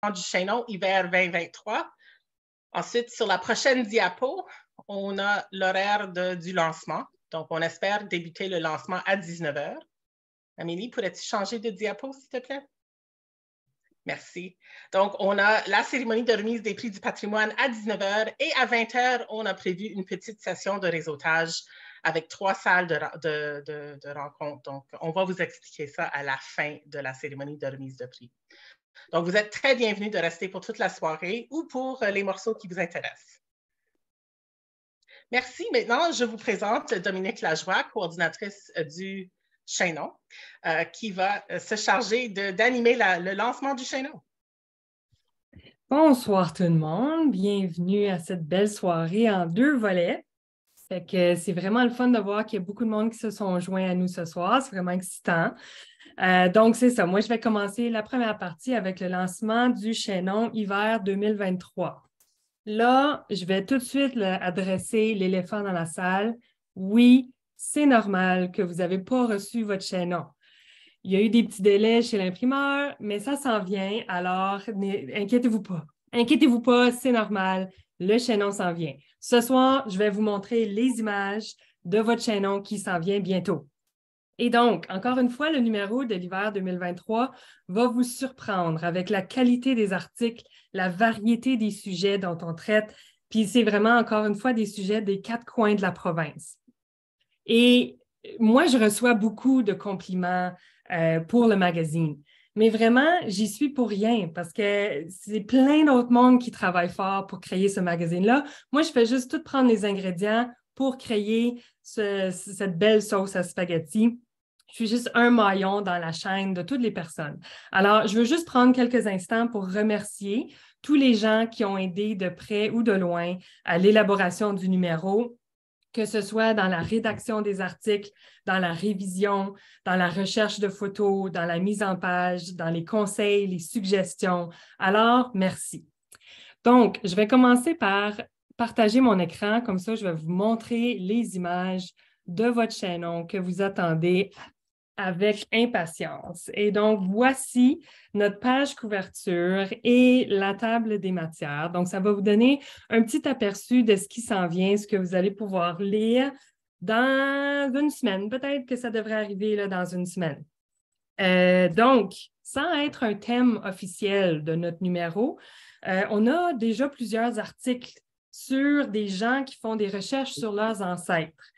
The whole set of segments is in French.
du chaînon hiver 2023. Ensuite, sur la prochaine diapo, on a l'horaire du lancement. Donc, on espère débuter le lancement à 19h. Amélie, pourrais-tu changer de diapo, s'il te plaît? Merci. Donc, on a la cérémonie de remise des prix du patrimoine à 19h et à 20h, on a prévu une petite session de réseautage avec 3 salles de rencontre. Donc, on va vous expliquer ça à la fin de la cérémonie de remise de prix. Donc, vous êtes très bienvenus de rester pour toute la soirée ou pour les morceaux qui vous intéressent. Merci. Maintenant, je vous présente Dominique Lajoie, coordinatrice du chaînon, qui va se charger d'animer le lancement du chaînon. Bonsoir tout le monde, bienvenue à cette belle soirée en 2 volets. Fait que c'est vraiment le fun de voir qu'il y a beaucoup de monde qui se sont joints à nous ce soir, c'est vraiment excitant. Donc c'est ça, moi je vais commencer la première partie avec le lancement du chaînon hiver 2023. Là, je vais tout de suite adresser l'éléphant dans la salle. Oui, c'est normal que vous n'avez pas reçu votre chaînon. Il y a eu des petits délais chez l'imprimeur, mais ça s'en vient, alors inquiétez-vous pas. Inquiétez-vous pas, c'est normal, le chaînon s'en vient. Ce soir, je vais vous montrer les images de votre chaînon qui s'en vient bientôt. Et donc, encore une fois, le numéro de l'hiver 2023 va vous surprendre avec la qualité des articles, la variété des sujets dont on traite, puis c'est vraiment, encore une fois, des sujets des 4 coins de la province. Et moi, je reçois beaucoup de compliments pour le magazine. Mais vraiment, j'y suis pour rien parce que c'est plein d'autres mondes qui travaillent fort pour créer ce magazine-là. Moi, je fais juste tout prendre les ingrédients pour créer cette belle sauce à spaghetti. Je suis juste un maillon dans la chaîne de toutes les personnes. Alors, je veux juste prendre quelques instants pour remercier tous les gens qui ont aidé de près ou de loin à l'élaboration du numéro, que ce soit dans la rédaction des articles, dans la révision, dans la recherche de photos, dans la mise en page, dans les conseils, les suggestions. Alors, merci. Donc, je vais commencer par partager mon écran. Comme ça, je vais vous montrer les images de votre chaînon que vous attendez avec impatience. Et donc, voici notre page couverture et la table des matières. Donc, ça va vous donner un petit aperçu de ce qui s'en vient, ce que vous allez pouvoir lire dans une semaine. Peut-être que ça devrait arriver là, dans une semaine. Donc, sans être un thème officiel de notre numéro, on a déjà plusieurs articles sur des gens qui font des recherches sur leurs ancêtres.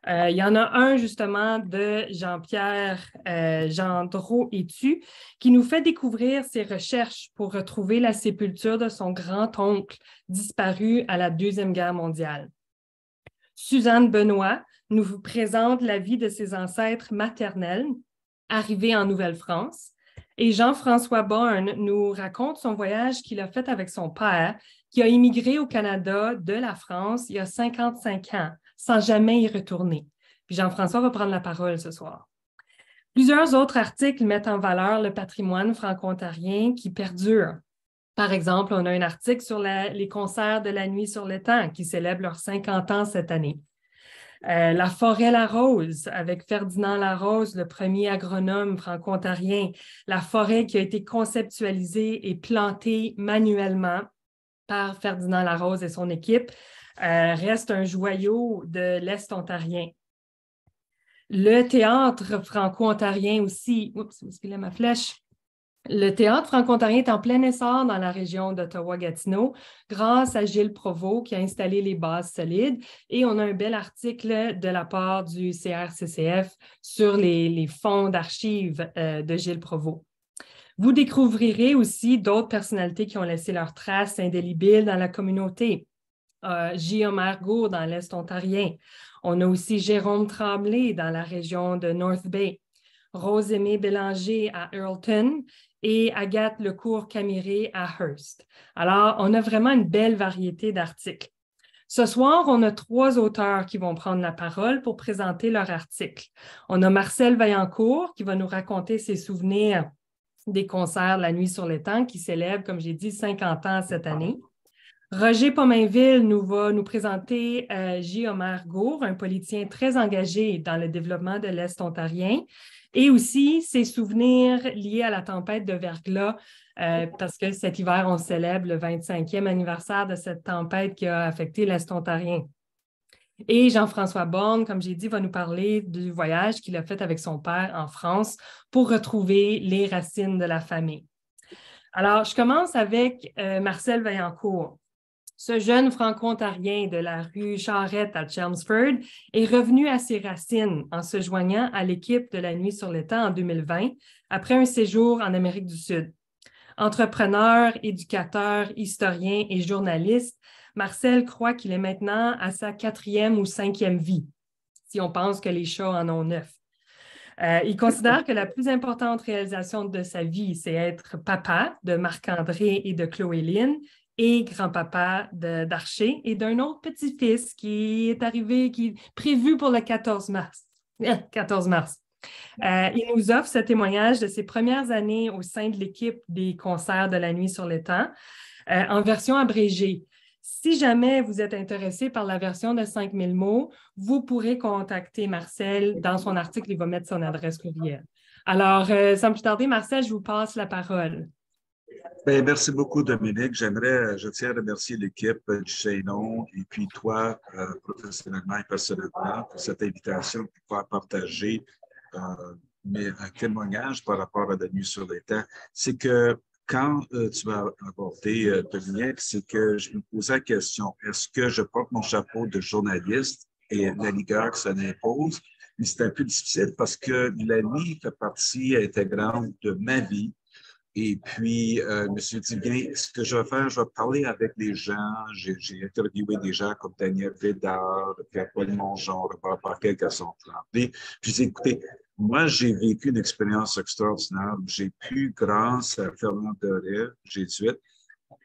Il y en a un, justement, de Jean-Pierre Gendreau-Étu, qui nous fait découvrir ses recherches pour retrouver la sépulture de son grand-oncle disparu à la Deuxième Guerre mondiale. Suzanne Benoît nous vous présente la vie de ses ancêtres maternels arrivés en Nouvelle-France. Et Jean-François Born nous raconte son voyage qu'il a fait avec son père, qui a immigré au Canada de la France il y a 55 ans, sans jamais y retourner. Puis Jean-François va prendre la parole ce soir. Plusieurs autres articles mettent en valeur le patrimoine franco-ontarien qui perdure. Par exemple, on a un article sur les concerts de la nuit sur l'étang qui célèbrent leurs 50 ans cette année. La forêt Larose avec Ferdinand Larose, le premier agronome franco-ontarien. La forêt qui a été conceptualisée et plantée manuellement par Ferdinand Larose et son équipe reste un joyau de l'Est ontarien. Le théâtre franco-ontarien aussi, oups, excusez ma flèche. Le théâtre franco-ontarien est en plein essor dans la région d'Ottawa-Gatineau grâce à Gilles Provost qui a installé les bases solides et on a un bel article de la part du CRCCF sur les fonds d'archives de Gilles Provost. Vous découvrirez aussi d'autres personnalités qui ont laissé leurs traces indélébiles dans la communauté. J. Omergo dans l'Est ontarien. On a aussi Jérôme Tremblay dans la région de North Bay. Rose-Aimée Bélanger à Earlton et Agathe Lecourt-Camiré à Hearst. Alors, on a vraiment une belle variété d'articles. Ce soir, on a 3 auteurs qui vont prendre la parole pour présenter leur article. On a Marcel Vaillancourt qui va nous raconter ses souvenirs des concerts La Nuit sur l'étang qui célèbrent, comme j'ai dit, 50 ans cette année. Roger Pomainville va nous présenter J. Omer Gour, un politicien très engagé dans le développement de l'Est ontarien, et aussi ses souvenirs liés à la tempête de verglas, parce que cet hiver, on célèbre le 25e anniversaire de cette tempête qui a affecté l'Est ontarien. Et Jean-François Borne, comme j'ai dit, va nous parler du voyage qu'il a fait avec son père en France pour retrouver les racines de la famille. Alors, je commence avec Marcel Vaillancourt. Ce jeune franco-ontarien de la rue Charrette à Chelmsford est revenu à ses racines en se joignant à l'équipe de la Nuit sur l'étang en 2020 après un séjour en Amérique du Sud. Entrepreneur, éducateur, historien et journaliste, Marcel croit qu'il est maintenant à sa 4e ou 5e vie, si on pense que les chats en ont 9. Il considère que la plus importante réalisation de sa vie, c'est être papa de Marc-André et de Chloé Lynn et grand-papa d'Archer et d'un autre petit-fils qui est arrivé, qui est prévu pour le 14 mars. 14 mars. Il nous offre ce témoignage de ses premières années au sein de l'équipe des concerts de la Nuit sur l'étang en version abrégée. Si jamais vous êtes intéressé par la version de 5000 mots, vous pourrez contacter Marcel dans son article, il va mettre son adresse courriel. Alors, sans plus tarder, Marcel, je vous passe la parole. Bien, merci beaucoup, Dominique. Je tiens à remercier l'équipe du Chaînon et puis toi, professionnellement et personnellement, pour cette invitation pour pouvoir partager un témoignage par rapport à la Nuit sur l'étang. C'est que quand tu m'as abordé, Dominique, c'est que je me posais la question, est-ce que je porte mon chapeau de journaliste et la rigueur que ça impose? Mais c'est un peu difficile parce que la nuit fait partie intégrante de ma vie. Et puis, je me suis dit, bien, ce que je vais faire, je vais parler avec des gens. J'ai interviewé des gens comme Daniel Védard, Pierre-Paul Mongeon, Robert Paquet, Gaston Tremblay. Puis, j'ai écouté, moi, j'ai vécu une expérience extraordinaire. J'ai pu, grâce à Fernand Doré, jésuite,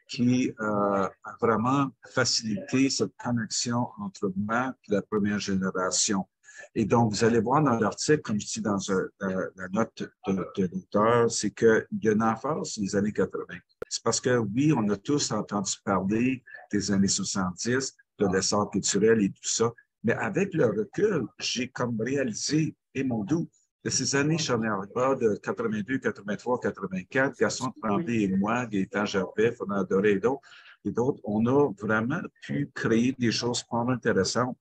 qui a vraiment facilité cette connexion entre moi et la première génération. Et donc, vous allez voir dans l'article, comme je dis dans la note de l'auteur, c'est qu'il y a une emphase sur les années 80. C'est parce que, oui, on a tous entendu parler des années 70, de l'essor culturel et tout ça, mais avec le recul, j'ai comme réalisé, et mon doux, de ces années charnières-là de 82, 83, 84, Gaston Tremblay et moi, Gaëtan Gervais, Fernand Doré et d'autres, on a vraiment pu créer des choses vraiment intéressantes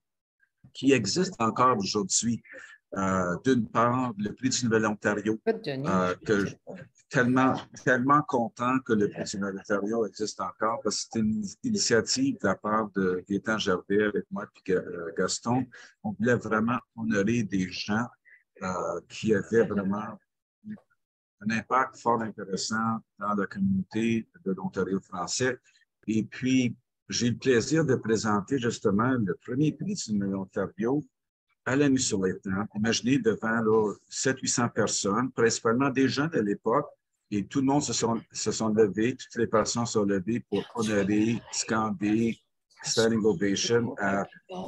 qui existent encore aujourd'hui. D'une part, le prix du Nouvel-Ontario, tellement content que le prix du Nouvel-Ontario existe encore, parce que c'est une initiative de la part de Gaëtan Gervais avec moi et Gaston. On voulait vraiment honorer des gens qui avaient vraiment un impact fort intéressant dans la communauté de l'Ontario français. Et puis, j'ai eu le plaisir de présenter justement le premier prix du Nouvel-Ontario à la Nuit sur l'étang. Imaginez devant 700-800 personnes, principalement des jeunes de l'époque, et tout le monde se sont levés, toutes les personnes se sont levées pour honorer, scander, standing ovation, à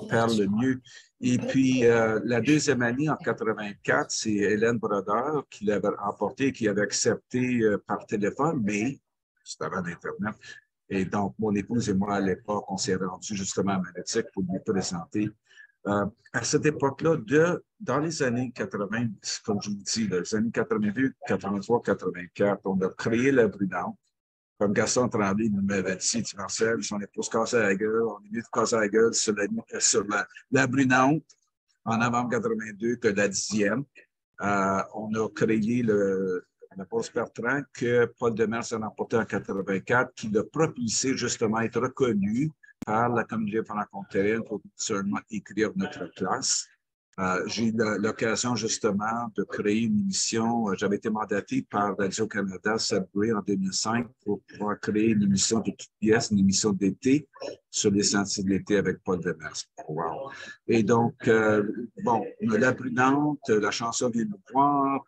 faire le mieux. Et puis, la deuxième année, en 84, c'est Hélène Brodeur qui l'avait remporté, qui avait accepté par téléphone, mais c'était avant d'Internet. Et donc, mon épouse et moi, à l'époque, on s'est rendus justement à Magnétique pour lui présenter. À cette époque-là, dans les années 80, comme je vous dis, les années 82, 83, 84, on a créé la Brunante. Comme Gaston Tremblay nous m'avait dit, Marcel, son épouse cassait la gueule, on est venu de casser la gueule sur la Brunante en novembre 82, que la 10e. On a créé le poste Bertrand que Paul Demers a remporté en 84, qui l'a propulsé justement à être reconnu par la communauté franco-ontarienne pour seulement écrire notre classe. J'ai eu l'occasion justement de créer une émission. J'avais été mandaté par Radio-Canada, Sudbury, en 2005 pour pouvoir créer une émission de toutes pièces, une émission d'été sur les sentiers de l'été avec Paul Demers. Wow. Et donc, La Brunante, la chanson Viens nous voir,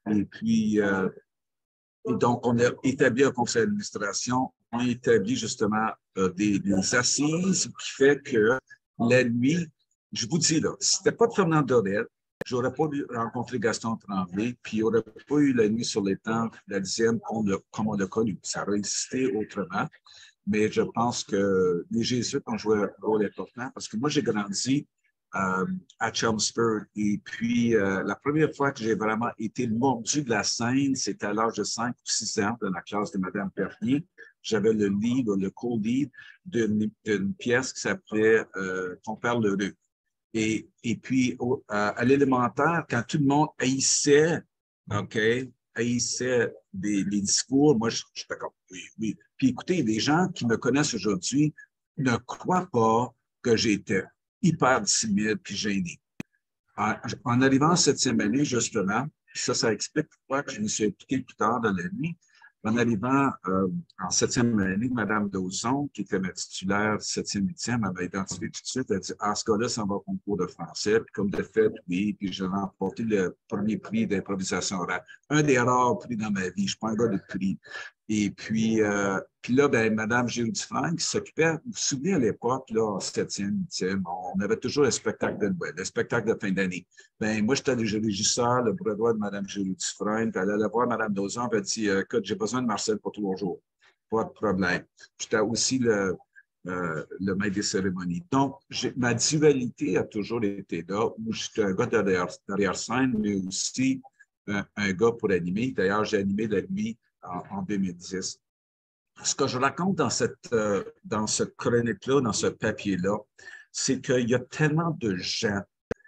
et puis, et donc, on a établi un conseil d'administration, on a établi justement des assises qui fait que la nuit, je vous dis là, si c'était pas de Fernand Dorel, j'aurais pas rencontré Gaston Tremblay, puis il n'y aurait pas eu la Nuit sur l'étang, la 10e, comme on l'a connu. Ça aurait existé autrement. mais je pense que les Jésuites ont joué un rôle important parce que moi, j'ai grandi à Chelmsford. Et puis, la première fois que j'ai vraiment été mordu de la scène, c'était à l'âge de 5 ou 6 ans, dans la classe de Mme Pernier. J'avais le lead, le co-lead d'une pièce qui s'appelait Ton père l'heureux. Et puis, à l'élémentaire, quand tout le monde haïssait, OK, haïssait les discours, moi, j'étais comme, oui, oui. Puis écoutez, les gens qui me connaissent aujourd'hui ne croient pas que j'étais hyper timide puis gêné. En arrivant en 7e année, justement, ça explique pourquoi je me suis impliqué plus tard dans la nuit. En arrivant en 7e année, Mme Dawson, qui était ma titulaire 7e, 8e, m'avait identifié tout de suite. Elle a dit, ah, ce gars-là, ça va au concours de français. Puis comme de fait, oui, puis j'ai remporté le premier prix d'improvisation orale. Un des rares prix dans ma vie. Je ne suis pas un gars de prix. Et puis là, ben, Mme Géo Dufresne, qui s'occupait, vous vous souvenez à l'époque, là, en 7e, 8e, on avait toujours le spectacle de Noël, le spectacle de fin d'année. Ben, moi, j'étais le régisseur, le bras droit de Mme Géo Dufresne, puis elle allait voir Mme Dawson, puis elle dit, écoute, j'ai besoin de Marcel pour 3 jours. Pas de problème. J'étais aussi le maître des cérémonies. Donc, ma dualité a toujours été là, où j'étais un gars derrière-scène, mais aussi un gars pour animer. D'ailleurs, j'ai animé la nuit en 2010. Ce que je raconte dans cette chronique-là, dans ce papier-là, c'est qu'il y a tellement de gens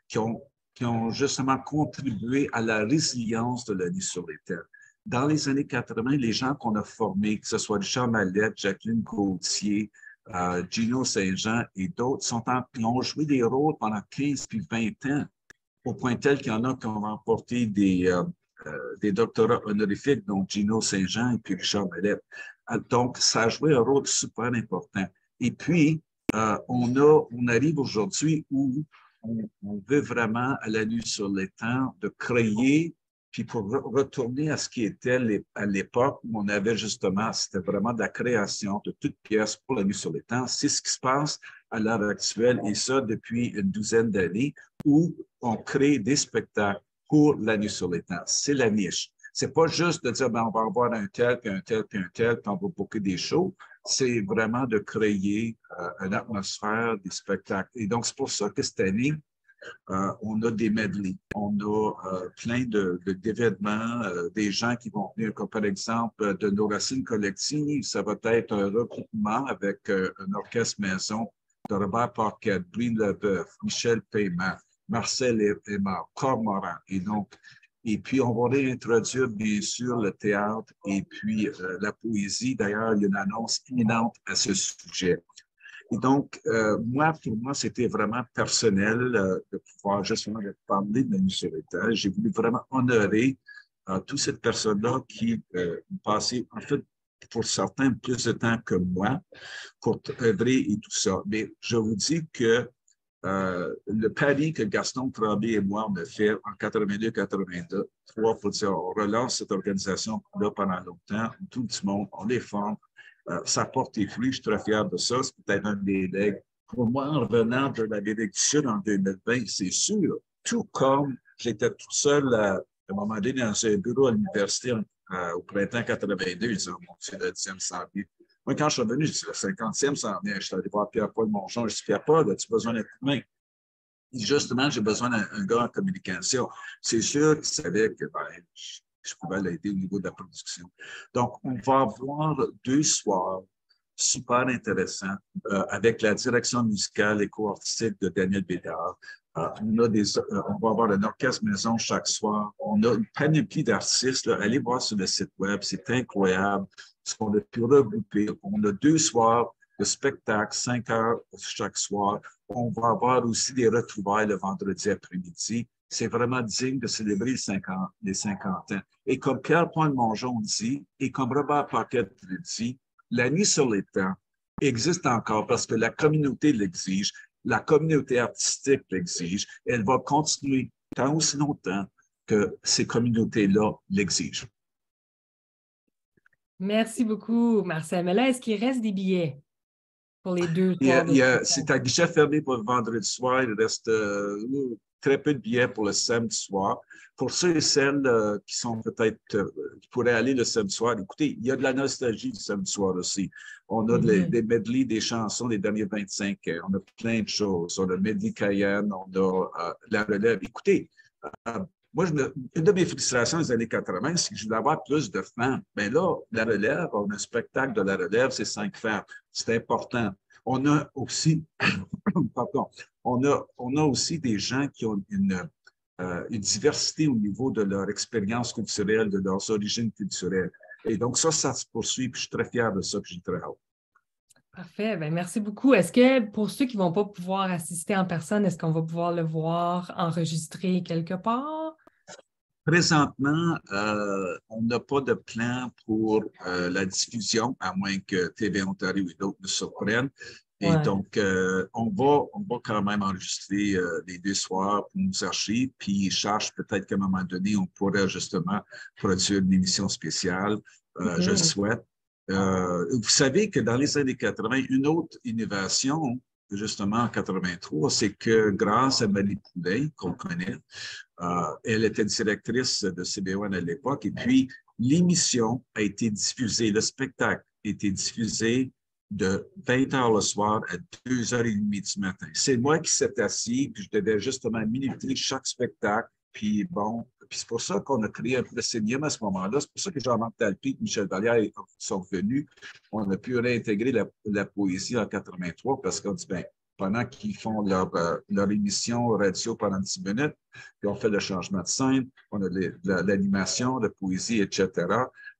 qui ont justement contribué à la résilience de la nuit sur les terres. Dans les années 80, les gens qu'on a formés, que ce soit Richard Mallette, Jacqueline Gauthier, Gino Saint-Jean et d'autres, ont joué des rôles pendant 15 puis 20 ans, au point tel qu'il y en a qui ont remporté des doctorats honorifiques, dont Gino Saint-Jean et puis Richard Mallette. Donc, ça a joué un rôle super important. Et puis, on arrive aujourd'hui où on veut vraiment, à la nuit sur l'étang, de créer, puis pour retourner à ce qui était à l'époque où on avait justement, c'était vraiment de la création de toutes pièces pour la nuit sur l'étang. C'est ce qui se passe à l'heure actuelle, et ça depuis une douzaine d'années, où on crée des spectacles pour la nuit sur l'étang. C'est la niche. C'est pas juste de dire, ben, on va avoir un tel, puis un tel, puis un tel, puis on va booker des shows. C'est vraiment de créer une atmosphère, des spectacles. Et donc, c'est pour ça que cette année, on a des medleys. On a plein d'événements, des gens qui vont venir, comme par exemple de nos racines collectives. Ça va être un regroupement avec un orchestre maison de Robert Paquette, Brine Leboeuf, Michel Paiement, Marcel Aymar, Cormoran. Et puis, on va réintroduire, bien sûr, le théâtre et puis la poésie. D'ailleurs, il y a une annonce imminente à ce sujet. Et donc, pour moi, c'était vraiment personnel de pouvoir justement parler de la nuit sur l'étang. J'ai voulu vraiment honorer toute cette personne-là qui passait, en fait, pour certains, plus de temps que moi pour œuvrer et tout ça. Mais je vous dis que le pari que Gaston Tremblay et moi, on a fait en 82-83 pour dire on relance cette organisation-là pendant longtemps, tout le monde, on les forme, ça porte des fruits, je suis très fier de ça, c'est peut-être un des legs. Pour moi, en revenant de l'Amérique du Sud en 2020, c'est sûr, tout comme j'étais tout seul à un moment donné dans un bureau à l'université au printemps 82, ils ont monté le 10e samedi. Moi, quand je suis revenu, je dis le 50e s'en vient. Je suis allé voir Pierre-Paul Mongeon. Je dis, Pierre-Paul, as-tu besoin d'un coup de main? Justement, j'ai besoin d'un gars en communication. C'est sûr qu'il savait que je pouvais l'aider au niveau de la production. Donc, on va avoir 2 soirs super intéressants avec la direction musicale et co-artistique de Daniel Bédard. On va avoir un orchestre maison chaque soir. On a une panoplie d'artistes. Allez voir sur le site web, c'est incroyable ce qu'on a pu regrouper. On a 2 soirs de spectacle, 5 heures chaque soir. On va avoir aussi des retrouvailles le vendredi après-midi. C'est vraiment digne de célébrer les 50 ans. Et comme Pierre-Paul Mongeon dit, et comme Robert Paquette le dit, la nuit sur l'étang existe encore parce que la communauté l'exige, la communauté artistique l'exige, et elle va continuer tant aussi longtemps que ces communautés-là l'exigent. Merci beaucoup, Marcel. Mais là, est-ce qu'il reste des billets pour les 2 soirs? C'est à guichet fermé pour le vendredi soir. Il reste très peu de billets pour le samedi soir. Pour ceux et celles qui sont peut-être, qui pourraient aller le samedi soir, écoutez, il y a de la nostalgie du samedi soir aussi. On a des medleys, des chansons des derniers 25 ans. On a plein de choses. On a Medley Cayenne, on a La Relève. Écoutez, moi, une de mes frustrations des années 80, c'est que je voulais avoir plus de femmes. Mais là, La Relève, on a un spectacle de La Relève, c'est 5 femmes. C'est important. On a aussi, pardon, on a aussi des gens qui ont une diversité au niveau de leur expérience culturelle, de leurs origines culturelles. Et donc, ça se poursuit, puis je suis très fier de ça, puis j'y travaille. Parfait. Bien, merci beaucoup. Est-ce que pour ceux qui ne vont pas pouvoir assister en personne, est-ce qu'on va pouvoir le voir enregistré quelque part? Présentement, on n'a pas de plan pour la diffusion, à moins que TV Ontario et d'autres nous surprennent. Et donc, on va quand même enregistrer les 2 soirs pour nos archives, puis je cherche peut-être qu'à un moment donné, on pourrait justement produire une émission spéciale. Je le souhaite. Vous savez que dans les années 80, une autre innovation, justement en 83, c'est que grâce à Marie Poulet, qu'on connaît, elle était directrice de CB1 à l'époque, et puis l'émission a été diffusée, le spectacle a été diffusé de 20 h le soir à 2 h 30 du matin. C'est moi qui s'est assis, puis je devais justement minuter chaque spectacle, puis bon, puis c'est pour ça qu'on a créé un proscénium à ce moment-là. C'est pour ça que Jean-Marc Talpi et Michel Vallière sont venus. On a pu réintégrer la poésie en 83 parce qu'on dit, bien, pendant qu'ils font leur émission radio pendant 10 minutes, puis on fait le changement de scène, on a de l'animation, de poésie, etc.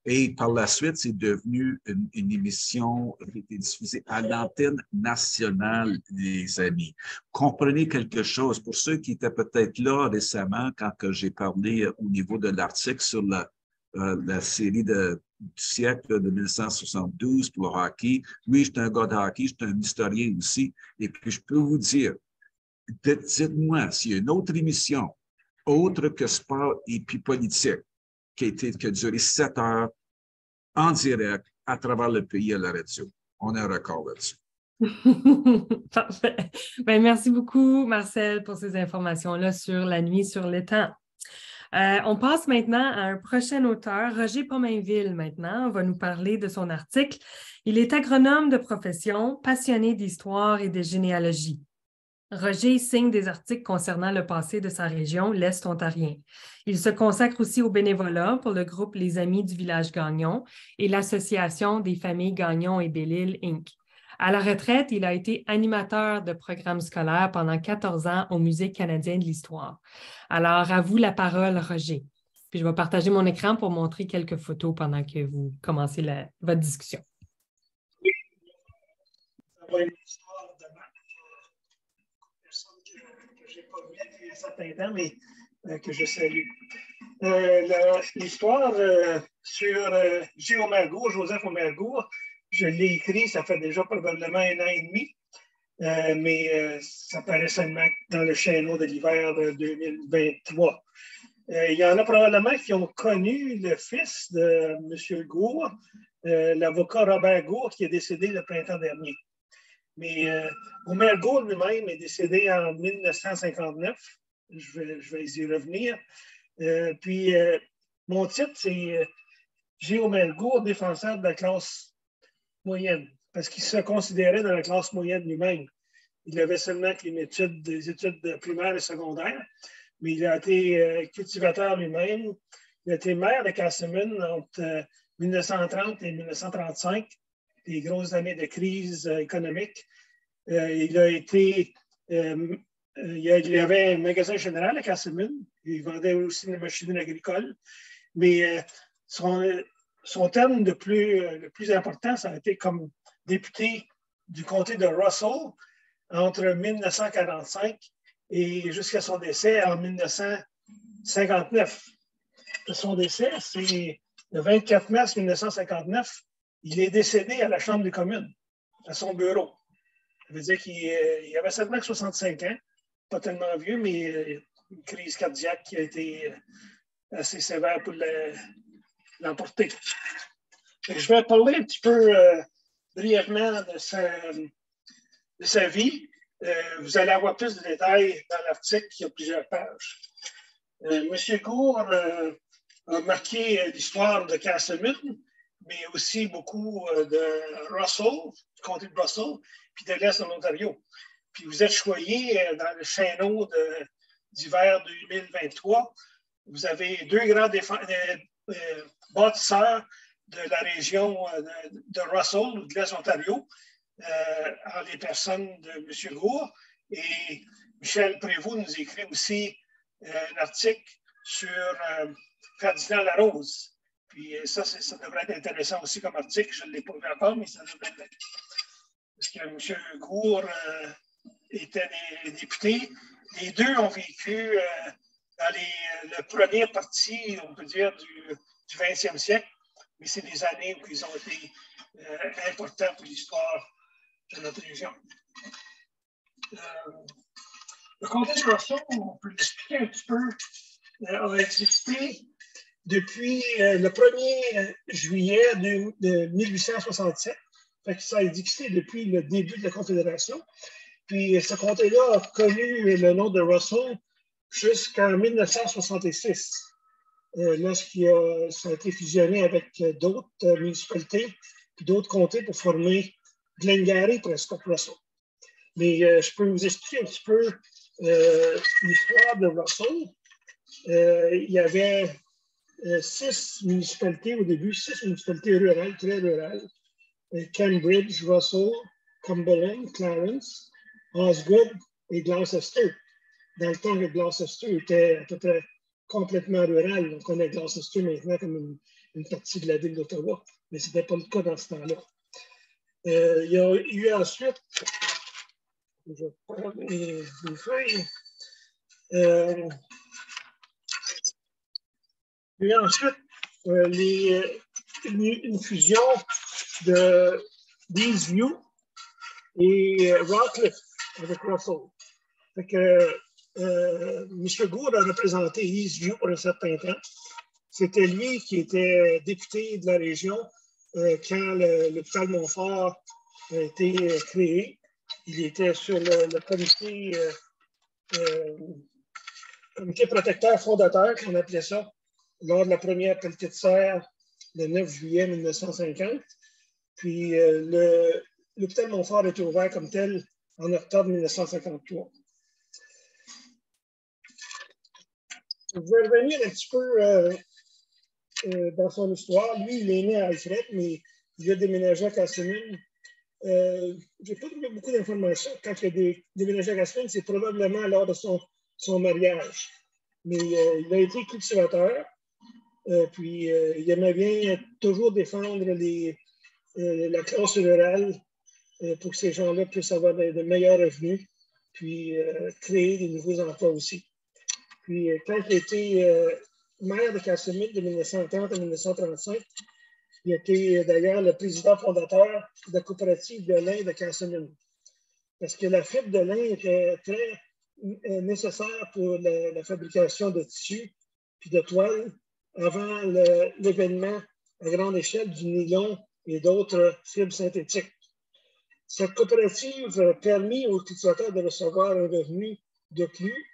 Et par la suite, c'est devenu une émission qui a été diffusée à l'antenne nationale, les amis. Comprenez quelque chose, pour ceux qui étaient peut-être là récemment, quand j'ai parlé au niveau de l'article sur la série du siècle de 1972 pour le hockey. Oui, je suis un gars de hockey, je suis un historien aussi. Et puis, je peux vous dire, dites-moi s'il y a une autre émission, autre que sport et puis politique, qui a duré 7 heures en direct à travers le pays à la radio. On a un record là-dessus. Parfait. Bien, merci beaucoup, Marcel, pour ces informations-là sur la nuit sur l'étang. On passe maintenant à un prochain auteur, Roger Pomainville maintenant. On va nous parler de son article. Il est agronome de profession, passionné d'histoire et de généalogie. Roger signe des articles concernant le passé de sa région, l'Est ontarien. Il se consacre aussi au bénévolat pour le groupe Les Amis du village Gagnon et l'Association des familles Gagnon et Belle-Île, Inc. À la retraite, il a été animateur de programmes scolaires pendant 14 ans au Musée canadien de l'histoire. Alors, à vous la parole, Roger. Puis je vais partager mon écran pour montrer quelques photos pendant que vous commencez votre discussion. Oui, ça va être une histoire de personne que je n'ai pas vue depuis un certain temps, mais que je salue. L'histoire sur Joseph Omergour, je l'ai écrit, ça fait déjà probablement 1 an et demi, mais ça paraît seulement dans le Chéneau de l'hiver 2023. Il y en a probablement qui ont connu le fils de M. Gour, l'avocat Robert Gour, qui est décédé le printemps dernier. Mais Omer Gour lui-même est décédé en 1959. Je vais y revenir. Puis, mon titre, c'est J. Omer Gour, défenseur de la classe moyenne, parce qu'il se considérait dans la classe moyenne lui-même. Il avait seulement des études primaires et secondaires, mais il a été cultivateur lui-même. Il a été maire de Casselman entre 1930 et 1935, des grosses années de crise économique. Il y avait un magasin général à Casselman. Il vendait aussi des machines agricoles. Mais son terme le plus important, ça a été comme député du comté de Russell entre 1945 et jusqu'à son décès en 1959. Son décès, c'est le 24 mars 1959. Il est décédé à la Chambre des communes, à son bureau. Ça veut dire qu'il avait seulement 65 ans, pas tellement vieux, mais une crise cardiaque qui a été assez sévère pour l'emporter. Je vais parler un petit peu brièvement de sa vie. Vous allez avoir plus de détails dans l'article qui a plusieurs pages. M. Gould a marqué l'histoire de Castlemaine, mais aussi beaucoup de Russell, du comté de Russell, puis de l'Est de l'Ontario. Puis vous êtes choyé dans le chaîneau d'hiver 2023. Vous avez deux grands bâtisseurs de la région de Russell, ou de l'Est de l'Ontario, en les personnes de M. Gould. Et Michel Prévost nous écrit aussi un article sur Ferdinand Larose. Puis ça devrait être intéressant aussi comme article. Je ne l'ai pas vu encore, mais ça devrait être. Parce que M. Gould était des députés. Les deux ont vécu dans la première partie, on peut dire, du 20e siècle, mais c'est des années où ils ont été importants pour l'histoire de notre région. Le comté de Russell, on peut l'expliquer un petit peu, a existé depuis le 1er juillet de 1867. Fait que ça a existé depuis le début de la Confédération. Puis ce comté-là a connu le nom de Russell jusqu'en 1966, lorsqu'il ça a été fusionné avec d'autres municipalités et d'autres comtés pour former Glengarry, Prescott, Russell. Mais je peux vous expliquer un petit peu l'histoire de Russell. Il y avait 6 municipalités au début, 6 municipalités rurales, très rurales. Cambridge, Russell, Cumberland, Clarence, Osgood et Gloucester. Dans le temps que Gloucester était à peu près complètement rural. On connaît Gloucester maintenant comme une partie de la ville d'Ottawa, mais ce n'était pas le cas dans ce temps-là. Il y a eu ensuite, je prends mes feuilles, il y a eu ensuite une fusion de Eastview et Rockcliffe avec Russell. Fait que M. Gould a représenté Eastview pour un certain temps. C'était lui qui était député de la région quand l'hôpital Montfort a été créé. Il était sur le comité protecteur fondateur, qu'on appelait ça, lors de la première pelletée de serre le 9 juillet 1950. Puis l'hôpital Montfort a été ouvert comme tel en octobre 1953. Je vais revenir un petit peu dans son histoire. Lui, il est né à Alfred, mais il a déménagé à Castlemaine. Je n'ai pas trouvé beaucoup d'informations. Quand il a déménagé à Castlemaine, c'est probablement lors de son mariage. Mais il a été cultivateur. Puis il aimait bien toujours défendre la classe rurale pour que ces gens-là puissent avoir de meilleurs revenus, puis créer des nouveaux emplois aussi. Puis quand il a été maire de Castlemaine de 1930 à 1935, il a été d'ailleurs le président fondateur de la coopérative de lin de Castlemaine. Parce que la fibre de lin était très nécessaire pour la fabrication de tissus puis de toiles avant l'événement à grande échelle du nylon et d'autres fibres synthétiques. Cette coopérative a permis aux cultivateurs de recevoir un revenu de plus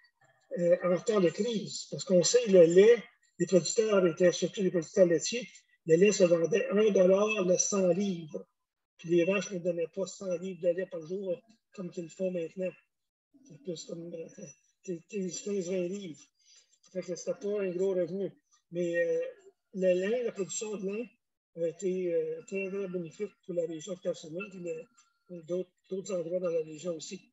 en temps de crise. Parce qu'on sait que le lait, les producteurs étaient surtout les producteurs laitiers, le lait se vendait 1 $, le 100 livres. Puis les vaches ne donnaient pas 100 livres de lait par jour comme ils le font maintenant. C'est plus comme 15-20 livres. Ça fait que ce n'était pas un gros revenu. Mais le lin, la production de lin a été très, très bénéfique pour la région de Castlemaine et d'autres endroits dans la région aussi.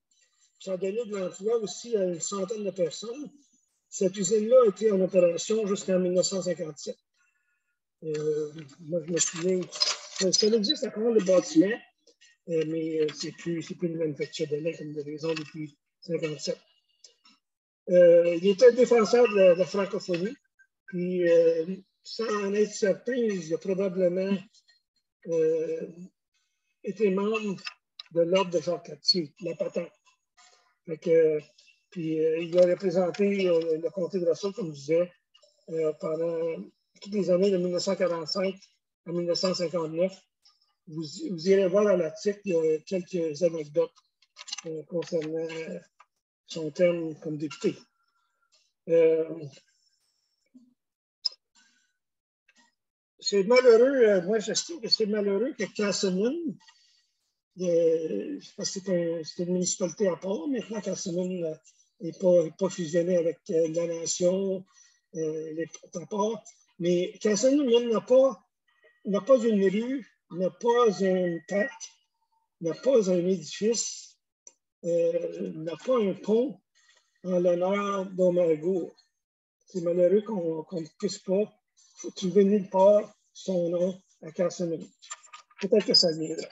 Ça a donné de l'emploi aussi à une centaine de personnes. Cette usine-là a été en opération jusqu'en 1957. Moi, je me souviens, ça existe encore le bâtiment, mais c'est plus une manufacture de lait comme de raison depuis 1957. Il était défenseur de la francophonie, puis sans en être certain, il a probablement été membre de l'ordre de Jacques Cartier, la patente. Puis il a représenté le comté de Russell, comme je disais, pendant toutes les années de 1945 à 1959. Vous irez voir dans l'article, il y a quelques anecdotes concernant son terme comme député. C'est malheureux, moi j'estime que c'est malheureux que Casselman, parce que c'est une municipalité à part, maintenant Casselman n'est pas fusionné avec la nation, les à part, mais Casselman n'a pas une rue, n'a pas un parc, n'a pas un édifice, n'a pas un pont en l'honneur d'Omargour. C'est malheureux qu'on ne puisse pas trouver nulle part son nom à Casselman. Peut-être que ça viendra.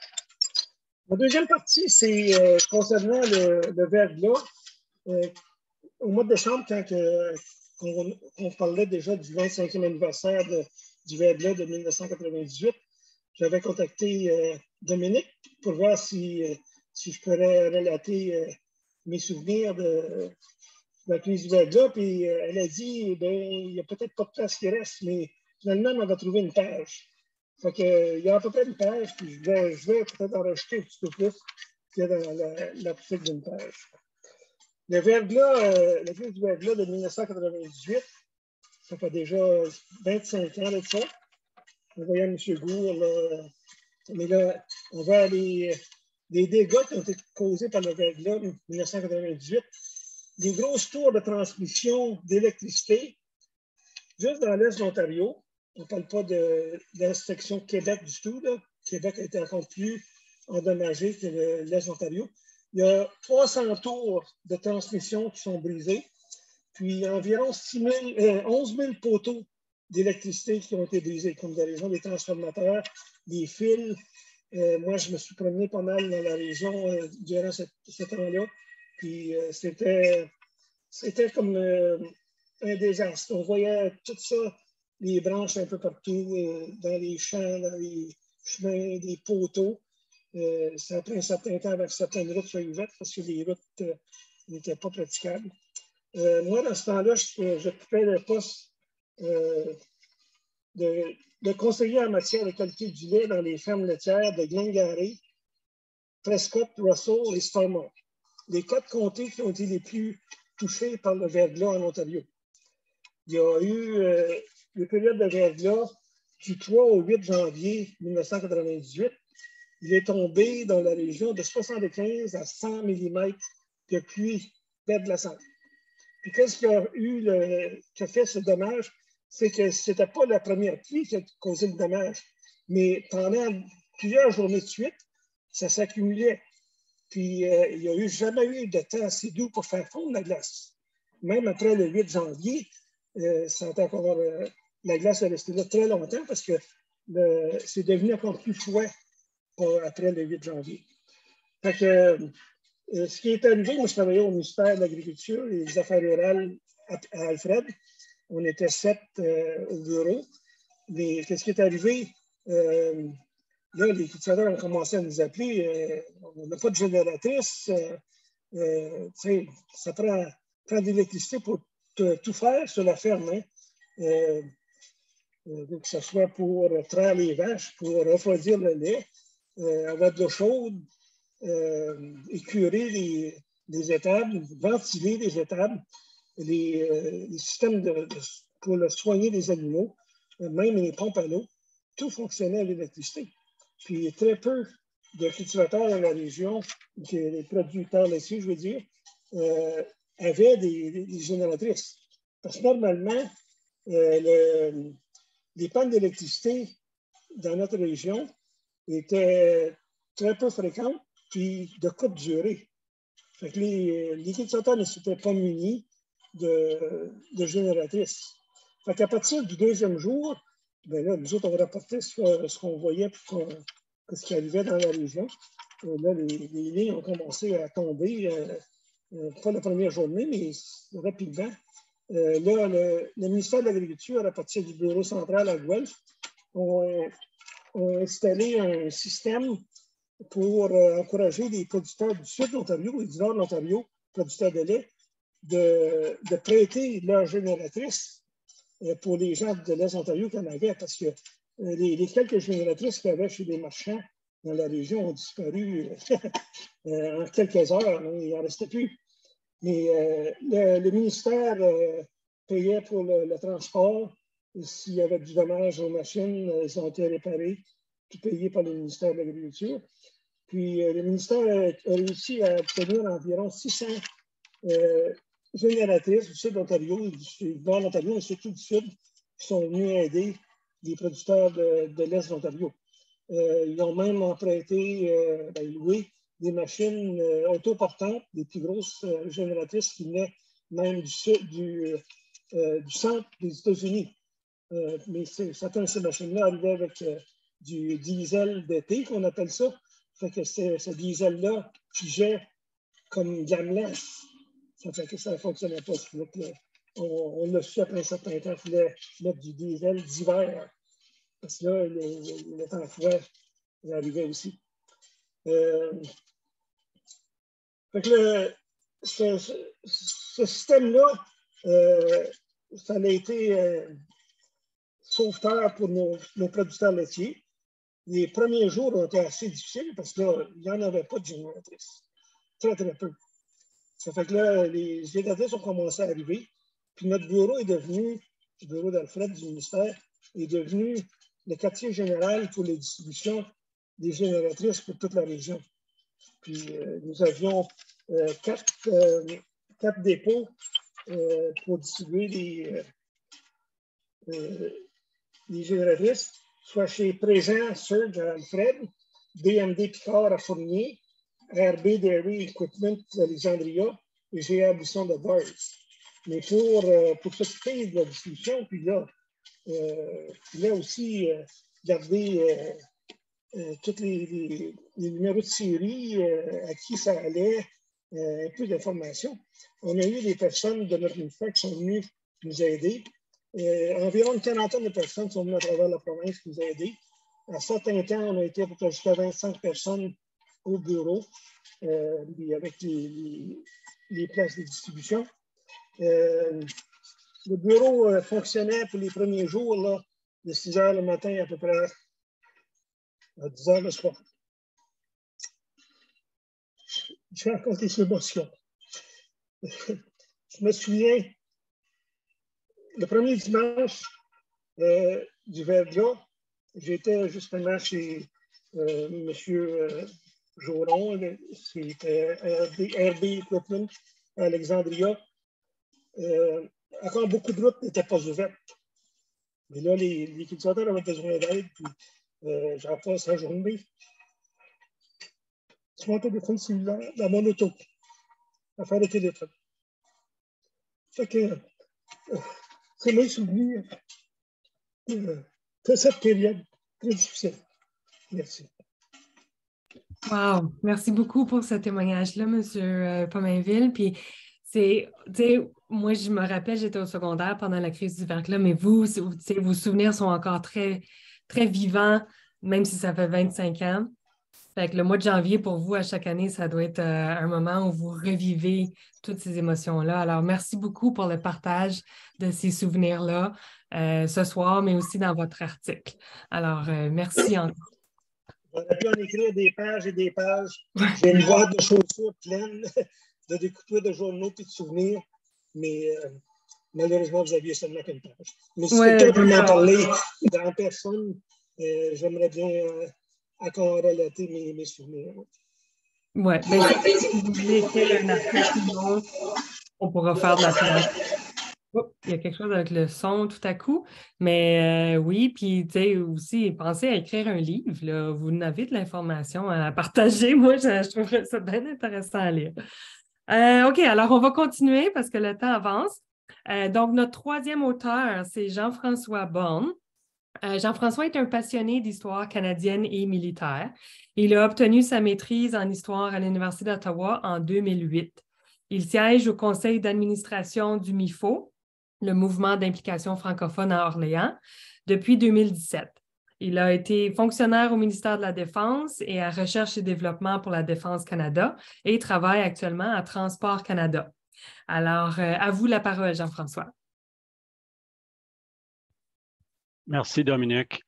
La deuxième partie, c'est concernant le verglas. Au mois de décembre, quand on parlait déjà du 25e anniversaire du verglas de 1998, j'avais contacté Dominique pour voir si je pourrais relater mes souvenirs de la crise du verglas. Puis elle a dit, ben, il n'y a peut-être pas de place qui reste, mais finalement, on va trouver une page. Fait que, il y a à peu près une page, puis je vais peut-être en rajouter un petit peu plus qu'il y a dans l'article d'une page. Le verglas, la crise du verglas de 1998, ça fait déjà 25 ans de ça. On voyait M. Gourde, là, mais là, on voit les dégâts qui ont été causés par le verglas de 1998. Des grosses tours de transmission d'électricité juste dans l'est de l'Ontario. On ne parle pas de la section Québec du tout. Là. Québec a été encore plus endommagé que l'est de l'Ontario. Il y a 300 tours de transmission qui sont brisées, puis environ 11 000 poteaux d'électricité qui ont été brisés, comme dans la région des transformateurs, des fils. Moi, je me suis promené pas mal dans la région durant ce temps-là, puis c'était comme un désastre. On voyait tout ça, les branches un peu partout, dans les champs, dans les chemins, des poteaux. Ça a pris un certain temps avant que certaines routes soient ouvertes parce que les routes n'étaient pas praticables. Moi, dans ce temps-là, j'occupais le poste de conseiller en matière de qualité du lait dans les fermes laitières de Glengarry, Prescott, Russell et Stormont. Les 4 comtés qui ont été les plus touchés par le verglas en Ontario. Il y a eu une période de verglas du 3 au 8 janvier 1998. Il est tombé dans la région de 75 à 100 mm de pluie verglaçante. Puis qu'est-ce qui a fait ce dommage? C'est que ce n'était pas la première pluie qui a causé le dommage, mais pendant plusieurs journées de suite, ça s'accumulait. Puis il n'y a jamais eu de temps assez doux pour faire fondre la glace. Même après le 8 janvier, la glace est restée là très longtemps parce que c'est devenu encore plus froid après le 8 janvier. Fait que, ce qui est arrivé, moi je travaillais au ministère de l'Agriculture et des Affaires rurales à Alfred. On était 7 au bureau. Mais qu'est-ce qui est arrivé? Là, les cultivateurs ont commencé à nous appeler. On n'a pas de génératrice. Ça prend de l'électricité pour tout faire sur la ferme. Hein. Que ce soit pour traire les vaches, pour refroidir le lait, avoir de l'eau chaude, écurer les étables, ventiler les étables, les systèmes pour soigner les animaux, même les pompes à l'eau, tout fonctionnait à l'électricité. Puis très peu de cultivateurs dans la région, les producteurs laitiers, je veux dire, avaient des génératrices. Parce que normalement, les pannes d'électricité dans notre région étaient très peu fréquentes, puis de courte durée. Fait que les cultivateurs ne s'étaient pas munis de génératrices. Fait qu'à partir du 2e jour, ben là, nous autres, on rapportait ce qu'on voyait, ce qui arrivait dans la région. Là, les lignes ont commencé à tomber, pas la première journée, mais rapidement. Là, le ministère de l'Agriculture, à partir du bureau central à Guelph, ont installé un système pour encourager les producteurs du sud de l'Ontario et du nord de l'Ontario, producteurs de lait, de prêter leur génératrice pour les gens de l'Est de l'Ontario qui en avaient, parce que les quelques génératrices qu'il y avait chez les marchands dans la région ont disparu en quelques heures. Hein, il n'en restait plus. Mais le ministère payait pour le transport. S'il y avait du dommage aux machines, ils ont été réparés, tout payé par le ministère de l'Agriculture. Puis le ministère a réussi à obtenir environ 600 génératrices du sud d'Ontario, du nord d'Ontario, mais surtout du sud, qui sont venus aider les producteurs de l'Est d'Ontario. Ils ont même emprunté, loué des machines autoportantes, des plus grosses génératrices qui venaient même du centre des États-Unis. Mais certaines de ces machines-là arrivaient avec du diesel d'été, qu'on appelle ça. Fait que ce diesel-là figeait comme de la melasse. Ça fait que ça ne fonctionnait pas. On l'a su après un certain temps, il fallait mettre du diesel d'hiver. Parce que là, le temps froid arrivait aussi. Fait que ce système-là, ça a été sauveteur pour nos producteurs laitiers. Les premiers jours ont été assez difficiles parce qu'il n'y en avait pas de génératrice. Très, très peu. Ça fait que là, les génératrices ont commencé à arriver. Puis notre bureau est devenu, le bureau d'Alfred du ministère, est devenu le quartier général pour les distributions des génératrices pour toute la région. Puis nous avions 4 dépôts pour distribuer les génératrices, soit chez Présent, Surge à Alfred, DMD Picard à Fournier, RB Dairy Equipment à Alexandria et GA Buisson de Bars. Mais pour s'occuper de la distribution, puis là aussi garder tous les numéros de série, à qui ça allait, un peu d'informations. On a eu des personnes de notre ministère qui sont venues nous aider. Environ une quarantaine de personnes sont venues à travers la province nous aider. À certains temps, on a été à peu près jusqu'à 25 personnes au bureau, avec les places de distribution. Le bureau fonctionnait pour les premiers jours, là, de 6 heures le matin à peu près à 10 heures le soir. Je raconte des émotions. Je me souviens, le premier dimanche du verglas, j'étais justement chez M. Joron, c'était RB Equipment à Alexandria. Encore beaucoup de routes n'étaient pas ouvertes. Mais là, les cultivateurs avaient besoin d'aide, puis j'en passe la journée sur mon téléphone cellulaire, dans mon auto, à faire le téléphone. Fait que c'est mes souvenirs de cette période très difficile. Merci. Wow! Merci beaucoup pour ce témoignage-là, M. Pomainville. Puis, moi, je me rappelle, j'étais au secondaire pendant la crise du verglas, mais vos souvenirs sont encore très, très vivants, même si ça fait 25 ans. Fait que le mois de janvier, pour vous, à chaque année, ça doit être un moment où vous revivez toutes ces émotions-là. Alors, merci beaucoup pour le partage de ces souvenirs-là ce soir, mais aussi dans votre article. Alors, merci encore. J'aurais pu en écrire des pages et des pages. J'ai une boîte de chaussures pleine de découpures de journaux et de souvenirs, mais malheureusement, vous aviez seulement qu'une page. Mais si quelqu'un peut m'en parler en personne, j'aimerais bien encore relater mes souvenirs. Oui, bien, si vous voulez écrire un article, sinon, on pourra faire de la place. Oh, il y a quelque chose avec le son tout à coup, mais oui, puis tu sais aussi, pensez à écrire un livre, là. Vous n'avez de l'information à partager. Moi, je trouverais ça bien intéressant à lire. OK, alors on va continuer parce que le temps avance. Donc, notre troisième auteur, c'est Jean-François Borne. Jean-François est un passionné d'histoire canadienne et militaire. Il a obtenu sa maîtrise en histoire à l'Université d'Ottawa en 2008. Il siège au conseil d'administration du MIFO, le mouvement d'implication francophone à Orléans, depuis 2017. Il a été fonctionnaire au ministère de la Défense et à Recherche et Développement pour la Défense Canada et travaille actuellement à Transport Canada. Alors, à vous la parole, Jean-François. Merci, Dominique.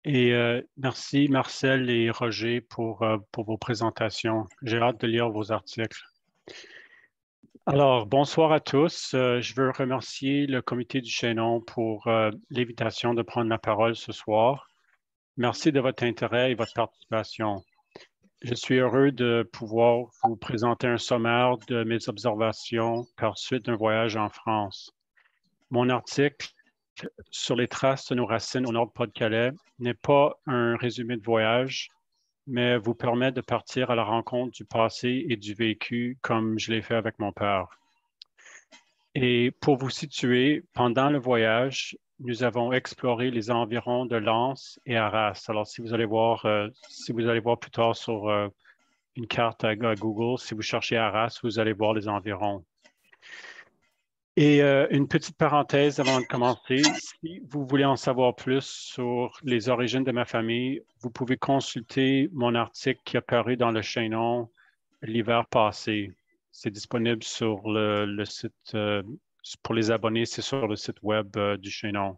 Et merci Marcel et Roger pour vos présentations. J'ai hâte de lire vos articles. Alors, bonsoir à tous. Je veux remercier le comité du Chaînon pour l'invitation de prendre la parole ce soir. Merci de votre intérêt et votre participation. Je suis heureux de pouvoir vous présenter un sommaire de mes observations par suite d'un voyage en France. Mon article sur les traces de nos racines au Nord-Pas-de-Calais n'est pas un résumé de voyage, mais vous permet de partir à la rencontre du passé et du vécu comme je l'ai fait avec mon père. Et pour vous situer, pendant le voyage, nous avons exploré les environs de Lens et Arras. Alors, si vous allez voir plus tard sur une carte à Google, si vous cherchez Arras, vous allez voir les environs. Et une petite parenthèse avant de commencer, si vous voulez en savoir plus sur les origines de ma famille, vous pouvez consulter mon article qui a paru dans le Chaînon l'hiver passé. C'est disponible sur le site, pour les abonnés, c'est sur le site web du Chaînon.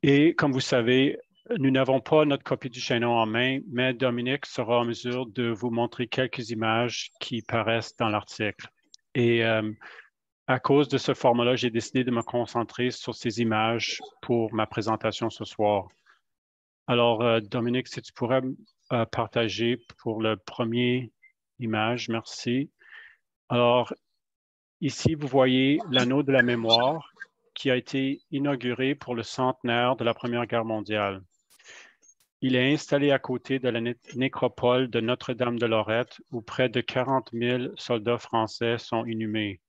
Et comme vous savez, nous n'avons pas notre copie du Chaînon en main, mais Dominique sera en mesure de vous montrer quelques images qui paraissent dans l'article. Et à cause de ce format-là, j'ai décidé de me concentrer sur ces images pour ma présentation ce soir. Alors, Dominique, si tu pourrais partager pour le premier image, merci. Alors, ici, vous voyez l'anneau de la mémoire qui a été inauguré pour le centenaire de la Première Guerre mondiale. Il est installé à côté de la nécropole de Notre-Dame-de-Lorette où près de 40 000 soldats français sont inhumés.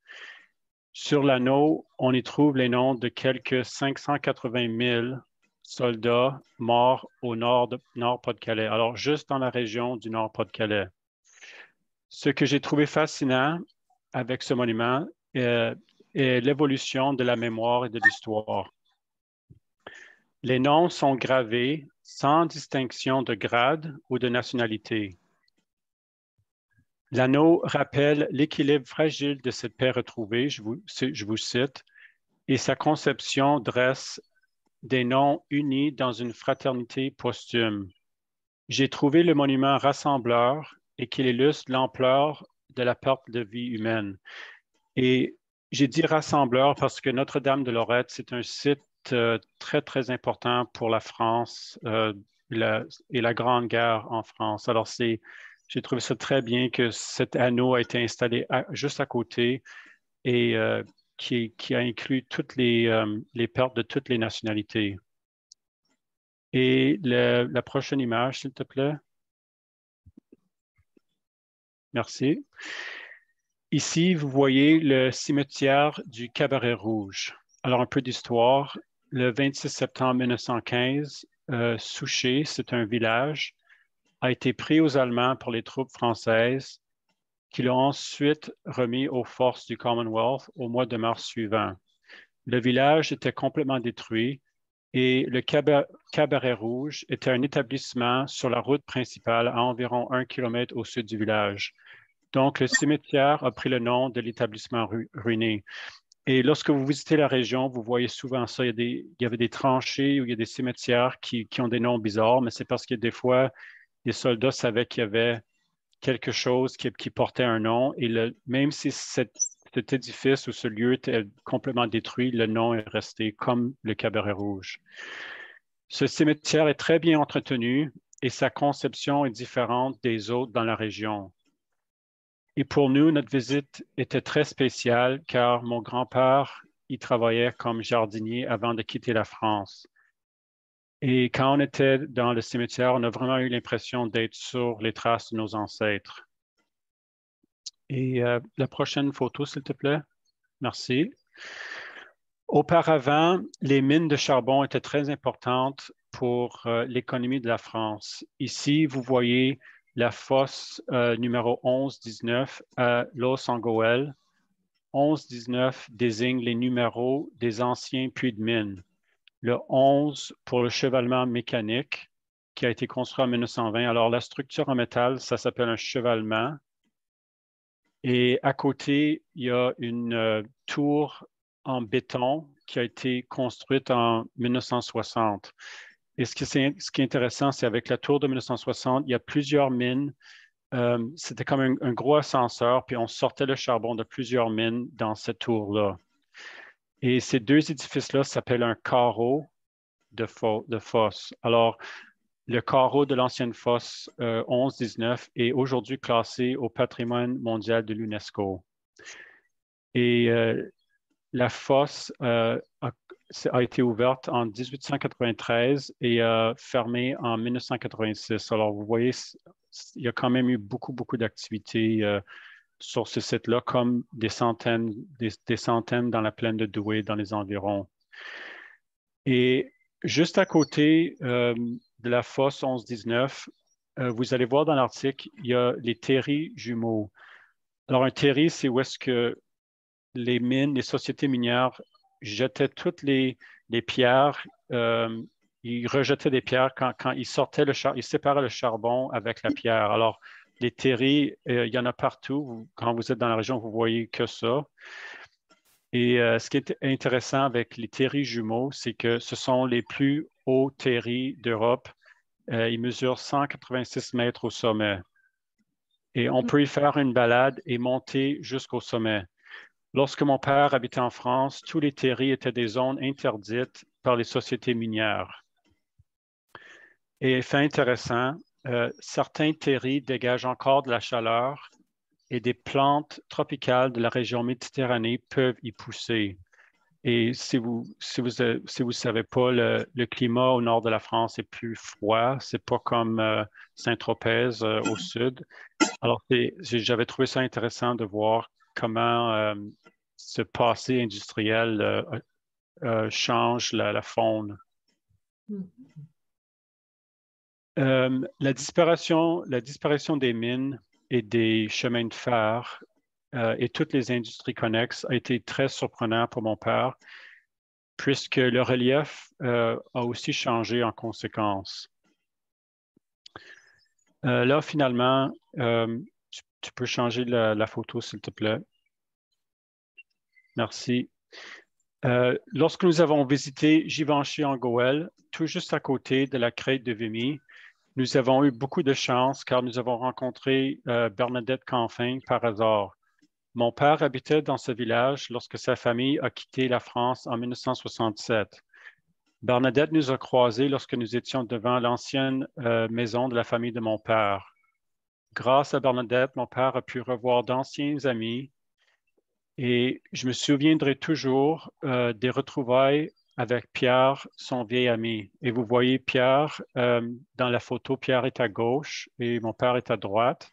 Sur l'anneau, on y trouve les noms de quelques 580 000 soldats morts au Nord-Pas-de-Calais, alors juste dans la région du Nord-Pas-de-Calais. Ce que j'ai trouvé fascinant avec ce monument est l'évolution de la mémoire et de l'histoire. Les noms sont gravés sans distinction de grade ou de nationalité. L'anneau rappelle l'équilibre fragile de cette paix retrouvée, je vous cite, et sa conception dresse des noms unis dans une fraternité posthume. J'ai trouvé le monument rassembleur et qu'il illustre l'ampleur de la perte de vie humaine. Et j'ai dit rassembleur parce que Notre-Dame-de-Lorette, c'est un site très, très important pour la France et la Grande Guerre en France. Alors, j'ai trouvé ça très bien que cet anneau a été installé juste à côté et qui a inclus toutes les pertes de toutes les nationalités. Et la prochaine image, s'il te plaît. Merci. Ici, vous voyez le cimetière du Cabaret Rouge. Alors, un peu d'histoire. Le 26 septembre 1915, Souchez, c'est un village, a été pris aux Allemands par les troupes françaises qui l'ont ensuite remis aux forces du Commonwealth au mois de mars suivant. Le village était complètement détruit et le Cabaret Rouge était un établissement sur la route principale à environ 1 kilomètre au sud du village. Donc, le cimetière a pris le nom de l'établissement ruiné. Et lorsque vous visitez la région, vous voyez souvent ça. Il y avait des tranchées où il y a des cimetières qui ont des noms bizarres, mais c'est parce que des fois, les soldats savaient qu'il y avait quelque chose qui portait un nom. Et même si cet édifice ou ce lieu était complètement détruit, le nom est resté comme le Cabaret Rouge. Ce cimetière est très bien entretenu et sa conception est différente des autres dans la région. Et pour nous, notre visite était très spéciale car mon grand-père y travaillait comme jardinier avant de quitter la France. Et quand on était dans le cimetière, on a vraiment eu l'impression d'être sur les traces de nos ancêtres. Et la prochaine photo, s'il te plaît. Merci. Auparavant, les mines de charbon étaient très importantes pour l'économie de la France. Ici, vous voyez la fosse numéro 11-19 à Los-Angoel. 11-19 désigne les numéros des anciens puits de mine. Le 11 pour le chevalement mécanique qui a été construit en 1920. Alors, la structure en métal, ça s'appelle un chevalement. Et à côté, il y a une tour en béton qui a été construite en 1960. Et ce qui est intéressant, c'est avec la tour de 1960, il y a plusieurs mines. C'était comme un gros ascenseur, puis on sortait le charbon de plusieurs mines dans cette tour-là. Et ces deux édifices-là s'appellent un carreau de fosse. Alors, le carreau de l'ancienne fosse 11-19 est aujourd'hui classé au patrimoine mondial de l'UNESCO. Et la fosse a été ouverte en 1893 et fermée en 1986. Alors, vous voyez, il y a quand même eu beaucoup d'activités sur ce site-là, comme des centaines dans la plaine de Douai, dans les environs. Et juste à côté de la fosse 11-19, vous allez voir dans l'article, il y a les terris jumeaux. Alors, un terri, c'est où est-ce que les mines, les sociétés minières jetaient toutes les pierres. Ils rejetaient des pierres quand ils sortaient ils séparaient le charbon avec la pierre. Alors, les terris, il y en a partout. Quand vous êtes dans la région, vous voyez que ça. Et ce qui est intéressant avec les terris jumeaux, c'est que ce sont les plus hauts terris d'Europe. Ils mesurent 186 mètres au sommet. Et on peut y faire une balade et monter jusqu'au sommet. Lorsque mon père habitait en France, tous les terris étaient des zones interdites par les sociétés minières. Et fait intéressant, certains terris dégagent encore de la chaleur et des plantes tropicales de la région Méditerranée peuvent y pousser. Et si vous savez pas, le climat au nord de la France est plus froid. C'est pas comme Saint-Tropez au sud. Alors, j'avais trouvé ça intéressant de voir comment ce passé industriel change la faune. La disparition des mines et des chemins de fer et toutes les industries connexes a été très surprenant pour mon père, puisque le relief a aussi changé en conséquence. Là, finalement, tu peux changer la photo, s'il te plaît. Merci. Lorsque nous avons visité Givenchy en Goële, tout juste à côté de la crête de Vimy, nous avons eu beaucoup de chance car nous avons rencontré Bernadette Canfin par hasard. Mon père habitait dans ce village lorsque sa famille a quitté la France en 1967. Bernadette nous a croisés lorsque nous étions devant l'ancienne maison de la famille de mon père. Grâce à Bernadette, mon père a pu revoir d'anciens amis et je me souviendrai toujours des retrouvailles avec Pierre, son vieil ami. Et vous voyez Pierre dans la photo, Pierre est à gauche et mon père est à droite.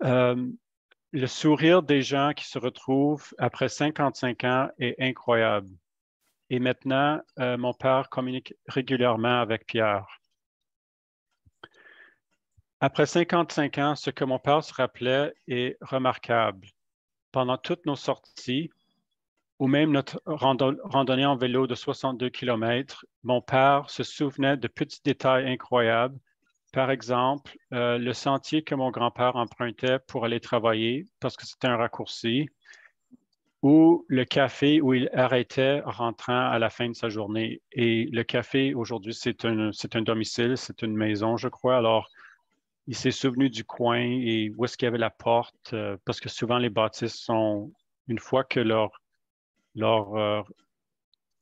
Le sourire des gens qui se retrouvent après 55 ans est incroyable. Et maintenant, mon père communique régulièrement avec Pierre. Après 55 ans, ce que mon père se rappelait est remarquable. Pendant toutes nos sorties, ou même notre randonnée en vélo de 62 km, mon père se souvenait de petits détails incroyables. Par exemple, le sentier que mon grand-père empruntait pour aller travailler, parce que c'était un raccourci, ou le café où il arrêtait rentrant à la fin de sa journée. Et le café, aujourd'hui, c'est un domicile, c'est une maison, je crois. Alors, il s'est souvenu du coin et où est-ce qu'il y avait la porte, parce que souvent, les bâtisses sont, une fois que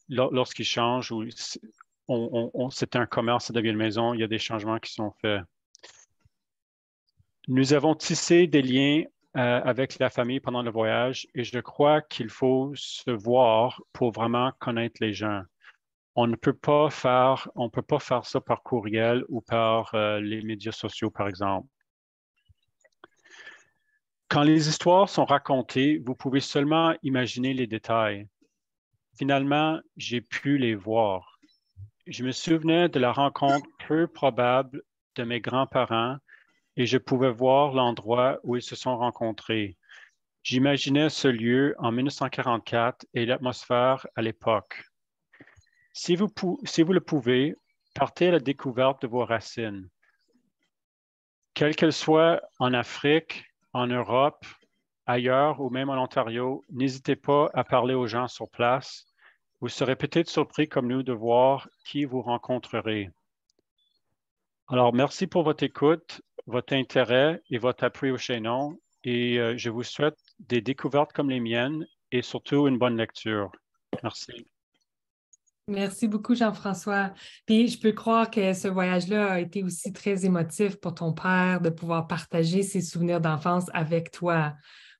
lorsqu'ils changent, ou c'est un commerce, ça devient une maison, il y a des changements qui sont faits. Nous avons tissé des liens avec la famille pendant le voyage et je crois qu'il faut se voir pour vraiment connaître les gens. On ne peut pas faire ça par courriel ou par les médias sociaux, par exemple. Quand les histoires sont racontées, vous pouvez seulement imaginer les détails. Finalement, j'ai pu les voir. Je me souvenais de la rencontre peu probable de mes grands-parents et je pouvais voir l'endroit où ils se sont rencontrés. J'imaginais ce lieu en 1944 et l'atmosphère à l'époque. Si vous le pouvez, partez à la découverte de vos racines. Quelles qu'elles soient en Afrique, en Europe, ailleurs ou même en Ontario, n'hésitez pas à parler aux gens sur place. Vous serez peut-être surpris comme nous de voir qui vous rencontrerez. Alors, merci pour votre écoute, votre intérêt et votre appui au chaînon. Et je vous souhaite des découvertes comme les miennes et surtout une bonne lecture. Merci. Merci beaucoup, Jean-François. Puis je peux croire que ce voyage-là a été aussi très émotif pour ton père, de pouvoir partager ses souvenirs d'enfance avec toi,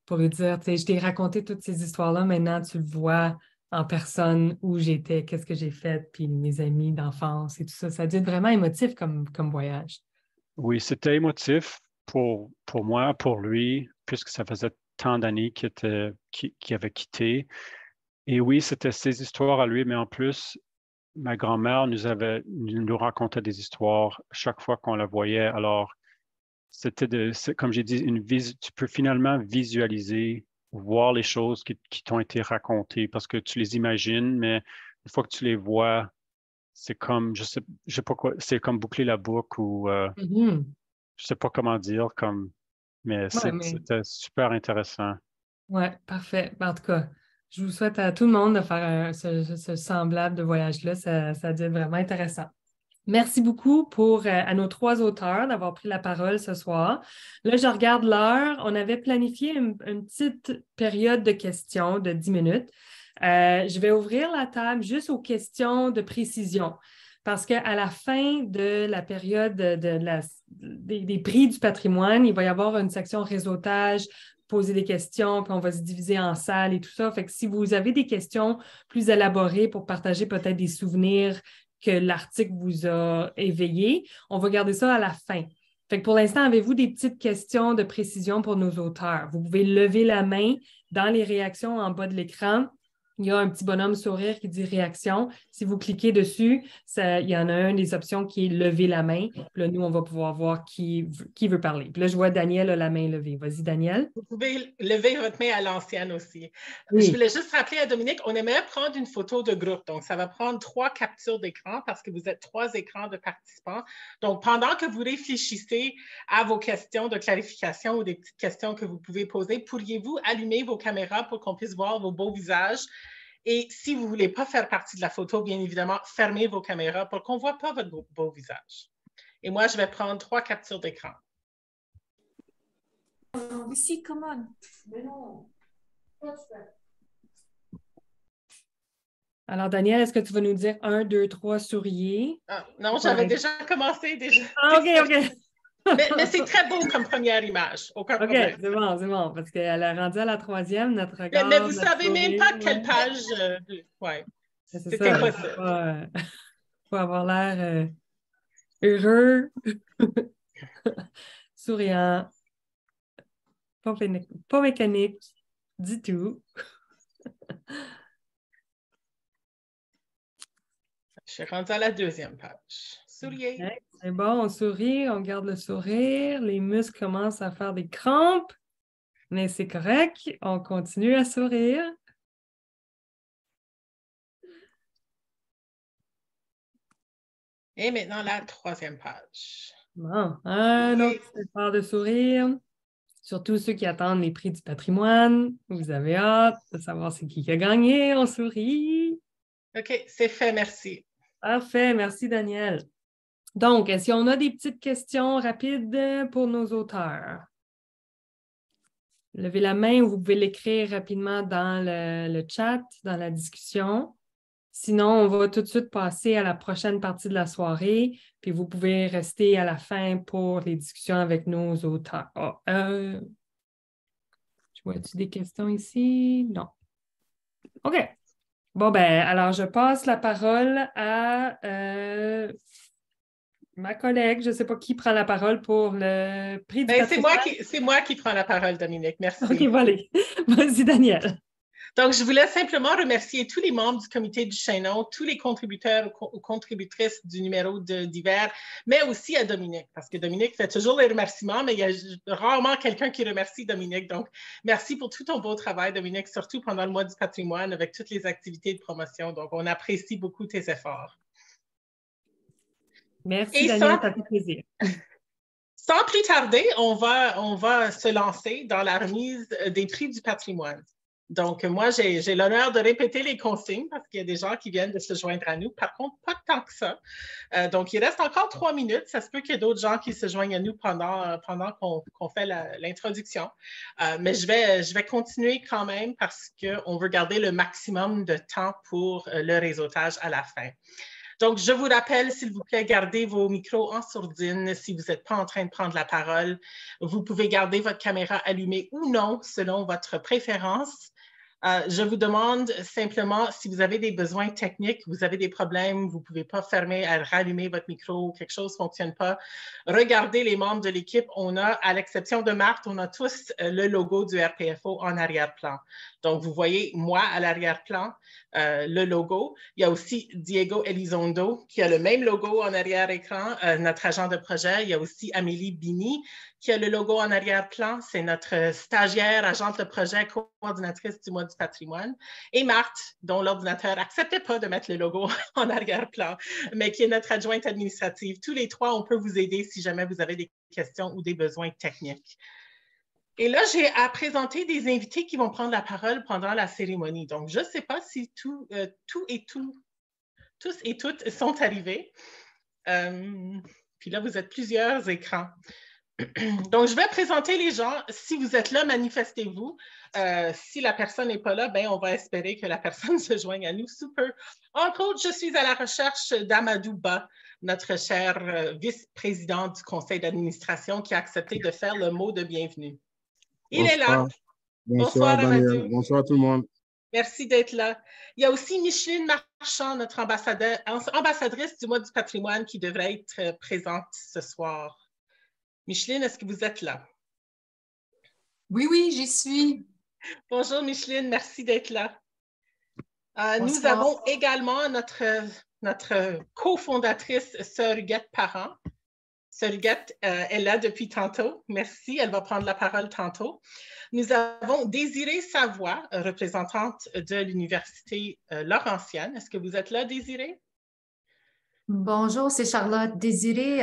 pour lui dire, tu sais, je t'ai raconté toutes ces histoires-là, maintenant tu le vois en personne, où j'étais, qu'est-ce que j'ai fait, puis mes amis d'enfance et tout ça. Ça a dû être vraiment émotif comme voyage. Oui, c'était émotif pour moi, pour lui, puisque ça faisait tant d'années qu'il avait quitté. Et oui, c'était ses histoires à lui, mais en plus, ma grand-mère nous racontait des histoires chaque fois qu'on la voyait. Alors, comme j'ai dit, tu peux finalement visualiser, voir les choses qui t'ont été racontées parce que tu les imagines, mais une fois que tu les vois, c'est comme, je sais pas quoi, c'est comme boucler la boucle ou je sais pas comment dire, mais c'était super intéressant. Oui, parfait. En tout cas, je vous souhaite à tout le monde de faire ce semblable de voyage-là. Ça a dû être vraiment intéressant. Merci beaucoup à nos 3 auteurs d'avoir pris la parole ce soir. Là, je regarde l'heure. On avait planifié une petite période de questions de 10 minutes. Je vais ouvrir la table juste aux questions de précision parce qu'à la fin de la période des prix du patrimoine, il va y avoir une section réseautage, poser des questions, puis on va se diviser en salles et tout ça. Fait que si vous avez des questions plus élaborées pour partager peut-être des souvenirs que l'article vous a éveillé, on va garder ça à la fin. Fait que pour l'instant, avez-vous des petites questions de précision pour nos auteurs? Vous pouvez lever la main dans les réactions en bas de l'écran. Il y a un petit bonhomme sourire qui dit réaction. Si vous cliquez dessus, il y en a une des options qui est lever la main. Puis là, nous, on va pouvoir voir qui veut parler. Puis là, je vois Daniel a la main levée. Vas-y, Daniel. Vous pouvez lever votre main à l'ancienne aussi. Oui. Je voulais juste rappeler à Dominique, on aimerait prendre une photo de groupe. Donc, ça va prendre 3 captures d'écran parce que vous êtes 3 écrans de participants. Donc, pendant que vous réfléchissez à vos questions de clarification ou des petites questions que vous pouvez poser, pourriez-vous allumer vos caméras pour qu'on puisse voir vos beaux visages? Et si vous ne voulez pas faire partie de la photo, bien évidemment, fermez vos caméras pour qu'on ne voit pas votre beau visage. Et moi, je vais prendre 3 captures d'écran. Ici, come on. Mais non. Alors, Daniel, est-ce que tu vas nous dire 1, 2, 3, souriez? Ah, non, j'avais déjà commencé. Ah, OK. Mais c'est très beau comme première image. Aucun problème. OK, c'est bon, parce qu'elle a rendu à la 3e, notre regard. Mais vous ne savez même pas quelle page. Ouais. C'est impossible. Il faut avoir l'air heureux, souriant, pas mécanique du tout. Je suis rendue à la 2e page. Souriez. Okay, c'est bon, on sourit, on garde le sourire. Les muscles commencent à faire des crampes, mais c'est correct. On continue à sourire. Et maintenant, la 3e page. Bon, un autre effort de sourire. Surtout ceux qui attendent les prix du patrimoine. Vous avez hâte de savoir c'est qui a gagné. On sourit. OK, c'est fait, merci. Parfait, merci Daniel. Donc, est-ce qu'on a des petites questions rapides pour nos auteurs? Levez la main ou vous pouvez l'écrire rapidement dans le chat, dans la discussion. Sinon, on va tout de suite passer à la prochaine partie de la soirée, puis vous pouvez rester à la fin pour les discussions avec nos auteurs. Je vois-tu des questions ici? Non. OK. Bon, alors je passe la parole à ma collègue. Je ne sais pas qui prend la parole pour le prix du patrimoine. C'est moi qui prends la parole, Dominique. Merci. OK, voilà. Vas-y, Daniel. Donc, je voulais simplement remercier tous les membres du comité du chaînon, tous les contributeurs ou contributrices du numéro d'hiver, mais aussi à Dominique, parce que Dominique fait toujours les remerciements, mais il y a rarement quelqu'un qui remercie Dominique. Donc, merci pour tout ton beau travail, Dominique, surtout pendant le mois du patrimoine avec toutes les activités de promotion. Donc, on apprécie beaucoup tes efforts. Merci, Daniel, ça fait plaisir. Sans plus tarder, on va se lancer dans la remise des prix du patrimoine. Donc, moi, j'ai l'honneur de répéter les consignes parce qu'il y a des gens qui viennent de se joindre à nous. Par contre, pas tant que ça. Donc, il reste encore 3 minutes. Ça se peut qu'il y ait d'autres gens qui se joignent à nous pendant qu'on fait l'introduction. Mais je vais continuer quand même parce qu'on veut garder le maximum de temps pour le réseautage à la fin. Donc, je vous rappelle, s'il vous plaît, gardez vos micros en sourdine si vous n'êtes pas en train de prendre la parole. Vous pouvez garder votre caméra allumée ou non, selon votre préférence. Je vous demande simplement si vous avez des besoins techniques, vous avez des problèmes, vous ne pouvez pas fermer, rallumer votre micro, quelque chose ne fonctionne pas. Regardez les membres de l'équipe. On a, à l'exception de Marthe, on a tous le logo du RPFO en arrière-plan. Donc, vous voyez moi à l'arrière-plan, le logo. Il y a aussi Diego Elizondo qui a le même logo en arrière-écran, notre agent de projet. Il y a aussi Amélie Bini qui a le logo en arrière-plan. C'est notre stagiaire, agente de projet, coordinatrice du mois du patrimoine. Et Marthe, dont l'ordinateur n'acceptait pas de mettre le logo en arrière-plan, mais qui est notre adjointe administrative. Tous les trois, on peut vous aider si jamais vous avez des questions ou des besoins techniques. Et là, j'ai à présenter des invités qui vont prendre la parole pendant la cérémonie. Donc, je ne sais pas si tous et toutes sont arrivés. Puis là, vous êtes plusieurs écrans. Donc, je vais présenter les gens. Si vous êtes là, manifestez-vous. Si la personne n'est pas là, ben, on va espérer que la personne se joigne à nous sous peu. Entre autres, je suis à la recherche d'Amadou Ba, notre cher vice-président du conseil d'administration qui a accepté de faire le mot de bienvenue. Il est là. Bonsoir, Daniel. Bonsoir tout le monde. Merci d'être là. Il y a aussi Micheline Marchand, notre ambassadrice du mois du patrimoine qui devrait être présente ce soir. Micheline, est-ce que vous êtes là? Oui, oui, j'y suis. Bonjour Micheline, merci d'être là. Nous avons également notre cofondatrice, Sœur Huguette Parent. Sœur Huguette est là depuis tantôt. Merci, elle va prendre la parole tantôt. Nous avons Désirée Savoie, représentante de l'Université Laurentienne. Est-ce que vous êtes là, Désirée? Bonjour, c'est Charlotte. Désirée,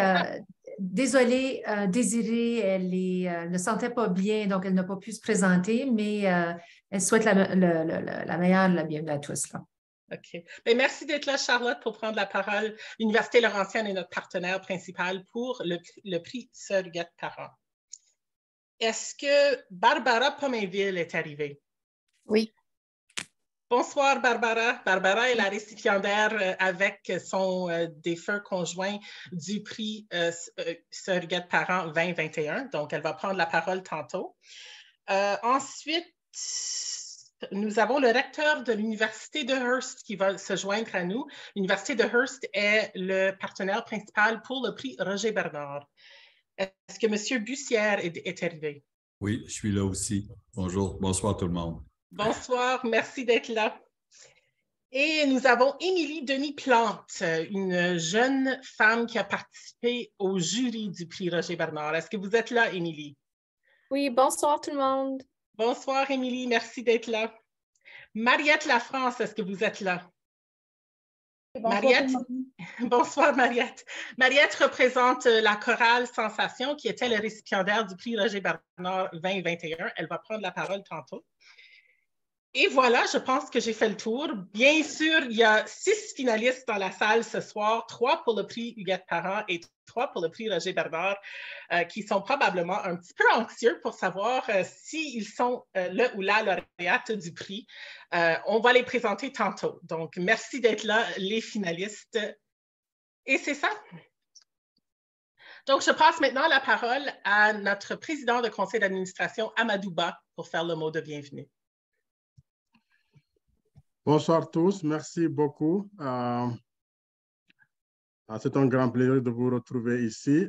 désolée, Désirée, elle ne se sentait pas bien, donc elle n'a pas pu se présenter, mais elle souhaite la meilleure, la bienvenue à tous. Là. OK. Bien, merci d'être là, Charlotte, pour prendre la parole. L'Université Laurentienne est notre partenaire principal pour le prix Sœur Huguette Parent. Est-ce que Barbara Pomainville est arrivée? Oui. Bonsoir, Barbara. Barbara est la récipiendaire avec son défunt conjoint du prix Sœur Huguette Parent 2021. Donc, elle va prendre la parole tantôt. Ensuite, nous avons le recteur de l'Université de Hearst qui va se joindre à nous. L'Université de Hearst est le partenaire principal pour le prix Roger Bernard. Est-ce que M. Bussière est arrivé? Oui, je suis là aussi. Bonjour, bonsoir tout le monde. Bonsoir, merci d'être là. Et nous avons Émilie Denis-Plante, une jeune femme qui a participé au jury du prix Roger Bernard. Est-ce que vous êtes là, Émilie? Oui, bonsoir tout le monde. Bonsoir, Émilie, merci d'être là. Mariette Lafrance, est-ce que vous êtes là? Bonsoir, Mariette, bonsoir Mariette. Mariette représente la chorale Sensation qui était le récipiendaire du prix Roger Bernard 2021. Elle va prendre la parole tantôt. Et voilà, je pense que j'ai fait le tour. Bien sûr, il y a 6 finalistes dans la salle ce soir, 3 pour le prix Huguette Parent et 3 pour le prix Roger Bernard, qui sont probablement un petit peu anxieux pour savoir s'ils sont le ou la lauréate du prix. On va les présenter tantôt. Donc, merci d'être là, les finalistes. Et c'est ça. Donc, je passe maintenant la parole à notre président de conseil d'administration, Amadou Ba, pour faire le mot de bienvenue. Bonsoir à tous, merci beaucoup. C'est un grand plaisir de vous retrouver ici.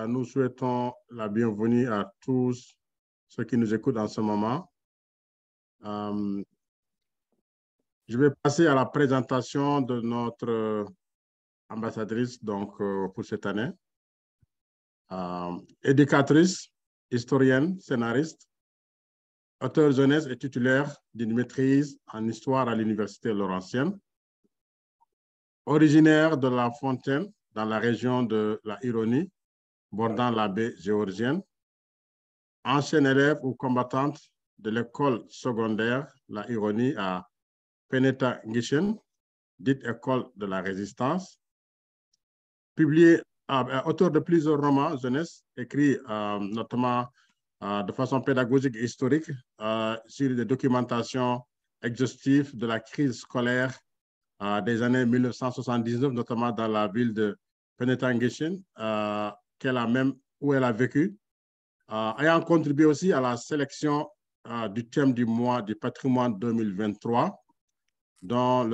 Nous souhaitons la bienvenue à tous ceux qui nous écoutent en ce moment. Je vais passer à la présentation de notre ambassadrice donc, pour cette année. Éducatrice, historienne, scénariste, auteur jeunesse et titulaire d'une maîtrise en histoire à l'Université Laurentienne. Originaire de La Fontaine, dans la région de la Ironie, bordant la baie Géorgienne. Ancienne élève ou combattante de l'école secondaire La Ironie à Penetanguishene, dite École de la Résistance. Auteur de plusieurs romans jeunesse, écrits notamment de façon pédagogique et historique sur des documentations exhaustives de la crise scolaire des années 1979, notamment dans la ville de Penetanguishene, où elle a vécu, ayant contribué aussi à la sélection du thème du mois du patrimoine 2023, dont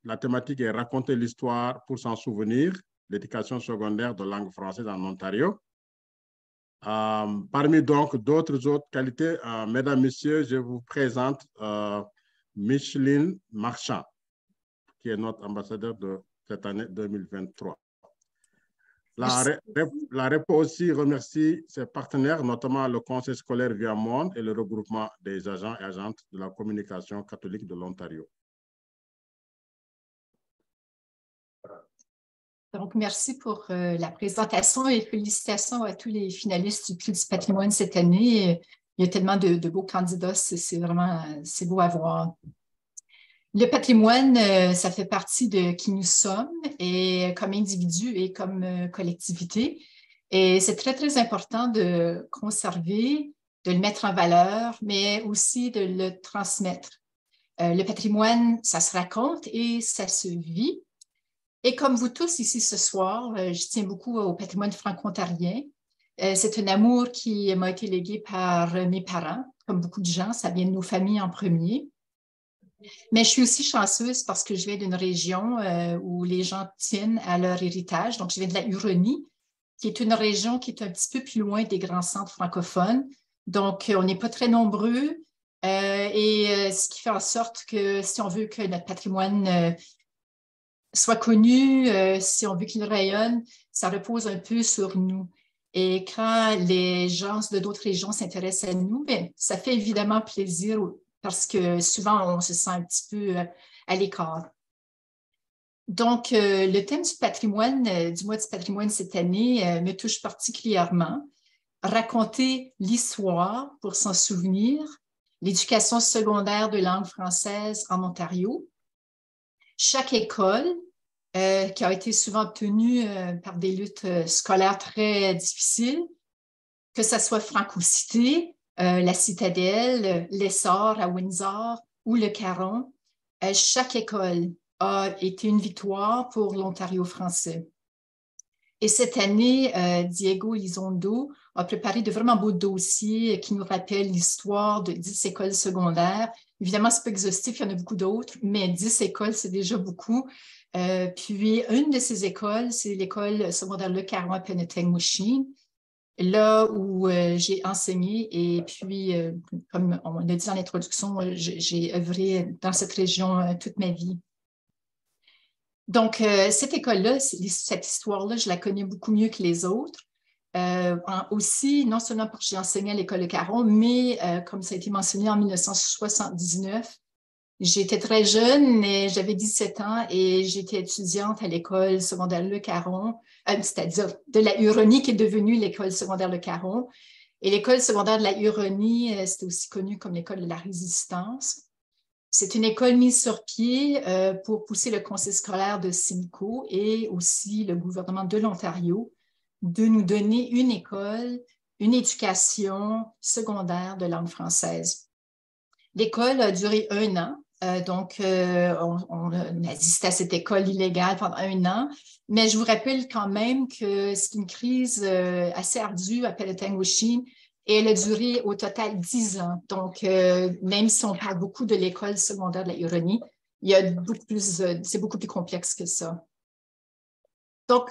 la thématique est raconter l'histoire pour s'en souvenir, l'éducation secondaire de langue française en Ontario. Parmi donc d'autres qualités, mesdames, messieurs, je vous présente Micheline Marchand, qui est notre ambassadeur de cette année 2023. La REPO aussi remercie ses partenaires, notamment le Conseil scolaire Viamonde et le regroupement des agents et agentes de la communication catholique de l'Ontario. Donc, merci pour la présentation et félicitations à tous les finalistes du Prix du patrimoine cette année. Il y a tellement de beaux candidats, c'est beau à voir. Le patrimoine, ça fait partie de qui nous sommes, et comme individus et comme collectivité. Et c'est très, très important de conserver, de le mettre en valeur, mais aussi de le transmettre. Le patrimoine, ça se raconte et ça se vit. Et comme vous tous ici ce soir, je tiens beaucoup au patrimoine franco-ontarien. C'est un amour qui m'a été légué par mes parents. Comme beaucoup de gens, ça vient de nos familles en premier. Mais je suis aussi chanceuse parce que je viens d'une région où les gens tiennent à leur héritage. Donc, je viens de la Huronie, qui est une région qui est un petit peu plus loin des grands centres francophones. Donc, on n'est pas très nombreux. Ce qui fait en sorte que si on veut que notre patrimoine soit connu, si on veut qu'il rayonne, ça repose un peu sur nous. Et quand les gens de d'autres régions s'intéressent à nous, bien, ça fait évidemment plaisir parce que souvent, on se sent un petit peu à l'écart. Donc, le thème du patrimoine, du mois du patrimoine cette année, me touche particulièrement. Raconter l'histoire pour s'en souvenir, l'éducation secondaire de langue française en Ontario. Chaque école, qui a été souvent obtenue par des luttes scolaires très difficiles, que ce soit Franco-Cité, la Citadelle, l'Essor à Windsor ou le Caron, chaque école a été une victoire pour l'Ontario français. Et cette année, Diego Elizondo a préparé de vraiment beaux dossiers qui nous rappellent l'histoire de 10 écoles secondaires. Évidemment, ce n'est pas exhaustif, il y en a beaucoup d'autres, mais 10 écoles, c'est déjà beaucoup. Puis, une de ces écoles, c'est l'école secondaire Le Caron à Penetanguishene, là où j'ai enseigné. Et puis, comme on l'a dit en introduction, j'ai œuvré dans cette région toute ma vie. Donc, cette école-là, cette histoire-là, je la connais beaucoup mieux que les autres. Aussi, non seulement parce que j'ai enseigné à l'école Le Caron, mais comme ça a été mentionné en 1979, j'étais très jeune, j'avais 17 ans et j'étais étudiante à l'école secondaire Le Caron, c'est-à-dire de la Huronie qui est devenue l'école secondaire Le Caron. Et l'école secondaire de la Huronie, c'était aussi connu comme l'école de la Résistance. C'est une école mise sur pied pour pousser le conseil scolaire de Simcoe et aussi le gouvernement de l'Ontario de nous donner une école, une éducation secondaire de langue française. L'école a duré 1 an. Donc, on a assisté à cette école illégale pendant 1 an, mais je vous rappelle quand même que c'est une crise assez ardue à Penetanguishene et elle a duré au total 10 ans. Donc, même si on parle beaucoup de l'école secondaire de la Huronie, c'est beaucoup plus complexe que ça. Donc,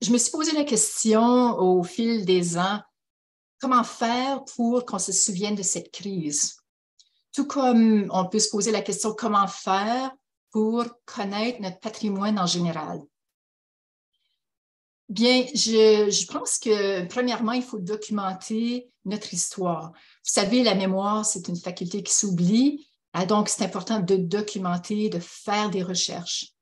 je me suis posé la question au fil des ans, comment faire pour qu'on se souvienne de cette crise? Tout comme on peut se poser la question comment faire pour connaître notre patrimoine en général. Bien, je pense que premièrement, il faut documenter notre histoire. Vous savez, la mémoire, c'est une faculté qui s'oublie, donc c'est important de documenter, de faire des recherches.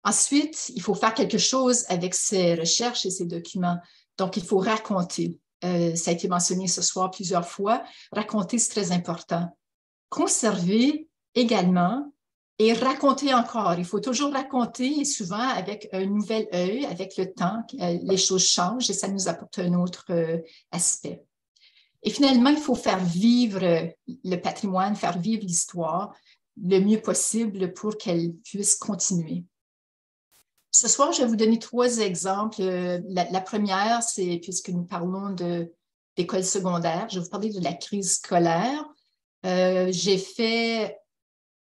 Ensuite, il faut faire quelque chose avec ces recherches et ces documents. Donc, il faut raconter. ça a été mentionné ce soir plusieurs fois, raconter, c'est très important. Conserver également et raconter encore. Il faut toujours raconter et souvent avec un nouvel œil, avec le temps, les choses changent et ça nous apporte un autre aspect. Et finalement, il faut faire vivre le patrimoine, faire vivre l'histoire le mieux possible pour qu'elle puisse continuer. Ce soir, je vais vous donner 3 exemples. La première, c'est, puisque nous parlons d'école secondaire, je vais vous parler de la crise scolaire. J'ai fait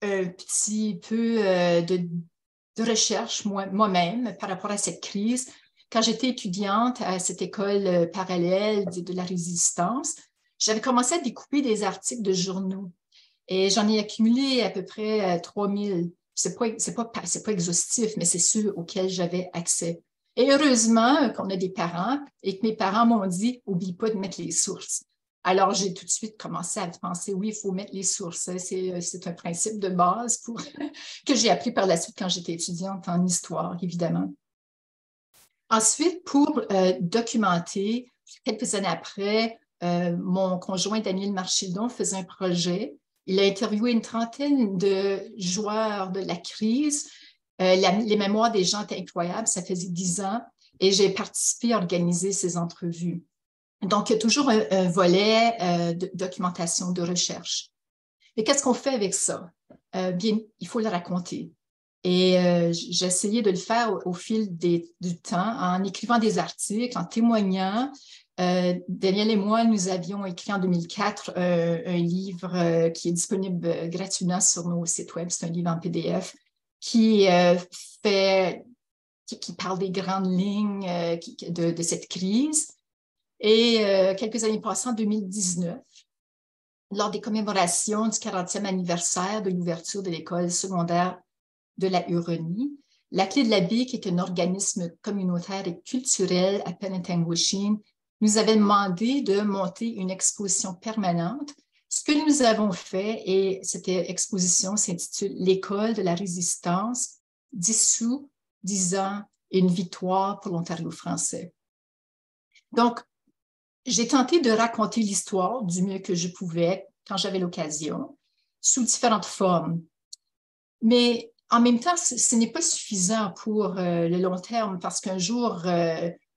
un petit peu de recherche moi-même par rapport à cette crise. Quand j'étais étudiante à cette école parallèle de la résistance, j'avais commencé à découper des articles de journaux et j'en ai accumulé à peu près 3000. C'est pas exhaustif, mais c'est ceux auxquels j'avais accès. Et heureusement qu'on a des parents et que mes parents m'ont dit « Oublie pas de mettre les sources ». Alors, j'ai tout de suite commencé à penser, oui, il faut mettre les sources. C'est un principe de base que j'ai appris par la suite quand j'étais étudiante en histoire, évidemment. Ensuite, pour documenter, quelques années après, mon conjoint Daniel Marchildon faisait un projet. Il a interviewé une trentaine de joueurs de la crise. Les mémoires des gens étaient incroyables, ça faisait 10 ans, et j'ai participé à organiser ces entrevues. Donc, il y a toujours un volet de documentation, de recherche. Et qu'est-ce qu'on fait avec ça? Bien, il faut le raconter. Et j'ai essayé de le faire au fil du temps, en écrivant des articles, en témoignant. Daniel et moi, nous avions écrit en 2004 un livre qui est disponible gratuitement sur nos sites web. C'est un livre en PDF qui parle des grandes lignes de cette crise. Et quelques années passées, en 2019, lors des commémorations du 40e anniversaire de l'ouverture de l'école secondaire de la Huronie, la Clé de la Baie, qui est un organisme communautaire et culturel à Penetanguishene, nous avait demandé de monter une exposition permanente. Ce que nous avons fait, et cette exposition s'intitule « L'école de la résistance, 10 sous, 10 ans et une victoire pour l'Ontario français ». Donc, j'ai tenté de raconter l'histoire du mieux que je pouvais quand j'avais l'occasion, sous différentes formes. Mais en même temps, ce n'est pas suffisant pour le long terme parce qu'un jour,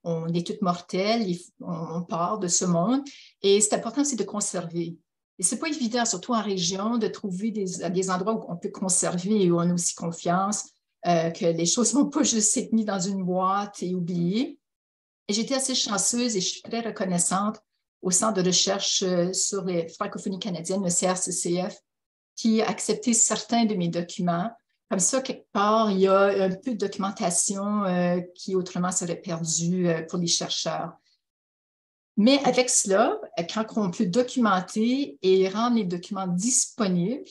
on est toutes mortelles, on part de ce monde et c'est important aussi de conserver. Et ce n'est pas évident, surtout en région, de trouver des endroits où on peut conserver et où on a aussi confiance que les choses ne vont pas juste être mises dans une boîte et oubliées. Et j'étais assez chanceuse et je suis très reconnaissante au Centre de recherche sur les francophonies canadiennes, le CRCCF, qui a accepté certains de mes documents. Comme ça, quelque part, il y a un peu de documentation qui autrement serait perdue pour les chercheurs. Mais avec cela, quand on peut documenter et rendre les documents disponibles,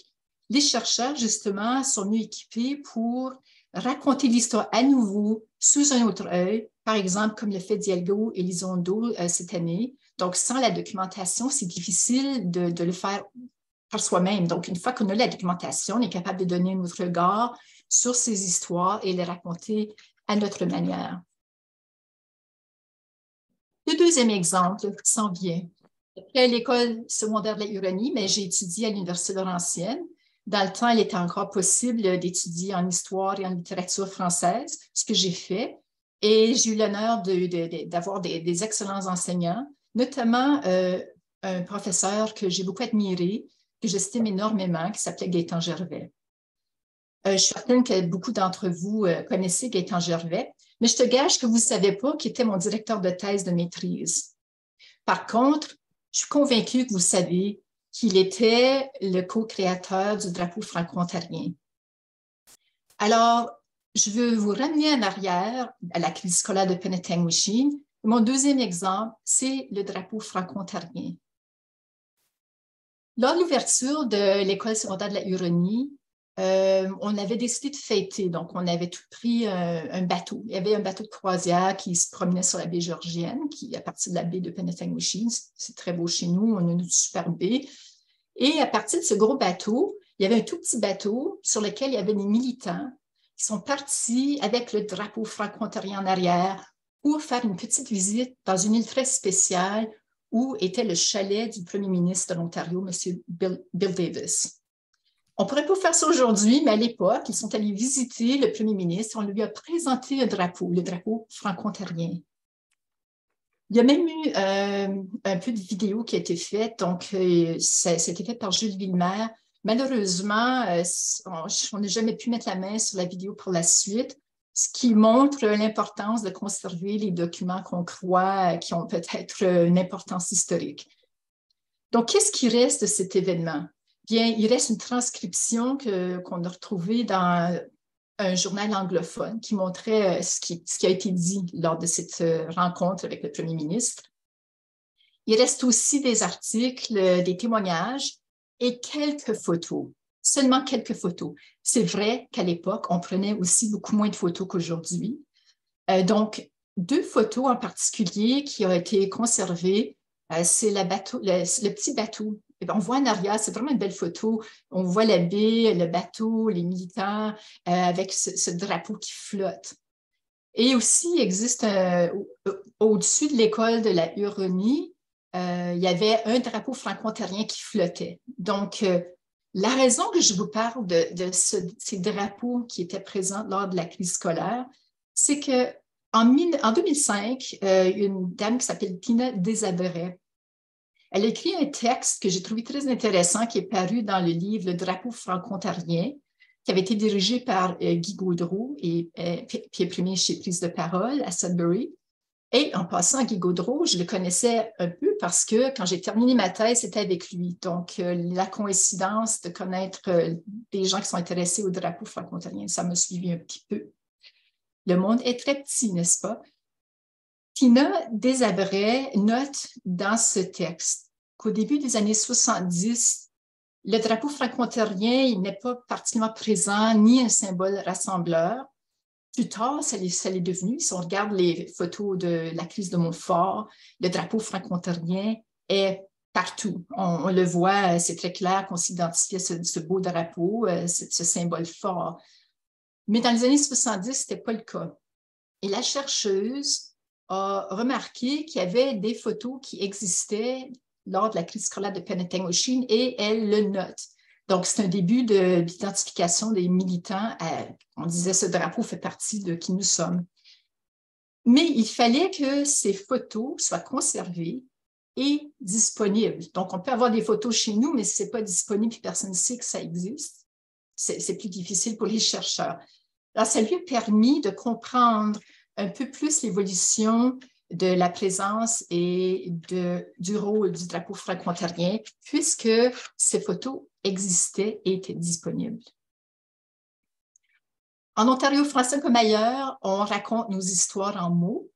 les chercheurs, justement, sont mieux équipés pour raconter l'histoire à nouveau sous un autre œil, par exemple, comme le fait Diego Elizondo cette année. Donc, sans la documentation, c'est difficile de le faire par soi-même. Donc, une fois qu'on a la documentation, on est capable de donner notre regard sur ces histoires et les raconter à notre manière. Le deuxième exemple s'en vient. Après l'école secondaire de la Huronie, mais j'ai étudié à l'Université Laurentienne. Dans le temps, il était encore possible d'étudier en histoire et en littérature française, ce que j'ai fait. Et j'ai eu l'honneur d'avoir des excellents enseignants, notamment un professeur que j'ai beaucoup admiré, que j'estime énormément, qui s'appelait Gaëtan Gervais. Je suis certaine que beaucoup d'entre vous connaissez Gaëtan Gervais, mais je te gage que vous ne savez pas qu'il était mon directeur de thèse de maîtrise. Par contre, je suis convaincue que vous savez qu'il était le co-créateur du drapeau franco-ontarien. Alors, je veux vous ramener en arrière à la crise scolaire de Penetanguishene. Mon deuxième exemple, c'est le drapeau franco-ontarien. Lors de l'ouverture de l'école secondaire de la Huronie, on avait décidé de fêter. Donc, on avait tout pris un bateau. Il y avait un bateau de croisière qui se promenait sur la baie Georgienne, qui est à partir de la baie de Penetanguishene. C'est très beau chez nous, on a une super baie. Et à partir de ce gros bateau, il y avait un tout petit bateau sur lequel il y avait des militants qui sont partis avec le drapeau franco-ontarien en arrière pour faire une petite visite dans une île très spéciale où était le chalet du premier ministre de l'Ontario, M. Bill Davis. On ne pourrait pas faire ça aujourd'hui, mais à l'époque, ils sont allés visiter le premier ministre. On lui a présenté un drapeau, le drapeau franco-ontarien. Il y a même eu un peu de vidéo qui a été faite, donc ça a été fait par Jules Villemer. Malheureusement, on n'a jamais pu mettre la main sur la vidéo pour la suite, ce qui montre l'importance de conserver les documents qu'on croit qui ont peut-être une importance historique. Donc, qu'est-ce qui reste de cet événement? Bien, il reste une transcription qu'on a retrouvée dans un journal anglophone qui montrait ce qui a été dit lors de cette rencontre avec le premier ministre. Il reste aussi des articles, des témoignages et quelques photos, seulement quelques photos. C'est vrai qu'à l'époque, on prenait aussi beaucoup moins de photos qu'aujourd'hui. Donc, 2 photos en particulier qui ont été conservées, c'est le petit bateau. On voit en arrière, c'est vraiment une belle photo. On voit la baie, le bateau, les militaires avec ce drapeau qui flotte. Et aussi, il existe au-dessus de l'école de la Huronie, il y avait un drapeau franco-ontarien qui flottait. Donc, la raison que je vous parle de ces drapeaux qui étaient présents lors de la crise scolaire, c'est qu'en 2005, une dame qui s'appelle Tina Desaveret, elle a écrit un texte que j'ai trouvé très intéressant qui est paru dans le livre « Le drapeau franco-ontarien » qui avait été dirigé par Guy Gaudreault et qui est premier chez Prise de parole à Sudbury. Et en passant, Guy Gaudreault, je le connaissais un peu parce que quand j'ai terminé ma thèse, c'était avec lui. Donc, la coïncidence de connaître des gens qui sont intéressés au drapeau franco-ontarien, ça m'a suivi un petit peu. Le monde est très petit, n'est-ce pas? Tina Desaveret note dans ce texte qu'au début des années 70, le drapeau franco-ontarien n'est pas particulièrement présent ni un symbole rassembleur. Plus tard, ça l'est devenu. Si on regarde les photos de la crise de Montfort, le drapeau franco-ontarien est partout. On le voit, c'est très clair qu'on s'identifie à ce beau drapeau, ce symbole fort. Mais dans les années 70, ce n'était pas le cas. Et la chercheuse a remarqué qu'il y avait des photos qui existaient lors de la crise scolaire de Penetanguishene et elle le note. Donc, c'est un début d'identification des militants. On disait ce drapeau fait partie de qui nous sommes. Mais il fallait que ces photos soient conservées et disponibles. Donc, on peut avoir des photos chez nous, mais si ce n'est pas disponible et personne ne sait que ça existe, c'est plus difficile pour les chercheurs. Alors, ça lui a permis de comprendre un peu plus l'évolution de la présence et du rôle du drapeau franco-ontarien, puisque ces photos existaient et étaient disponibles. En Ontario français comme ailleurs, on raconte nos histoires en mots,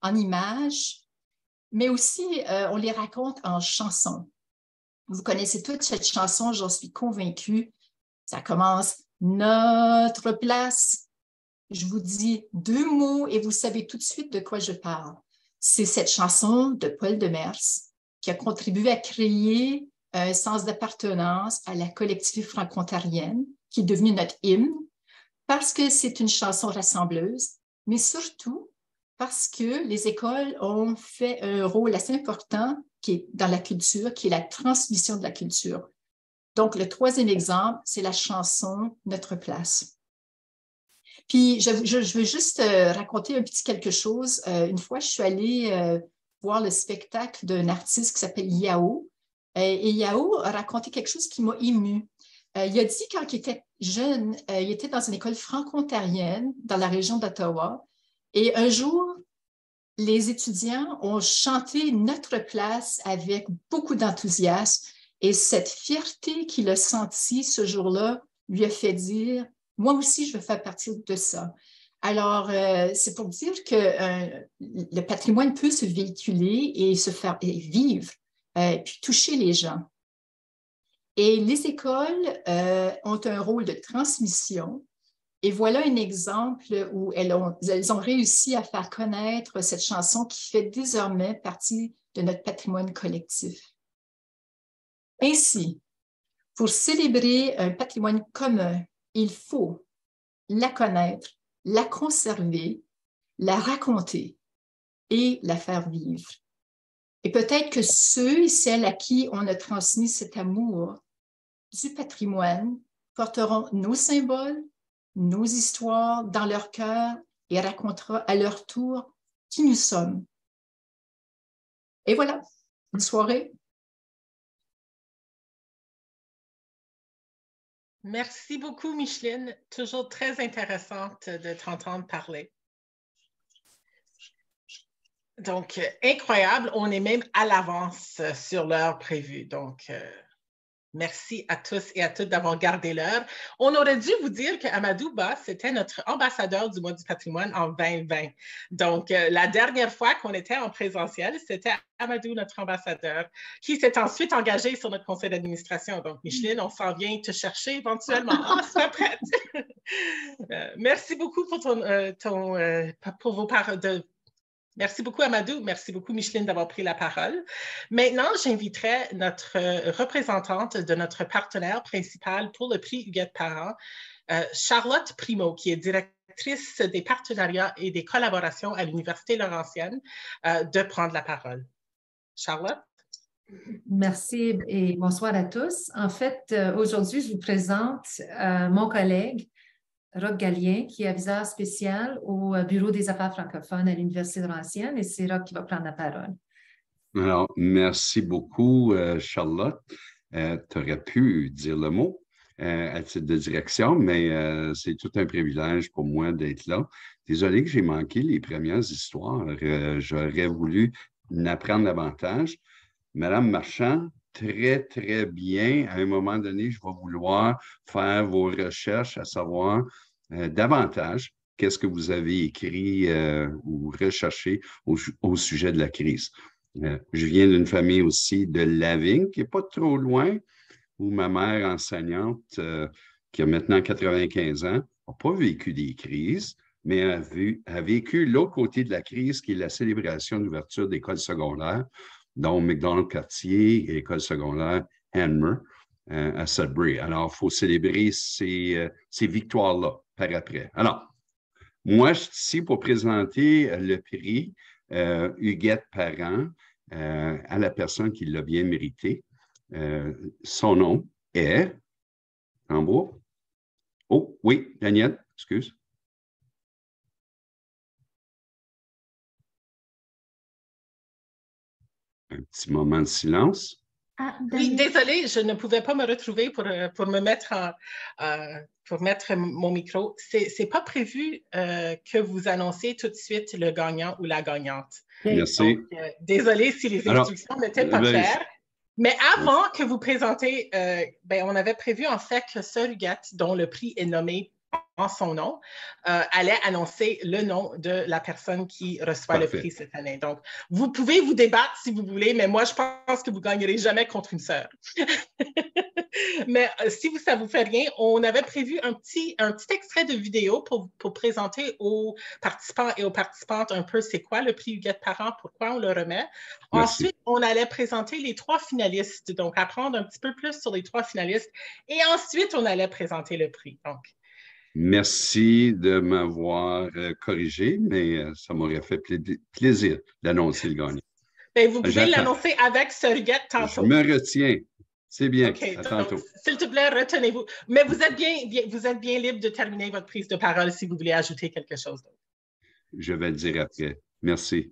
en images, mais aussi on les raconte en chansons. Vous connaissez toute cette chanson, j'en suis convaincue. Ça commence « Notre place ». Je vous dis 2 mots et vous savez tout de suite de quoi je parle. C'est cette chanson de Paul Demers qui a contribué à créer un sens d'appartenance à la collectivité franco-ontarienne, qui est devenue notre hymne, parce que c'est une chanson rassembleuse, mais surtout parce que les écoles ont fait un rôle assez important qui est dans la culture, qui est la transmission de la culture. Donc, le 3e exemple, c'est la chanson « Notre place ». Puis, je veux juste raconter un petit quelque chose. Une fois, je suis allée voir le spectacle d'un artiste qui s'appelle Yao. Et Yao a raconté quelque chose qui m'a émue. Il a dit quand il était jeune, il était dans une école franco-ontarienne dans la région d'Ottawa. Et un jour, les étudiants ont chanté « Notre place » avec beaucoup d'enthousiasme. Et cette fierté qu'il a sentie ce jour-là lui a fait dire « Moi aussi, je veux faire partie de ça ». Alors, c'est pour dire que le patrimoine peut se véhiculer et se faire vivre, puis toucher les gens. Et les écoles ont un rôle de transmission. Et voilà un exemple où elles ont réussi à faire connaître cette chanson qui fait désormais partie de notre patrimoine collectif. Ainsi, pour célébrer un patrimoine commun, il faut la connaître, la conserver, la raconter et la faire vivre. Et peut-être que ceux et celles à qui on a transmis cet amour du patrimoine porteront nos symboles, nos histoires dans leur cœur et raconteront à leur tour qui nous sommes. Et voilà, bonne soirée. Merci beaucoup, Micheline. Toujours très intéressante de t'entendre parler. Donc, incroyable. On est même à l'avance sur l'heure prévue. Donc, merci à tous et à toutes d'avoir gardé l'heure. On aurait dû vous dire qu'Amadou Ba, c'était notre ambassadeur du mois du patrimoine en 2020. Donc, la dernière fois qu'on était en présentiel, c'était Amadou, notre ambassadeur, qui s'est ensuite engagé sur notre conseil d'administration. Donc, Micheline, on s'en vient te chercher éventuellement. Sois prête. Merci beaucoup pour pour vos paroles. Merci beaucoup, Amadou. Merci beaucoup, Micheline, d'avoir pris la parole. Maintenant, j'inviterai notre représentante de notre partenaire principal pour le prix Huguette Parent, Charlotte Primo, qui est directrice des partenariats et des collaborations à l'Université Laurentienne, de prendre la parole. Charlotte? Merci et bonsoir à tous. En fait, aujourd'hui, je vous présente mon collègue, Roch Gallien, qui est aviseur spécial au Bureau des affaires francophones à l'Université Laurentienne, et c'est Roch qui va prendre la parole. Alors, merci beaucoup, Charlotte. Tu aurais pu dire le mot à titre de direction, mais c'est tout un privilège pour moi d'être là. Désolé que j'ai manqué les premières histoires. J'aurais voulu en apprendre davantage. Madame Marchand, très, très bien. À un moment donné, je vais vouloir faire vos recherches, à savoir davantage qu'est-ce que vous avez écrit ou recherché au sujet de la crise. Je viens d'une famille aussi de Lavigne, qui n'est pas trop loin, où ma mère enseignante, qui a maintenant 95 ans, n'a pas vécu des crises, mais a vécu l'autre côté de la crise, qui est la célébration d'ouverture d'écoles secondaires, dont McDonald-Cartier et l'école secondaire Hanmer à Sudbury. Alors, il faut célébrer ces victoires-là par après. Alors, moi, je suis ici pour présenter le prix Huguette Parent à la personne qui l'a bien mérité. Son nom est... Tambour. Oh, oui, Daniel, excuse. Un petit moment de silence. Oui, désolée, je ne pouvais pas me retrouver pour me mettre pour mettre mon micro. C'est pas prévu que vous annonciez tout de suite le gagnant ou la gagnante. Merci. Donc, désolée si les instructions n'étaient pas claires. Mais avant que vous présentez, on avait prévu en fait que Sœur Huguette, dont le prix est nommé en son nom, allait annoncer le nom de la personne qui reçoit le prix cette année. Donc, vous pouvez vous débattre si vous voulez, mais moi, je pense que vous ne gagnerez jamais contre une sœur. Mais si ça ne vous fait rien, on avait prévu un petit extrait de vidéo pour présenter aux participants et aux participantes un peu c'est quoi le prix Huguette Parent, pourquoi on le remet. Merci. Ensuite, on allait présenter les 3 finalistes, donc apprendre un petit peu plus sur les 3 finalistes. Et ensuite, on allait présenter le prix. Donc, merci de m'avoir corrigé, mais ça m'aurait fait plaisir d'annoncer le gagnant. Bien, vous pouvez l'annoncer avec Sœur Huguette tantôt. Je me retiens. C'est bien. OK, à tantôt. S'il te plaît, retenez-vous. Mais vous êtes bien libre de terminer votre prise de parole si vous voulez ajouter quelque chose d'autre. Je vais le dire après. Merci.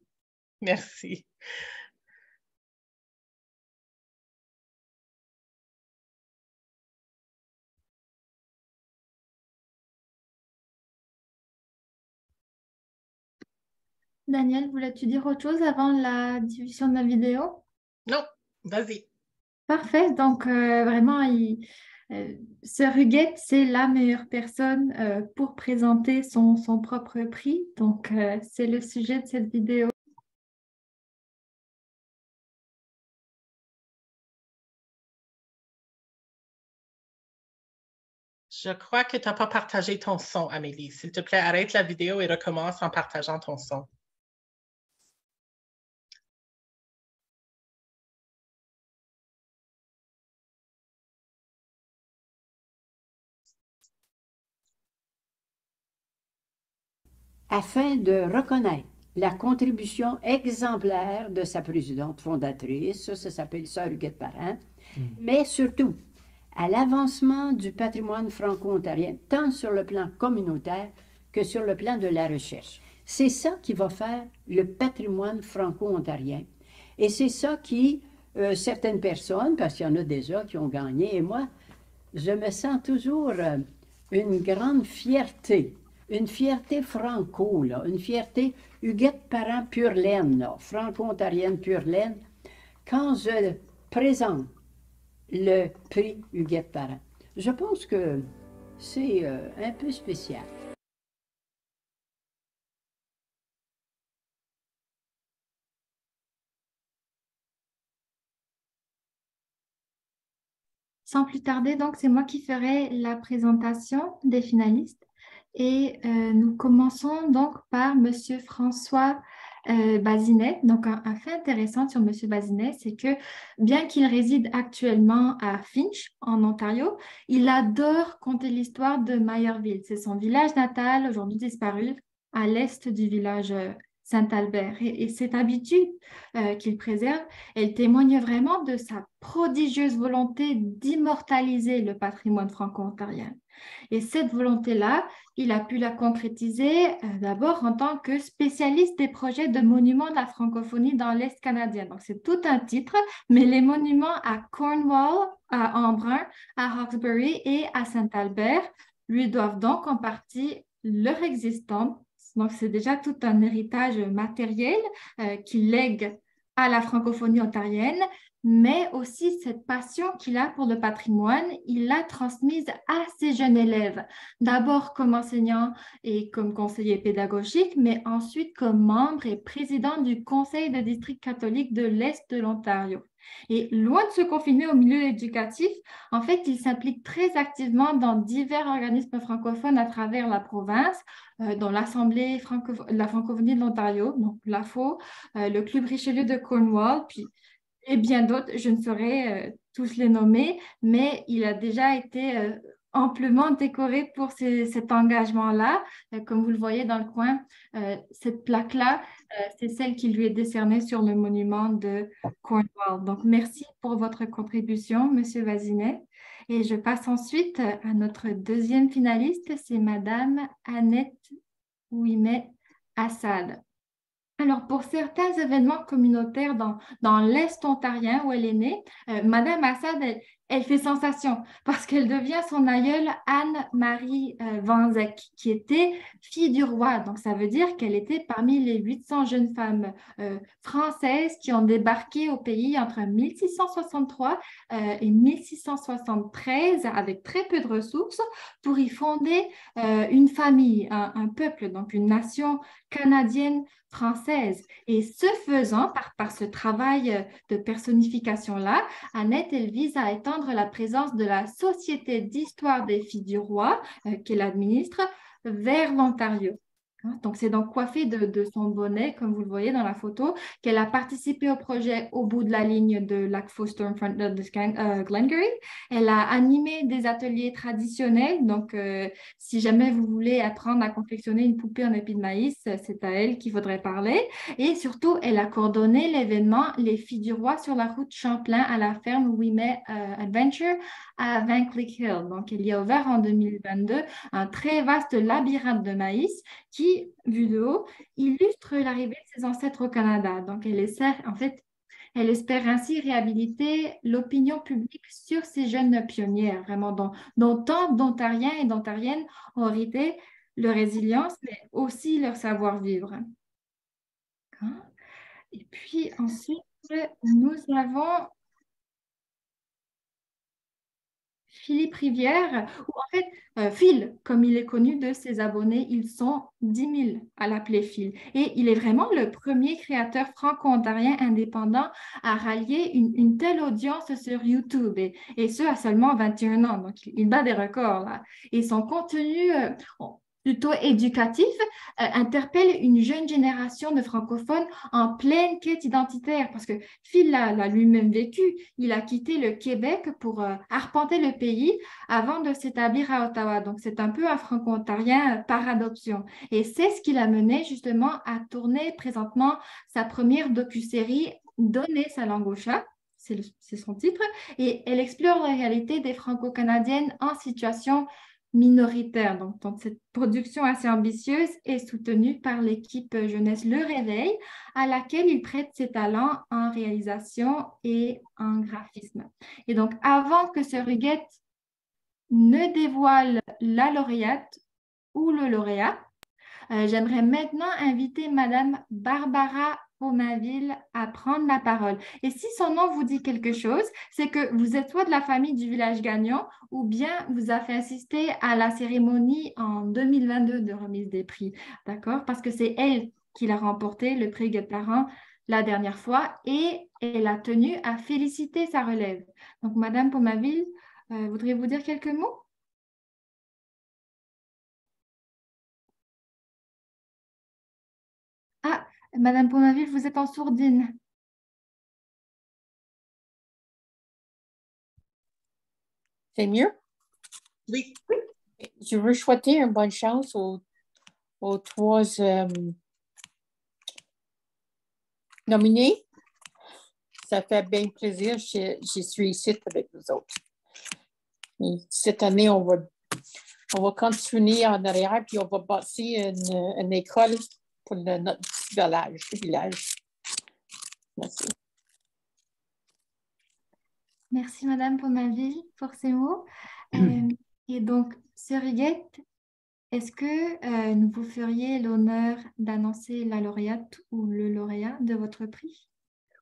Merci. Daniel, voulais-tu dire autre chose avant la diffusion de la vidéo? Non, vas-y. Parfait. Donc, vraiment, Sœur Huguette, c'est la meilleure personne pour présenter son propre prix. Donc, c'est le sujet de cette vidéo. Je crois que tu n'as pas partagé ton son, Amélie. S'il te plaît, arrête la vidéo et recommence en partageant ton son. Afin de reconnaître la contribution exemplaire de sa présidente fondatrice, ça s'appelle Sœur Huguette Parent, mais surtout à l'avancement du patrimoine franco-ontarien, tant sur le plan communautaire que sur le plan de la recherche. C'est ça qui va faire le patrimoine franco-ontarien. Et c'est ça qui, certaines personnes, parce qu'il y en a déjà qui ont gagné, et moi, je me sens toujours une grande fierté. Une fierté franco, là, une fierté Huguette Parent pure laine, là, franco-ontarienne pure laine, quand je présente le prix Huguette Parent. Je pense que c'est un peu spécial. Sans plus tarder, donc, c'est moi qui ferai la présentation des finalistes. Et nous commençons donc par M. François Bazinet. Donc, un fait intéressant sur M. Bazinet, c'est que bien qu'il réside actuellement à Finch, en Ontario, il adore conter l'histoire de Mayerville. C'est son village natal, aujourd'hui disparu, à l'est du village Saint-Albert. Et cette habitude qu'il préserve, elle témoigne vraiment de sa prodigieuse volonté d'immortaliser le patrimoine franco-ontarien. Et cette volonté-là, il a pu la concrétiser d'abord en tant que spécialiste des projets de monuments de la francophonie dans l'Est canadien. Donc, c'est tout un titre, mais les monuments à Cornwall, à Embrun, à Hawkesbury et à Saint-Albert lui doivent donc en partie leur existence. Donc, c'est déjà tout un héritage matériel qu'il lègue à la francophonie ontarienne, mais aussi cette passion qu'il a pour le patrimoine, il l'a transmise à ses jeunes élèves, d'abord comme enseignant et comme conseiller pédagogique, mais ensuite comme membre et président du Conseil de district catholique de l'Est de l'Ontario. Et loin de se confiner au milieu éducatif, en fait, il s'implique très activement dans divers organismes francophones à travers la province, dont l'Assemblée de la francophonie de l'Ontario, donc l'AFO, le Club Richelieu de Cornwall, et bien d'autres, je ne saurais tous les nommer, mais il a déjà été amplement décoré pour cet engagement-là. Comme vous le voyez dans le coin, cette plaque-là, c'est celle qui lui est décernée sur le monument de Cornwall. Donc, merci pour votre contribution, M. Bazinet. Et je passe ensuite à notre deuxième finaliste, c'est Madame Annette Ouimet-Assad. Alors, pour certains événements communautaires dans l'Est ontarien où elle est née, Madame Assad, elle fait sensation parce qu'elle devient son aïeule Anne-Marie Vanzec, qui était fille du roi. Donc, ça veut dire qu'elle était parmi les 800 jeunes femmes françaises qui ont débarqué au pays entre 1663 et 1673 avec très peu de ressources pour y fonder une famille, un peuple, donc une nation canadienne française. Et ce faisant, par ce travail de personnification-là, Annette, elle vise à étendre la présence de la Société d'histoire des filles du roi, qu'elle administre, vers l'Ontario. Donc, c'est donc coiffée de son bonnet, comme vous le voyez dans la photo, qu'elle a participé au projet au bout de la ligne de Lac-Faux Stormfront de Glengarry. Elle a animé des ateliers traditionnels. Donc, si jamais vous voulez apprendre à confectionner une poupée en épi de maïs, c'est à elle qu'il faudrait parler. Et surtout, elle a coordonné l'événement Les Filles du Roi sur la route Champlain à la ferme Ouimet Adventure à Van Cleek Hill. Donc, il y a ouvert en 2022 un très vaste labyrinthe de maïs qui, vu de haut, illustre l'arrivée de ses ancêtres au Canada. Donc, elle espère ainsi réhabiliter l'opinion publique sur ces jeunes pionnières, vraiment dont tant d'Ontariens et d'Ontariennes ont hérité leur résilience, mais aussi leur savoir-vivre. Et puis ensuite, nous avons Philippe Rivière, ou en fait, Phil, comme il est connu de ses abonnés, ils sont 10 000 à l'appeler Phil. Et il est vraiment le premier créateur franco-ontarien indépendant à rallier une telle audience sur YouTube, et ce, à seulement 21 ans. Donc, il bat des records, là. Et son contenu, plutôt éducatif, interpelle une jeune génération de francophones en pleine quête identitaire parce que Phil l'a lui-même vécu. Il a quitté le Québec pour arpenter le pays avant de s'établir à Ottawa. Donc, c'est un peu un franco-ontarien par adoption. Et c'est ce qui l'a mené justement à tourner présentement sa première docu-série « Donner sa langue au chat ». C'est son titre. Et elle explore la réalité des Franco-Canadiennes en situation minoritaire. Donc, cette production assez ambitieuse est soutenue par l'équipe Jeunesse Le Réveil, à laquelle il prête ses talents en réalisation et en graphisme. Et donc, avant que Surrogate ne dévoile la lauréate ou le lauréat, j'aimerais maintenant inviter Madame Barbara Pomainville à prendre la parole. Et si son nom vous dit quelque chose, c'est que vous êtes soit de la famille du village gagnant ou bien vous avez assisté à la cérémonie en 2022 de remise des prix, d'accord? Parce que c'est elle qui l'a remporté, le prix Huguette Parent, la dernière fois et elle a tenu à féliciter sa relève. Donc, Madame Pomainville, voudriez-vous dire quelques mots? Ah, Madame Pomainville, vous êtes en sourdine. C'est mieux? Oui. Je veux souhaiter une bonne chance aux trois nominés. Ça fait bien plaisir. Je suis ici avec vous autres. Et cette année, on va continuer en arrière puis on va bâtir une école pour notre petit village. Merci. Merci, Madame Pomainville, pour ces mots. Et donc, Surrogate, est-ce que nous vous feriez l'honneur d'annoncer la lauréate ou le lauréat de votre prix?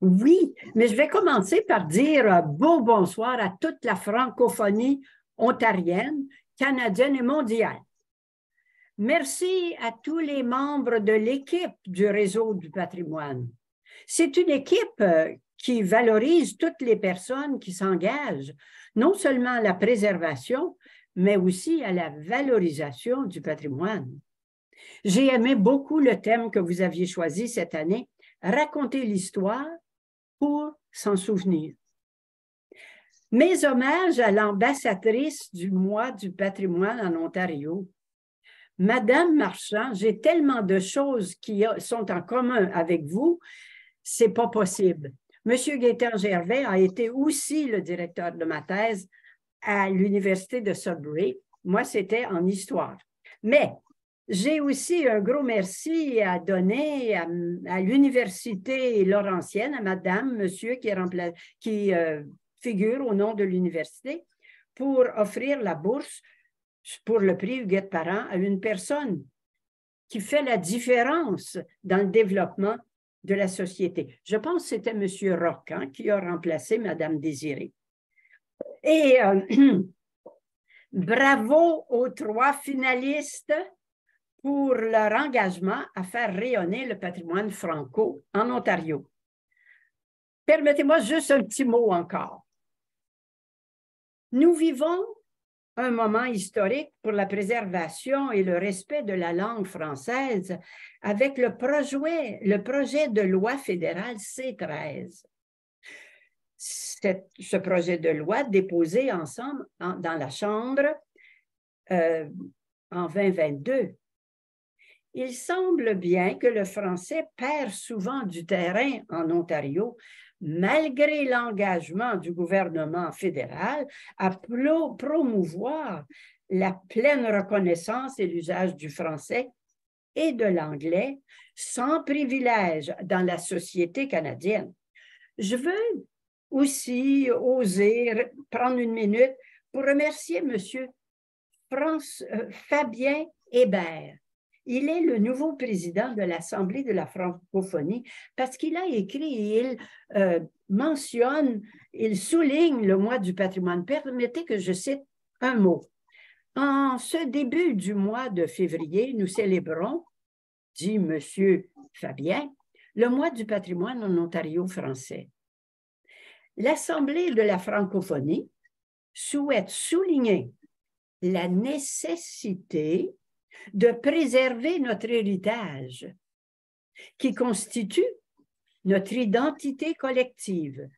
Oui, mais je vais commencer par dire beau bonsoir à toute la francophonie ontarienne, canadienne et mondiale. Merci à tous les membres de l'équipe du Réseau du patrimoine. C'est une équipe qui valorise toutes les personnes qui s'engagent, non seulement à la préservation, mais aussi à la valorisation du patrimoine. J'ai aimé beaucoup le thème que vous aviez choisi cette année, raconter l'histoire pour s'en souvenir. Mes hommages à l'ambassadrice du mois du patrimoine en Ontario. Madame Marchand, j'ai tellement de choses qui sont en commun avec vous, c'est pas possible. Monsieur Gaétan Gervais a été aussi le directeur de ma thèse à l'Université de Sudbury. Moi, c'était en histoire. Mais j'ai aussi un gros merci à donner à l'Université Laurentienne, à madame, monsieur qui figure au nom de l'université, pour offrir la bourse pour le prix Huguette Parent à une personne qui fait la différence dans le développement de la société. Je pense que c'était M. Roch qui a remplacé Mme Désirée. Et bravo aux trois finalistes pour leur engagement à faire rayonner le patrimoine franco en Ontario. Permettez-moi juste un petit mot encore. Nous vivons un moment historique pour la préservation et le respect de la langue française avec le projet de loi fédéral C-13. Ce projet de loi déposé ensemble dans la Chambre en 2022. Il semble bien que le français perd souvent du terrain en Ontario, malgré l'engagement du gouvernement fédéral à promouvoir la pleine reconnaissance et l'usage du français et de l'anglais sans privilège dans la société canadienne. Je veux aussi oser prendre une minute pour remercier M. Fabien Hébert. Il est le nouveau président de l'Assemblée de la francophonie parce qu'il a écrit et il mentionne, il souligne le mois du patrimoine. Permettez que je cite un mot. En ce début du mois de février, nous célébrons, dit M. Fabien, le mois du patrimoine en Ontario français. L'Assemblée de la francophonie souhaite souligner la nécessité de préserver notre héritage qui constitue notre identité collective.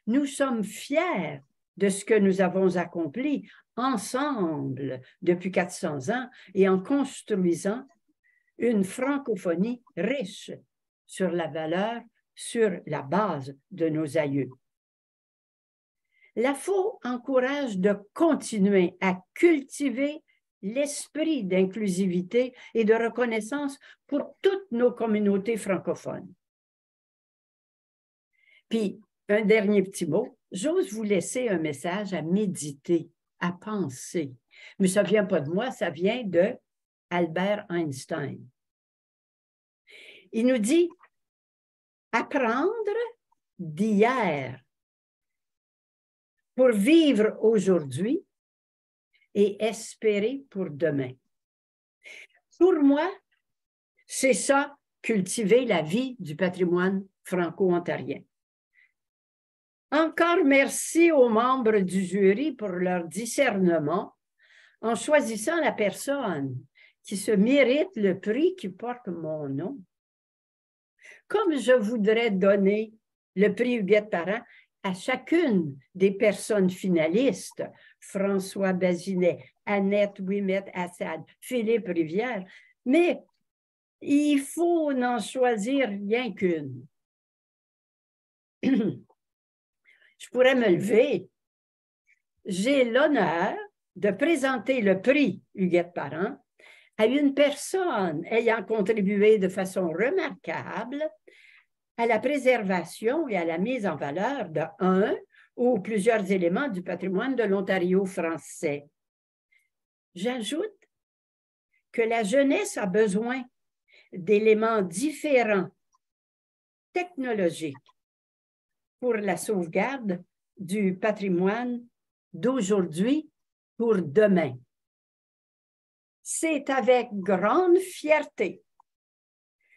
Nous sommes fiers de ce que nous avons accompli ensemble depuis 400 ans et en construisant une francophonie riche sur la valeur, sur la base de nos aïeux. La FO encourage de continuer à cultiver l'esprit d'inclusivité et de reconnaissance pour toutes nos communautés francophones. Puis, un dernier petit mot, j'ose vous laisser un message à méditer, à penser. Mais ça ne vient pas de moi, ça vient de Albert Einstein. Il nous dit « Apprendre d'hier pour vivre aujourd'hui et espérer pour demain. » Pour moi, c'est ça, cultiver la vie du patrimoine franco-ontarien. Encore merci aux membres du jury pour leur discernement en choisissant la personne qui se mérite le prix qui porte mon nom. Comme je voudrais donner le prix Huguette Parent à chacune des personnes finalistes, François Bazinet, Annette Ouimet-Assad, Philippe Rivière, mais il faut n'en choisir rien qu'une. Je pourrais me lever. J'ai l'honneur de présenter le prix Huguette Parent à une personne ayant contribué de façon remarquable à la préservation et à la mise en valeur d'un ou plusieurs éléments du patrimoine de l'Ontario français. J'ajoute que la jeunesse a besoin d'éléments différents, technologiques, pour la sauvegarde du patrimoine d'aujourd'hui pour demain. C'est avec grande fierté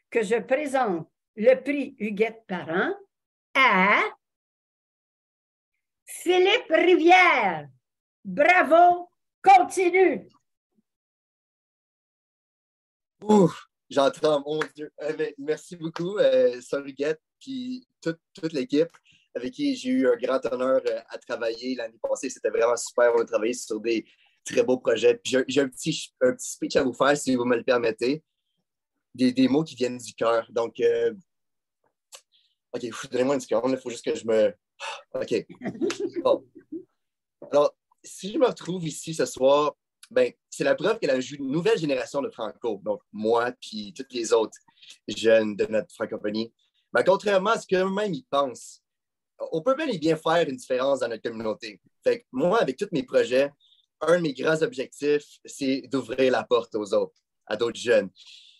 que je présente le prix Huguette Parent à Philippe Rivière. Bravo, continue! Ouf, j'entends, mon Dieu. Merci beaucoup, Sœur Huguette, puis toute l'équipe avec qui j'ai eu un grand honneur à travailler l'année passée. C'était vraiment super. On a travaillé sur des très beaux projets. Puis j'ai un petit speech à vous faire, si vous me le permettez. Des mots qui viennent du cœur. Donc, OK, donnez-moi une seconde. Il faut juste que je me... OK. Bon. Alors, si je me retrouve ici ce soir, ben, c'est la preuve que la nouvelle génération de Franco, donc moi puis toutes les autres jeunes de notre francophonie, ben, contrairement à ce qu'eux-mêmes ils pensent, on peut bel et bien faire une différence dans notre communauté. Fait que moi, avec tous mes projets, un de mes grands objectifs, c'est d'ouvrir la porte aux autres, à d'autres jeunes.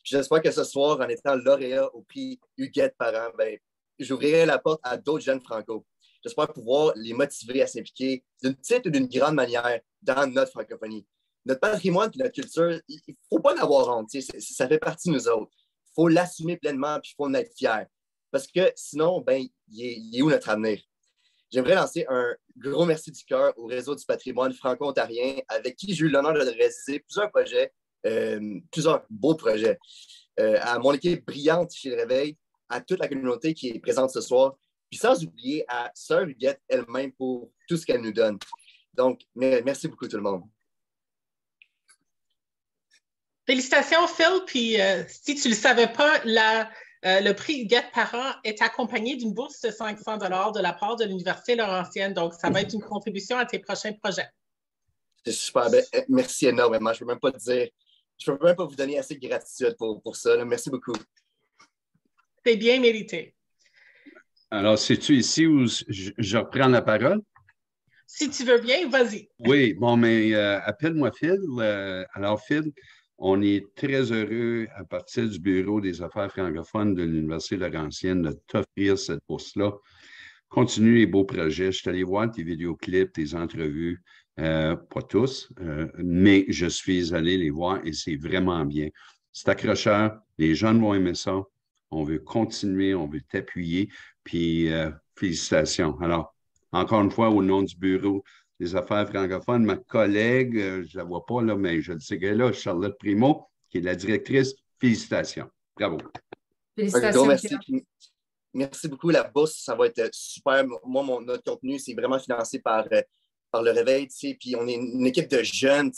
J'espère que ce soir, en étant lauréat au prix Huguette Parent, ben, j'ouvrirai la porte à d'autres jeunes Franco. J'espère pouvoir les motiver à s'impliquer d'une petite ou d'une grande manière dans notre francophonie. Notre patrimoine et notre culture, il ne faut pas en avoir honte. Ça fait partie de nous autres. Il faut l'assumer pleinement et il faut en être fier. Parce que sinon, ben, il est où notre avenir? J'aimerais lancer un gros merci du cœur au Réseau du patrimoine franco-ontarien avec qui j'ai eu l'honneur de réaliser plusieurs projets, plusieurs beaux projets. À mon équipe brillante chez Le Réveil, à toute la communauté qui est présente ce soir, puis sans oublier à Sœur Huguette elle-même pour tout ce qu'elle nous donne. Donc, merci beaucoup tout le monde. Félicitations, Phil. Puis, si tu ne le savais pas, le prix Huguette Parent est accompagné d'une bourse de 500 $ de la part de l'Université Laurentienne. Donc, ça va être une contribution à tes prochains projets. C'est super. Ben, merci énormément. Je ne peux même pas vous donner assez de gratitude pour ça. Là. Merci beaucoup. C'est bien mérité. Alors, c'est-tu ici où je reprends la parole? Si tu veux bien, vas-y. Oui, bon, mais appelle-moi Phil. Alors, Phil, on est très heureux, à partir du Bureau des affaires francophones de l'Université Laurentienne, de t'offrir cette bourse-là. Continue les beaux projets. Je suis allé voir tes vidéoclips, tes entrevues, pas tous, mais je suis allé les voir et c'est vraiment bien. C'est accrocheur, les jeunes vont aimer ça. On veut continuer, on veut t'appuyer, puis félicitations. Alors, encore une fois, au nom du Bureau des affaires francophones, ma collègue, je ne la vois pas là, mais je le sais qu'elle est là, Charlotte Primo, qui est la directrice. Félicitations. Bravo. Félicitations. Merci. Merci beaucoup. La bourse, ça va être super. Moi, notre contenu, c'est vraiment financé par le Réveil, puis on est une équipe de jeunes,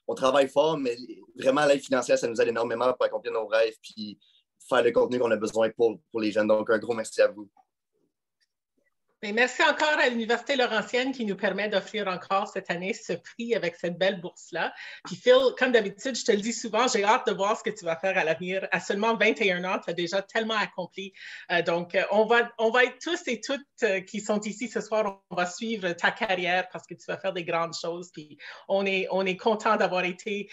on travaille fort, mais vraiment, l'aide financière, ça nous aide énormément pour accomplir nos rêves, puis faire le contenu qu'on a besoin pour les jeunes. Donc, un gros merci à vous. Et merci encore à l'Université Laurentienne qui nous permet d'offrir encore cette année ce prix avec cette belle bourse-là. Puis Phil, comme d'habitude, je te le dis souvent, j'ai hâte de voir ce que tu vas faire à l'avenir. À seulement 21 ans, tu as déjà tellement accompli. Donc, on va être tous et toutes qui sont ici ce soir, on va suivre ta carrière parce que tu vas faire des grandes choses. Puis on est content d'avoir été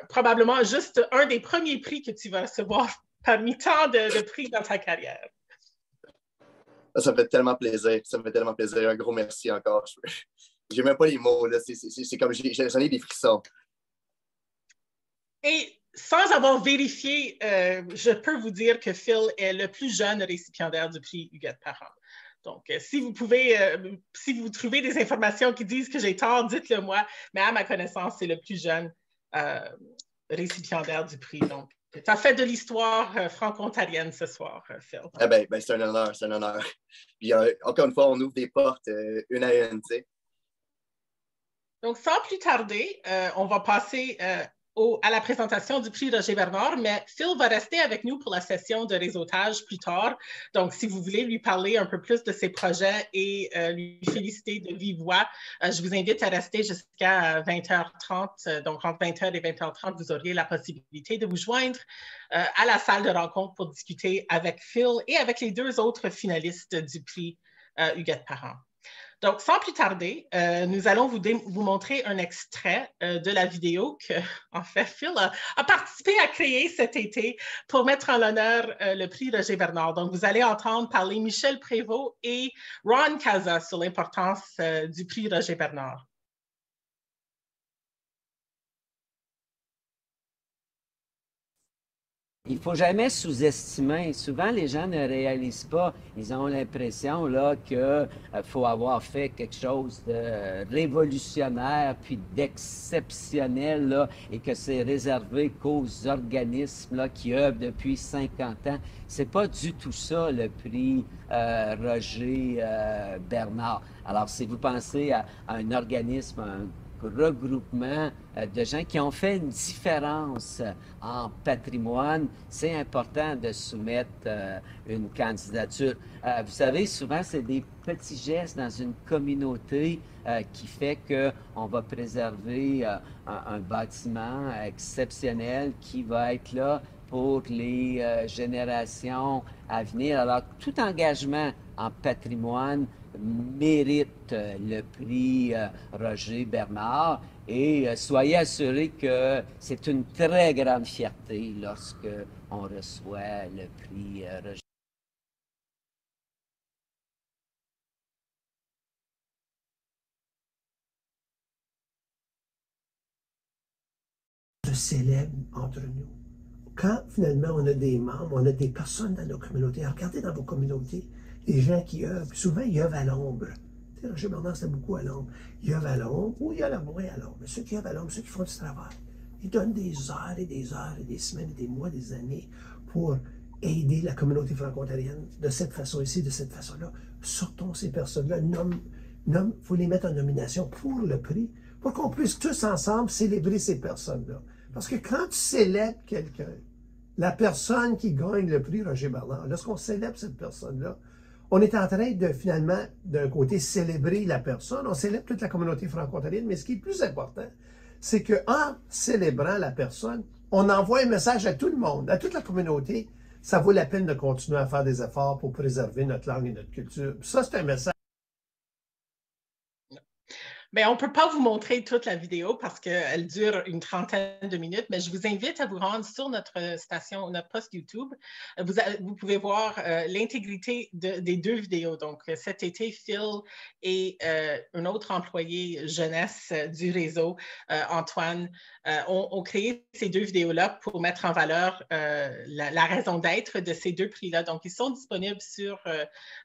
probablement juste un des premiers prix que tu vas recevoir parmi tant de prix dans ta carrière. Ça me fait tellement plaisir. Ça me fait tellement plaisir. Un gros merci encore. Je n'ai même pas les mots. C'est comme j'en ai des frissons. Et sans avoir vérifié, je peux vous dire que Phil est le plus jeune récipiendaire du prix Huguette Parent. Donc, si vous trouvez des informations qui disent que j'ai tort, dites-le moi. Mais à ma connaissance, c'est le plus jeune récipiendaire du prix. Donc, tu as fait de l'histoire franco-ontarienne ce soir, Phil. Eh bien, c'est un honneur, c'est un honneur. Puis, encore une fois, on ouvre des portes une à une, tu sais. Donc, sans plus tarder, on va passer à la présentation du prix Roger Bernard, mais Phil va rester avec nous pour la session de réseautage plus tard. Donc, si vous voulez lui parler un peu plus de ses projets et lui féliciter de vive voix, je vous invite à rester jusqu'à 20h30. Donc, entre 20h et 20h30, vous auriez la possibilité de vous joindre à la salle de rencontre pour discuter avec Phil et avec les deux autres finalistes du prix Huguette Parent. Donc, sans plus tarder, nous allons vous montrer un extrait de la vidéo que, en fait, Phil a participé à créer cet été pour mettre en l'honneur le prix Roger Bernard. Donc, vous allez entendre parler Michel Prévost et Ron Casa sur l'importance du prix Roger Bernard. Il ne faut jamais sous-estimer. Souvent, les gens ne réalisent pas. Ils ont l'impression qu'il faut avoir fait quelque chose de révolutionnaire puis d'exceptionnel là, et que c'est réservé qu'aux organismes là, qui œuvrent depuis 50 ans. C'est pas du tout ça, le prix Roger Bernard. Alors, si vous pensez à un organisme, un regroupement de gens qui ont fait une différence en patrimoine, c'est important de soumettre une candidature. Vous savez, souvent, c'est des petits gestes dans une communauté qui fait qu'on va préserver un bâtiment exceptionnel qui va être là pour les générations à venir. Alors, tout engagement en patrimoine mérite le prix Roger Bernard et soyez assurés que c'est une très grande fierté lorsque on reçoit le prix Roger. Se célèbre entre nous. Quand finalement on a des membres, on a des personnes dans nos communautés, regardez dans vos communautés, les gens qui œuvrent, souvent ils œuvrent à l'ombre. Roger Bernard, c'est beaucoup à l'ombre. Ils œuvrent à l'ombre ou il y en a moins à l'ombre. Mais ceux qui œuvrent à l'ombre, ceux qui font du travail, ils donnent des heures et des heures et des semaines et des mois, des années pour aider la communauté franco-ontarienne de cette façon ici, de cette façon-là. Sortons ces personnes-là, il faut les mettre en nomination pour le prix, pour qu'on puisse tous ensemble célébrer ces personnes-là. Parce que quand tu célèbres quelqu'un, la personne qui gagne le prix Roger Bernard, lorsqu'on célèbre cette personne-là, on est en train de finalement, d'un côté, célébrer la personne, on célèbre toute la communauté franco-ontarienne, mais ce qui est plus important, c'est qu'en célébrant la personne, on envoie un message à tout le monde, à toute la communauté, ça vaut la peine de continuer à faire des efforts pour préserver notre langue et notre culture. Ça, c'est un message. Bien, on ne peut pas vous montrer toute la vidéo parce qu'elle dure une trentaine de minutes, mais je vous invite à vous rendre sur notre station, notre post YouTube. Vous pouvez voir l'intégrité des deux vidéos. Donc, cet été, Phil et un autre employé jeunesse du réseau, Antoine, ont créé ces deux vidéos-là pour mettre en valeur la raison d'être de ces deux prix-là. Donc, ils sont disponibles sur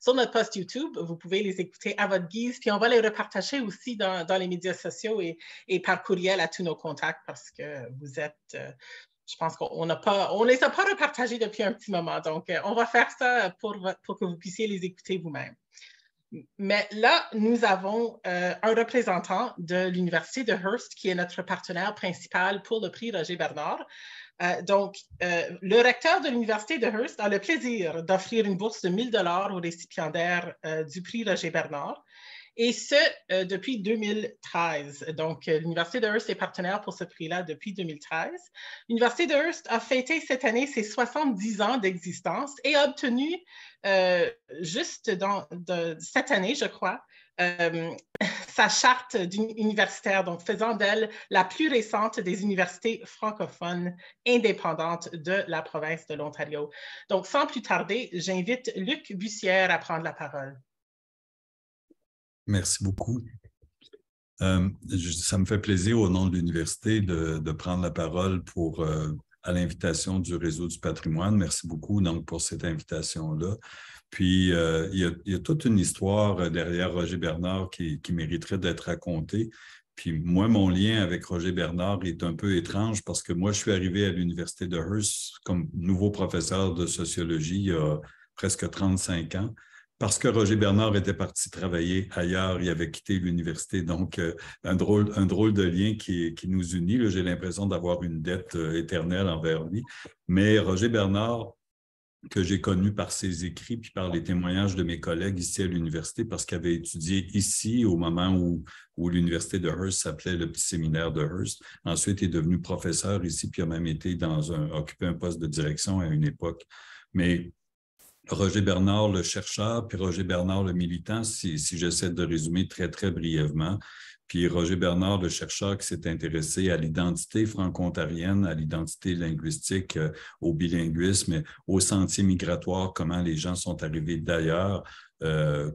notre post YouTube. Vous pouvez les écouter à votre guise, puis on va les repartager aussi dans dans les médias sociaux et par courriel à tous nos contacts parce que vous êtes, je pense qu'on ne les a pas repartagés depuis un petit moment. Donc, on va faire ça pour que vous puissiez les écouter vous-même. Mais là, nous avons un représentant de l'Université de Hearst qui est notre partenaire principal pour le prix Roger Bernard. Donc, le recteur de l'Université de Hearst a le plaisir d'offrir une bourse de 1 000 $ aux récipiendaires du prix Roger Bernard, et ce, depuis 2013. Donc, l'Université de Hearst est partenaire pour ce prix-là depuis 2013. L'Université de Hearst a fêté cette année ses 70 ans d'existence et a obtenu, juste cette année, je crois, sa charte universitaire, donc faisant d'elle la plus récente des universités francophones indépendantes de la province de l'Ontario. Donc, sans plus tarder, j'invite Luc Bussière à prendre la parole. Merci beaucoup. Ça me fait plaisir au nom de l'université de prendre la parole à l'invitation du Réseau du patrimoine. Merci beaucoup donc, pour cette invitation-là. Puis, il y a toute une histoire derrière Roger Bernard qui mériterait d'être racontée. Puis moi, mon lien avec Roger Bernard est un peu étrange parce que moi, je suis arrivé à l'Université de Hearst comme nouveau professeur de sociologie il y a presque 35 ans. Parce que Roger Bernard était parti travailler ailleurs, il avait quitté l'université. Donc, un drôle de lien qui nous unit. J'ai l'impression d'avoir une dette éternelle envers lui. Mais Roger Bernard, que j'ai connu par ses écrits puis par les témoignages de mes collègues ici à l'université, parce qu'il avait étudié ici au moment où l'université de Hearst s'appelait le petit séminaire de Hearst. Ensuite, il est devenu professeur ici, puis il a même été occupé un poste de direction à une époque. Mais Roger Bernard, le chercheur, puis Roger Bernard, le militant, si j'essaie de résumer très, très brièvement. Puis Roger Bernard, le chercheur qui s'est intéressé à l'identité franco-ontarienne, à l'identité linguistique, au bilinguisme, au sentier migratoire, comment les gens sont arrivés d'ailleurs.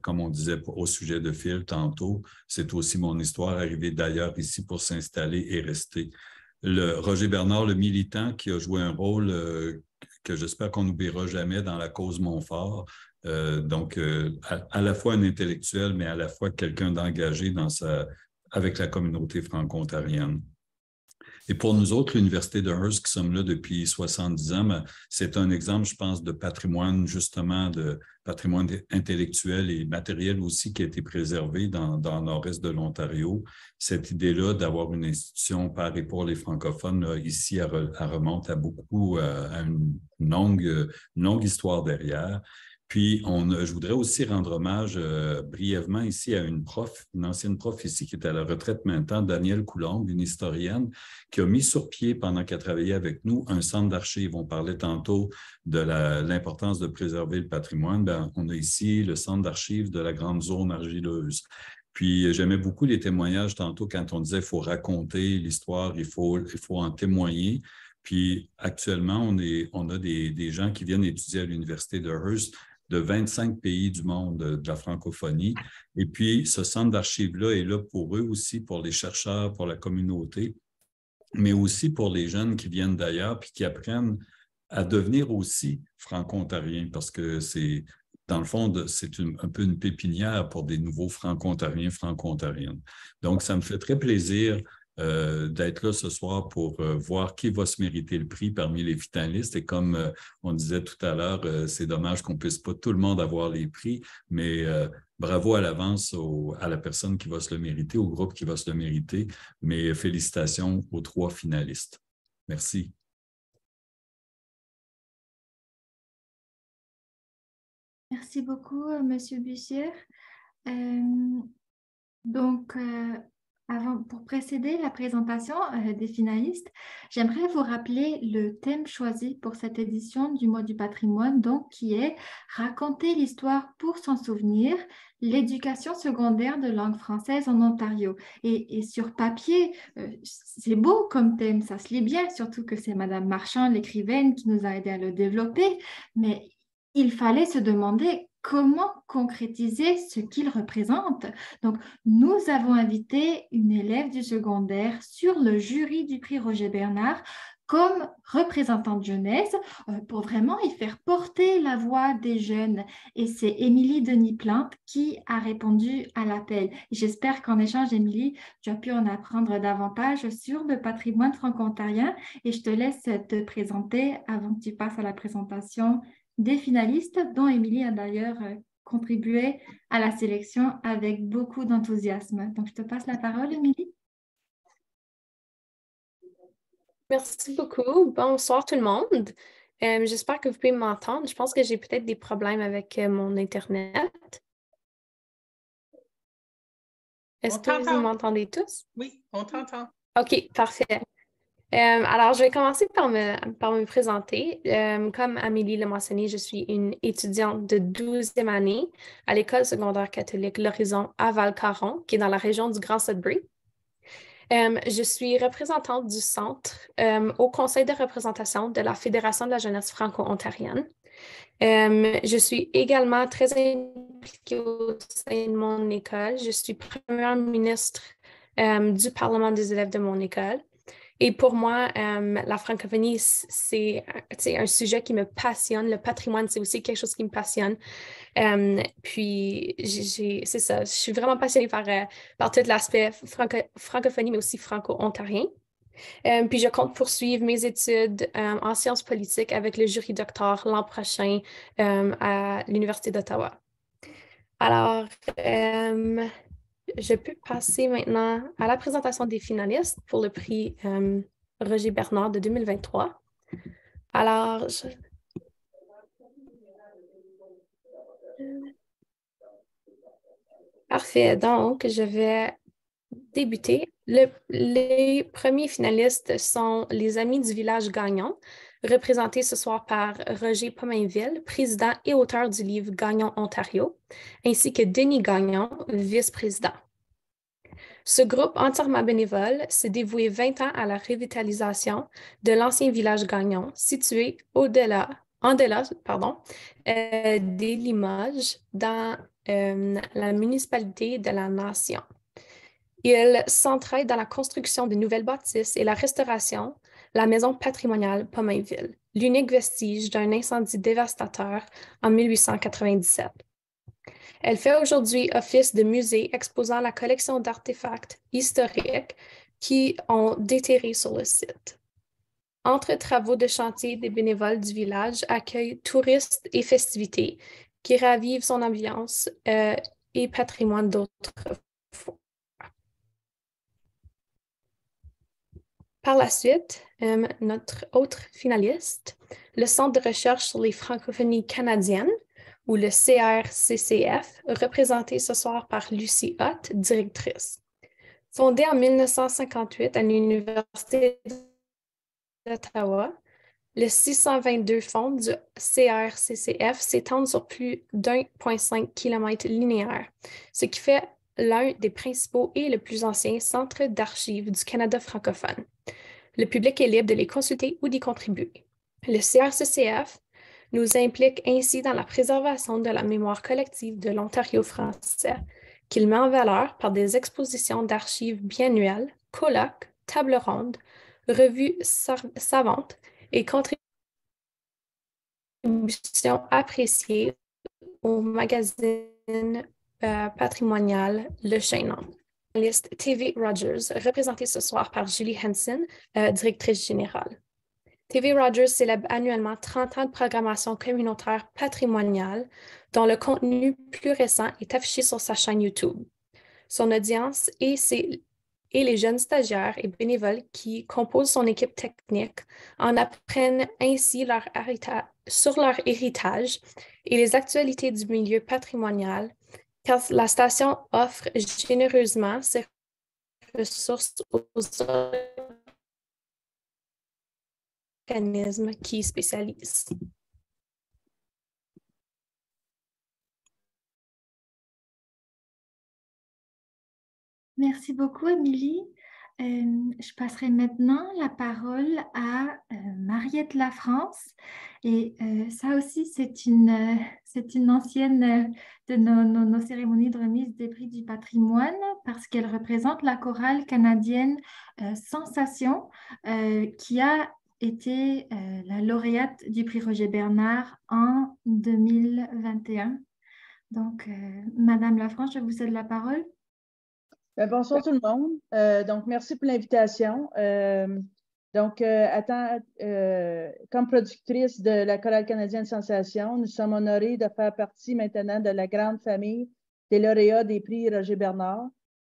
Comme on disait au sujet de Phil tantôt, c'est aussi mon histoire, arriver d'ailleurs ici pour s'installer et rester. Roger Bernard, le militant, qui a joué un rôle que j'espère qu'on n'oubliera jamais dans la cause Montfort. Donc, à la fois un intellectuel, mais à la fois quelqu'un d'engagé avec la communauté franco-ontarienne. Et pour nous autres, l'Université de Hearst, qui sommes là depuis 70 ans, c'est un exemple, je pense, de patrimoine, justement, de patrimoine intellectuel et matériel aussi qui a été préservé dans le nord-est de l'Ontario. Cette idée-là d'avoir une institution par et pour les francophones, là, ici, elle remonte à une longue histoire derrière. Puis, je voudrais aussi rendre hommage brièvement ici à une ancienne prof ici qui est à la retraite maintenant, Danielle Coulombe, une historienne, qui a mis sur pied, pendant qu'elle travaillait avec nous, un centre d'archives. On parlait tantôt de l'importance de préserver le patrimoine. On a ici le centre d'archives de la grande zone argileuse. Puis, j'aimais beaucoup les témoignages tantôt quand on disait qu'il faut raconter l'histoire, il faut en témoigner. Puis, actuellement, on a des gens qui viennent étudier à l'Université de Hearst de 25 pays du monde de la francophonie. Et puis, ce centre d'archives-là est là pour eux aussi, pour les chercheurs, pour la communauté, mais aussi pour les jeunes qui viennent d'ailleurs puis qui apprennent à devenir aussi franco-ontariens, parce que c'est, dans le fond, c'est un peu une pépinière pour des nouveaux franco-ontariens, franco-ontariennes. Donc, ça me fait très plaisir d'être là ce soir pour voir qui va se mériter le prix parmi les finalistes. Et comme on disait tout à l'heure, c'est dommage qu'on ne puisse pas tout le monde avoir les prix, mais bravo à l'avance à la personne qui va se le mériter, au groupe qui va se le mériter, mais félicitations aux 3 finalistes. Merci. Merci beaucoup, M. Bussière. Pour précéder la présentation des finalistes, j'aimerais vous rappeler le thème choisi pour cette édition du Mois du patrimoine, donc, qui est « Raconter l'histoire pour s'en souvenir, l'éducation secondaire de langue française en Ontario ». Et sur papier, c'est beau comme thème, ça se lit bien, surtout que c'est Mme Marchand, l'écrivaine, qui nous a aidé à le développer, mais il fallait se demander comment concrétiser ce qu'il représente. Donc, nous avons invité une élève du secondaire sur le jury du prix Roger Bernard, comme représentante jeunesse pour vraiment y faire porter la voix des jeunes. Et c'est Émilie Denis-Plante qui a répondu à l'appel. J'espère qu'en échange, Émilie, tu as pu en apprendre davantage sur le patrimoine franco-ontarien et je te laisse te présenter avant que tu passes à la présentation des finalistes, dont Émilie a d'ailleurs contribué à la sélection avec beaucoup d'enthousiasme. Donc, je te passe la parole, Émilie. Merci beaucoup. Bonsoir tout le monde. J'espère que vous pouvez m'entendre. Je pense que j'ai peut-être des problèmes avec mon Internet. Est-ce que vous m'entendez tous? Oui, on t'entend. OK, parfait. Alors, je vais commencer par me présenter. Comme Amélie l'a mentionné, je suis une étudiante de 12e année à l'École secondaire catholique L'Horizon à Val-Caron, qui est dans la région du Grand Sudbury. Je suis représentante du Centre au Conseil de représentation de la Fédération de la jeunesse franco-ontarienne. Je suis également très impliquée au sein de mon école. Je suis première ministre du Parlement des élèves de mon école. Et pour moi, la francophonie, c'est un sujet qui me passionne. Le patrimoine, c'est aussi quelque chose qui me passionne. Puis, c'est ça, je suis vraiment passionnée par tout l'aspect francophonie, mais aussi franco-ontarien. Puis, je compte poursuivre mes études en sciences politiques avec le jury doctor l'an prochain à l'Université d'Ottawa. Alors, je peux passer maintenant à la présentation des finalistes pour le prix Roger Bernard de 2023. Alors, parfait. Donc, je vais débuter. Les premiers finalistes sont les Amis du village Gagnon, représentés ce soir par Roger Pomainville, président et auteur du livre Gagnon Ontario, ainsi que Denis Gagnon, vice-président. Ce groupe entièrement bénévole s'est dévoué 20 ans à la revitalisation de l'ancien village Gagnon, situé en delà des Limoges, dans la municipalité de la Nation. Ils s'entraident dans la construction de nouvelles bâtisses et la restauration, la maison patrimoniale Pomainville, l'unique vestige d'un incendie dévastateur en 1897. Elle fait aujourd'hui office de musée exposant la collection d'artefacts historiques qui ont déterré sur le site. Entre travaux de chantier, des bénévoles du village accueillent touristes et festivités qui ravivent son ambiance et patrimoine d'autrefois. Par la suite, notre autre finaliste, le Centre de recherche sur les francophonies canadiennes, ou le CRCCF, représenté ce soir par Lucie Hott, directrice. Fondé en 1958 à l'Université d'Ottawa, les 622 fonds du CRCCF s'étendent sur plus d'1,5 km linéaire, ce qui fait l'un des principaux et le plus ancien centres d'archives du Canada francophone. Le public est libre de les consulter ou d'y contribuer. Le CRCCF nous implique ainsi dans la préservation de la mémoire collective de l'Ontario français, qu'il met en valeur par des expositions d'archives biannuelles, colloques, tables rondes, revues savantes et contributions appréciées au magazine patrimonial Le Chaînon. Liste TV Rogers, représentée ce soir par Julie Hansen, directrice générale. TV Rogers célèbre annuellement 30 ans de programmation communautaire patrimoniale dont le contenu plus récent est affiché sur sa chaîne YouTube. Son audience et les jeunes stagiaires et bénévoles qui composent son équipe technique en apprennent ainsi sur leur héritage et les actualités du milieu patrimonial, car la station offre généreusement ses ressources aux organismes qui spécialisent. Merci beaucoup, Émilie. Je passerai maintenant la parole à Mariette Lafrance. Et ça aussi, c'est une ancienne de nos cérémonies de remise des prix du patrimoine parce qu'elle représente la chorale canadienne Sensation qui a été la lauréate du prix Roger Bernard en 2021. Donc, Madame Lafranche, je vous cède la parole. Bonsoir tout le monde. Donc, merci pour l'invitation. Comme productrice de la Chorale canadienne Sensation, nous sommes honorés de faire partie maintenant de la grande famille des lauréats des prix Roger Bernard,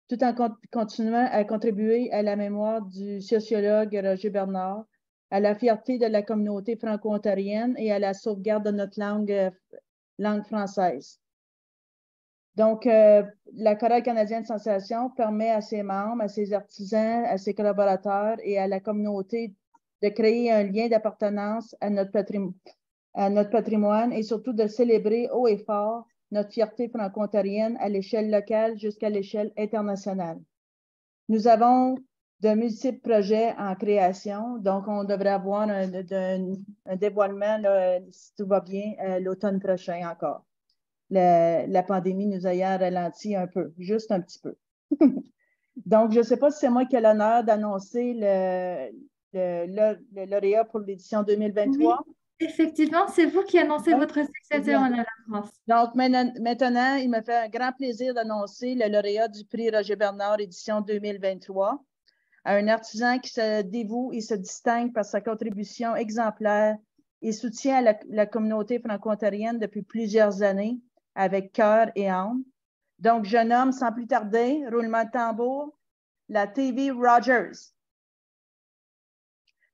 tout en continuant à contribuer à la mémoire du sociologue Roger Bernard, à la fierté de la communauté franco-ontarienne et à la sauvegarde de notre langue française. Donc, la Chorale canadienne Sensation permet à ses membres, à ses artisans, à ses collaborateurs et à la communauté de créer un lien d'appartenance à notre patrimoine et surtout de célébrer haut et fort notre fierté franco-ontarienne à l'échelle locale jusqu'à l'échelle internationale. Nous avons de multiples projets en création, donc on devrait avoir un dévoilement, là, si tout va bien, l'automne prochain encore. La pandémie nous a ralenti un peu, juste un petit peu. Donc, je ne sais pas si c'est moi qui ai l'honneur d'annoncer le lauréat pour l'édition 2023. Oui, effectivement, c'est vous qui annoncez votre successeur, Madame Lafranche. Donc, maintenant, il me fait un grand plaisir d'annoncer le lauréat du prix Roger Bernard, édition 2023, à un artisan qui se dévoue et se distingue par sa contribution exemplaire et soutient la communauté franco-ontarienne depuis plusieurs années, avec cœur et âme. Donc, je nomme sans plus tarder, roulement de tambour, la TV Rogers.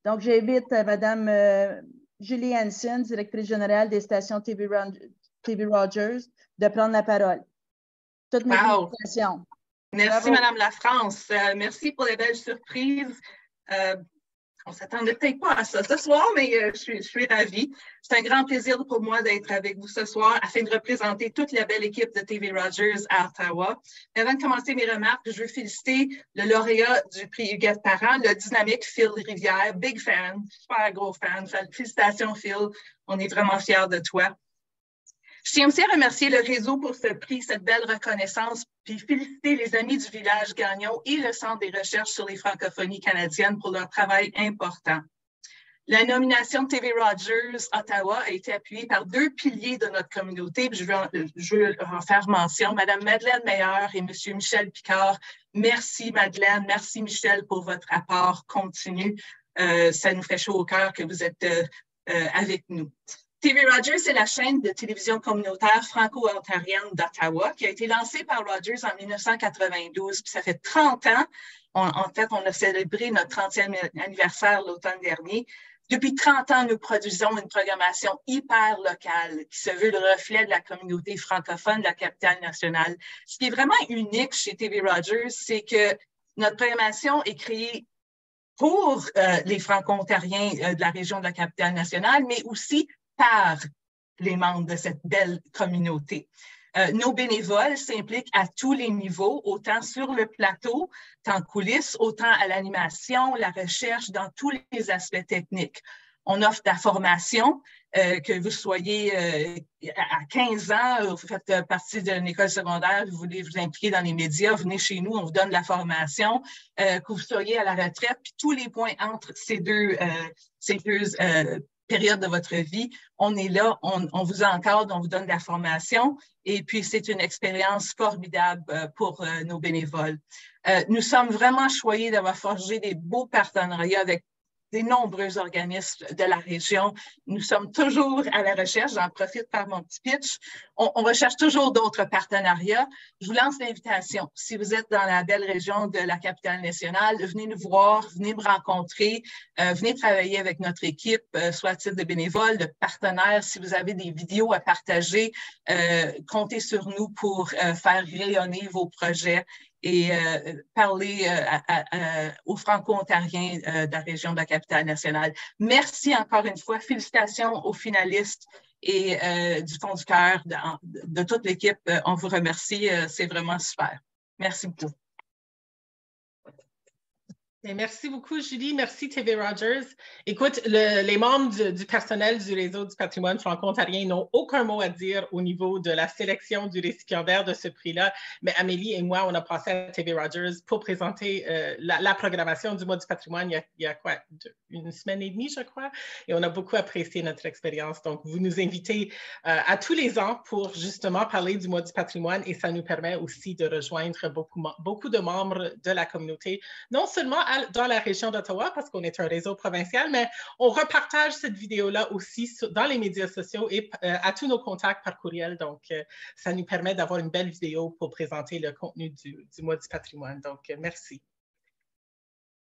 Donc, j'invite Mme Julie Hansen, directrice générale des stations TV Rogers, de prendre la parole. Toutes mes félicitations. Merci, Mme Lafrance. Merci pour les belles surprises. On ne s'attendait peut-être pas à ça ce soir, mais je suis ravie. C'est un grand plaisir pour moi d'être avec vous ce soir afin de représenter toute la belle équipe de TV Rogers à Ottawa. Avant de commencer mes remarques, je veux féliciter le lauréat du prix Huguette Parent, le dynamique Phil Rivière. Big fan, super gros fan. Félicitations, Phil. On est vraiment fiers de toi. Je tiens aussi à remercier le réseau pour ce prix, cette belle reconnaissance, puis féliciter les Amis du village Gagnon et le Centre des recherches sur les francophonies canadiennes pour leur travail important. La nomination de TV Rogers Ottawa a été appuyée par deux piliers de notre communauté, puis je veux en faire mention, Mme Madeleine Meilleur et M. Michel Picard. Merci Madeleine, merci Michel pour votre apport continu. Ça nous fait chaud au cœur que vous êtes avec nous. TV Rogers, c'est la chaîne de télévision communautaire franco-ontarienne d'Ottawa qui a été lancée par Rogers en 1992. Puis ça fait 30 ans. En fait, on a célébré notre 30e anniversaire l'automne dernier. Depuis 30 ans, nous produisons une programmation hyper locale qui se veut le reflet de la communauté francophone de la capitale nationale. Ce qui est vraiment unique chez TV Rogers, c'est que notre programmation est créée pour les franco-ontariens de la région de la capitale nationale, mais aussi par les membres de cette belle communauté. Nos bénévoles s'impliquent à tous les niveaux, autant sur le plateau, tant en coulisses, autant à l'animation, la recherche, dans tous les aspects techniques. On offre de la formation, que vous soyez à 15 ans, vous faites partie d'une école secondaire, vous voulez vous impliquer dans les médias, venez chez nous, on vous donne de la formation, que vous soyez à la retraite, puis tous les points entre ces deux période de votre vie, on est là, on vous encadre, on vous donne de la formation et puis c'est une expérience formidable pour nos bénévoles. Nous sommes vraiment choyés d'avoir forgé des beaux partenariats avec des nombreux organismes de la région. Nous sommes toujours à la recherche, j'en profite par mon petit pitch, on recherche toujours d'autres partenariats. Je vous lance l'invitation. Si vous êtes dans la belle région de la capitale nationale, venez nous voir, venez me rencontrer, venez travailler avec notre équipe, soit à titre de bénévole, de partenaire. Si vous avez des vidéos à partager, comptez sur nous pour faire rayonner vos projets et parler aux Franco-Ontariens de la région de la capitale nationale. Merci encore une fois. Félicitations aux finalistes et du fond du cœur de toute l'équipe. On vous remercie. C'est vraiment super. Merci beaucoup. Merci beaucoup, Julie. Merci, TV Rogers. Écoute, les membres du personnel du Réseau du patrimoine franco-ontarien n'ont aucun mot à dire au niveau de la sélection du récipiendaire de ce prix-là, mais Amélie et moi, on a passé à TV Rogers pour présenter la programmation du mois du patrimoine il y a quoi, une semaine et demie, je crois, et on a beaucoup apprécié notre expérience. Donc, vous nous invitez à tous les ans pour justement parler du mois du patrimoine et ça nous permet aussi de rejoindre beaucoup de membres de la communauté, non seulement dans la région d'Ottawa, parce qu'on est un réseau provincial, mais on repartage cette vidéo-là aussi dans les médias sociaux et à tous nos contacts par courriel. Donc, ça nous permet d'avoir une belle vidéo pour présenter le contenu du mois du patrimoine. Donc, merci.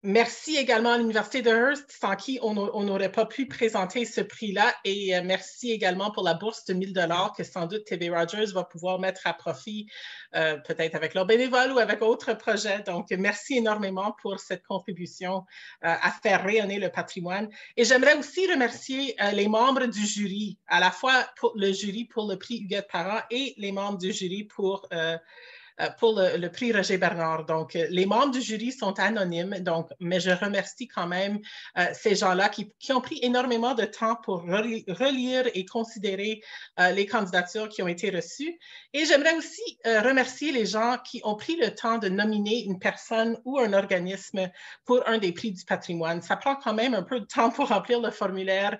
Merci également à l'Université de Hearst, sans qui on n'aurait pas pu présenter ce prix-là. Et merci également pour la bourse de 1 000 $ que sans doute TV Rogers va pouvoir mettre à profit, peut-être avec leurs bénévoles ou avec d'autres projets. Donc, merci énormément pour cette contribution à faire rayonner le patrimoine. Et j'aimerais aussi remercier les membres du jury, à la fois pour le jury pour le prix Huguette Parent et les membres du jury pour le prix Roger Bernard. Donc, les membres du jury sont anonymes, donc, mais je remercie quand même ces gens-là qui ont pris énormément de temps pour relire et considérer les candidatures qui ont été reçues. Et j'aimerais aussi remercier les gens qui ont pris le temps de nominer une personne ou un organisme pour un des prix du patrimoine. Ça prend quand même un peu de temps pour remplir le formulaire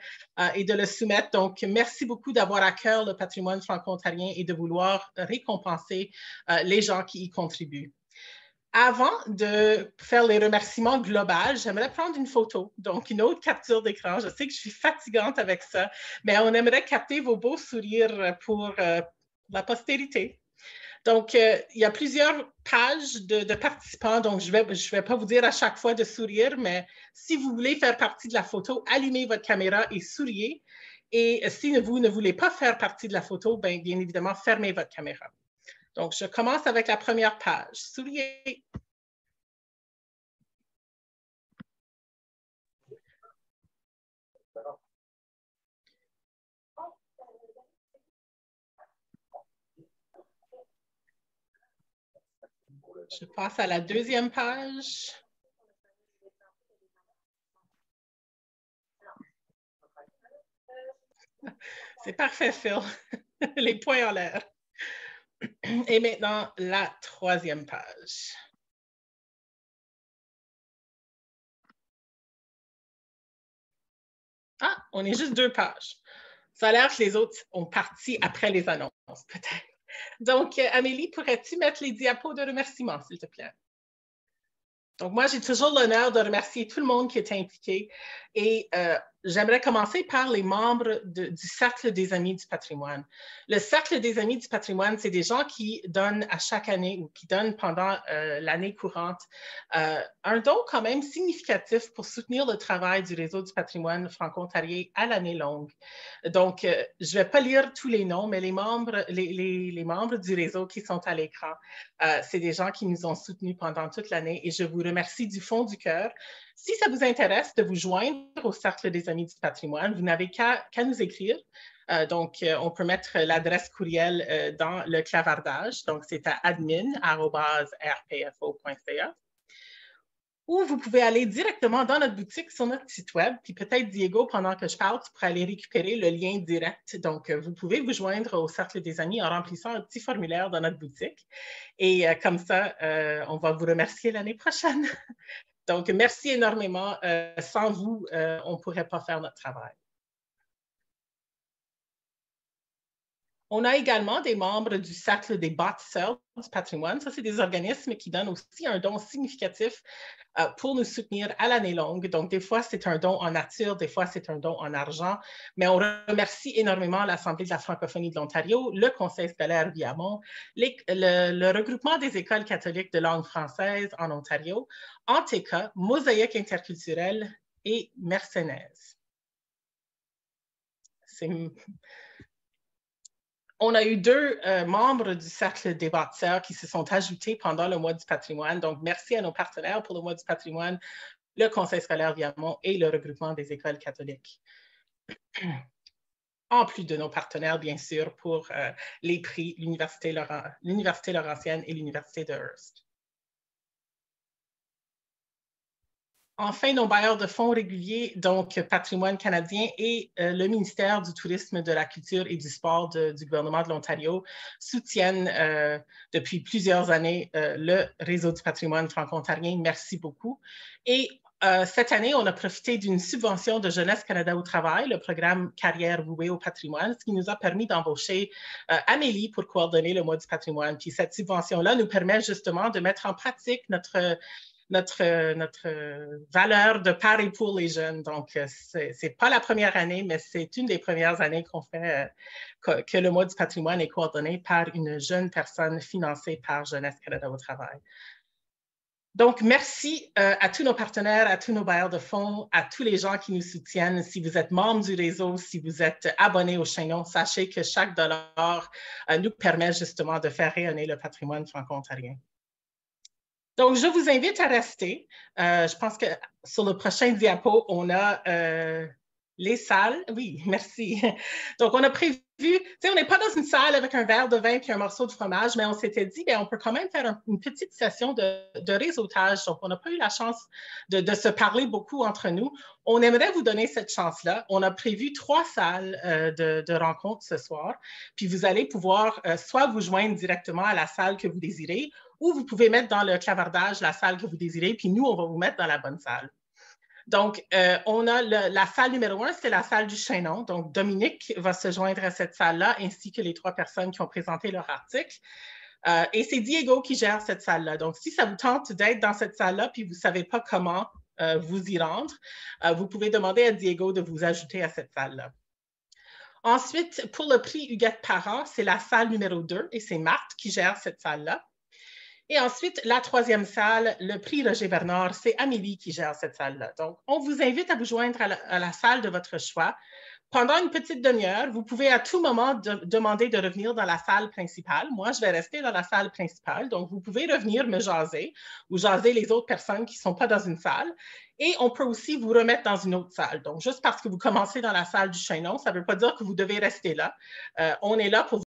et de le soumettre. Donc, merci beaucoup d'avoir à cœur le patrimoine franco-ontarien et de vouloir récompenser les gens qui y contribuent. Avant de faire les remerciements globaux, j'aimerais prendre une photo, donc une autre capture d'écran. Je sais que je suis fatigante avec ça, mais on aimerait capter vos beaux sourires pour la postérité. Donc, il y a plusieurs pages de participants, donc je vais pas vous dire à chaque fois de sourire, mais si vous voulez faire partie de la photo, allumez votre caméra et souriez. Et si vous ne voulez pas faire partie de la photo, bien évidemment, fermez votre caméra. Donc, je commence avec la première page. Souriez. Je passe à la deuxième page. C'est parfait, Phil. Les points en l'air. Et maintenant, la troisième page. Ah, on est juste 2 pages. Ça a l'air que les autres ont parti après les annonces, peut-être. Donc, Amélie, pourrais-tu mettre les diapos de remerciement, s'il te plaît? Donc, moi, j'ai toujours l'honneur de remercier tout le monde qui est impliqué et j'aimerais commencer par les membres du Cercle des Amis du patrimoine. Le Cercle des Amis du patrimoine, c'est des gens qui donnent à chaque année ou qui donnent pendant l'année courante un don quand même significatif pour soutenir le travail du Réseau du patrimoine franco-ontarien à l'année longue. Donc, je ne vais pas lire tous les noms, mais les membres du réseau qui sont à l'écran, c'est des gens qui nous ont soutenus pendant toute l'année et je vous remercie du fond du cœur. Si ça vous intéresse de vous joindre au Cercle des Amis du patrimoine, vous n'avez qu'à nous écrire. Donc, on peut mettre l'adresse courriel dans le clavardage. Donc, c'est à admin@rpfo.ca. Ou vous pouvez aller directement dans notre boutique sur notre site web. Puis peut-être, Diego, pendant que je parle, tu pourras aller récupérer le lien direct. Donc, vous pouvez vous joindre au Cercle des Amis en remplissant un petit formulaire dans notre boutique. Et comme ça, on va vous remercier l'année prochaine. Donc, merci énormément. Sans vous, on ne pourrait pas faire notre travail. On a également des membres du Cercle des bâtisseurs du patrimoine. Ça, c'est des organismes qui donnent aussi un don significatif pour nous soutenir à l'année longue. Donc, des fois, c'est un don en nature, des fois, c'est un don en argent. Mais on remercie énormément l'Assemblée de la francophonie de l'Ontario, le Conseil scolaire Viamont, le regroupement des écoles catholiques de langue française en Ontario, Anteca, Mosaïque interculturelle et Mercenaires. On a eu 2 membres du Cercle des bâtisseurs qui se sont ajoutés pendant le mois du patrimoine. Donc, merci à nos partenaires pour le mois du patrimoine, le Conseil scolaire Viamont et le regroupement des écoles catholiques. En plus de nos partenaires, bien sûr, pour les prix, l'Université Laurentienne et l'Université de Hearst. Enfin, nos bailleurs de fonds réguliers, donc Patrimoine canadien et le ministère du Tourisme, de la Culture et du Sport du gouvernement de l'Ontario soutiennent depuis plusieurs années le réseau du patrimoine franco-ontarien. Merci beaucoup. Et cette année, on a profité d'une subvention de Jeunesse Canada au travail, le programme Carrière vouée au patrimoine, ce qui nous a permis d'embaucher Amélie pour coordonner le mois du patrimoine. Puis cette subvention-là nous permet justement de mettre en pratique notre valeur de pari pour les jeunes. Donc, ce n'est pas la première année, mais c'est une des premières années qu'on fait que le mois du patrimoine est coordonné par une jeune personne financée par Jeunesse Canada au travail. Donc, merci à tous nos partenaires, à tous nos bailleurs de fonds, à tous les gens qui nous soutiennent. Si vous êtes membre du réseau, si vous êtes abonné au chaînon, sachez que chaque dollar nous permet justement de faire rayonner le patrimoine franco-ontarien. Donc, je vous invite à rester. Je pense que sur le prochain diapo, on a les salles. Oui, merci. Donc, on a prévu, on n'est pas dans une salle avec un verre de vin et un morceau de fromage, mais on s'était dit, on peut quand même faire une petite session de réseautage. Donc, on n'a pas eu la chance de se parler beaucoup entre nous. On aimerait vous donner cette chance-là. On a prévu 3 salles de rencontres ce soir. Puis, vous allez pouvoir soit vous joindre directement à la salle que vous désirez, ou vous pouvez mettre dans le clavardage la salle que vous désirez, puis nous, on va vous mettre dans la bonne salle. Donc, on a la salle numéro 1, c'est la salle du chaînon. Donc, Dominique va se joindre à cette salle-là, ainsi que les 3 personnes qui ont présenté leur article. Et c'est Diego qui gère cette salle-là. Donc, si ça vous tente d'être dans cette salle-là, puis vous ne savez pas comment vous y rendre, vous pouvez demander à Diego de vous ajouter à cette salle-là. Ensuite, pour le prix Huguette Parent, c'est la salle numéro 2, et c'est Marthe qui gère cette salle-là. Et ensuite, la 3e salle, le prix Roger Bernard, c'est Amélie qui gère cette salle-là. Donc, on vous invite à vous joindre à la salle de votre choix. Pendant une petite demi-heure, vous pouvez à tout moment demander de revenir dans la salle principale. Moi, je vais rester dans la salle principale. Donc, vous pouvez revenir me jaser ou jaser les autres personnes qui ne sont pas dans une salle. Et on peut aussi vous remettre dans une autre salle. Donc, juste parce que vous commencez dans la salle du chaînon, ça ne veut pas dire que vous devez rester là. On est là pour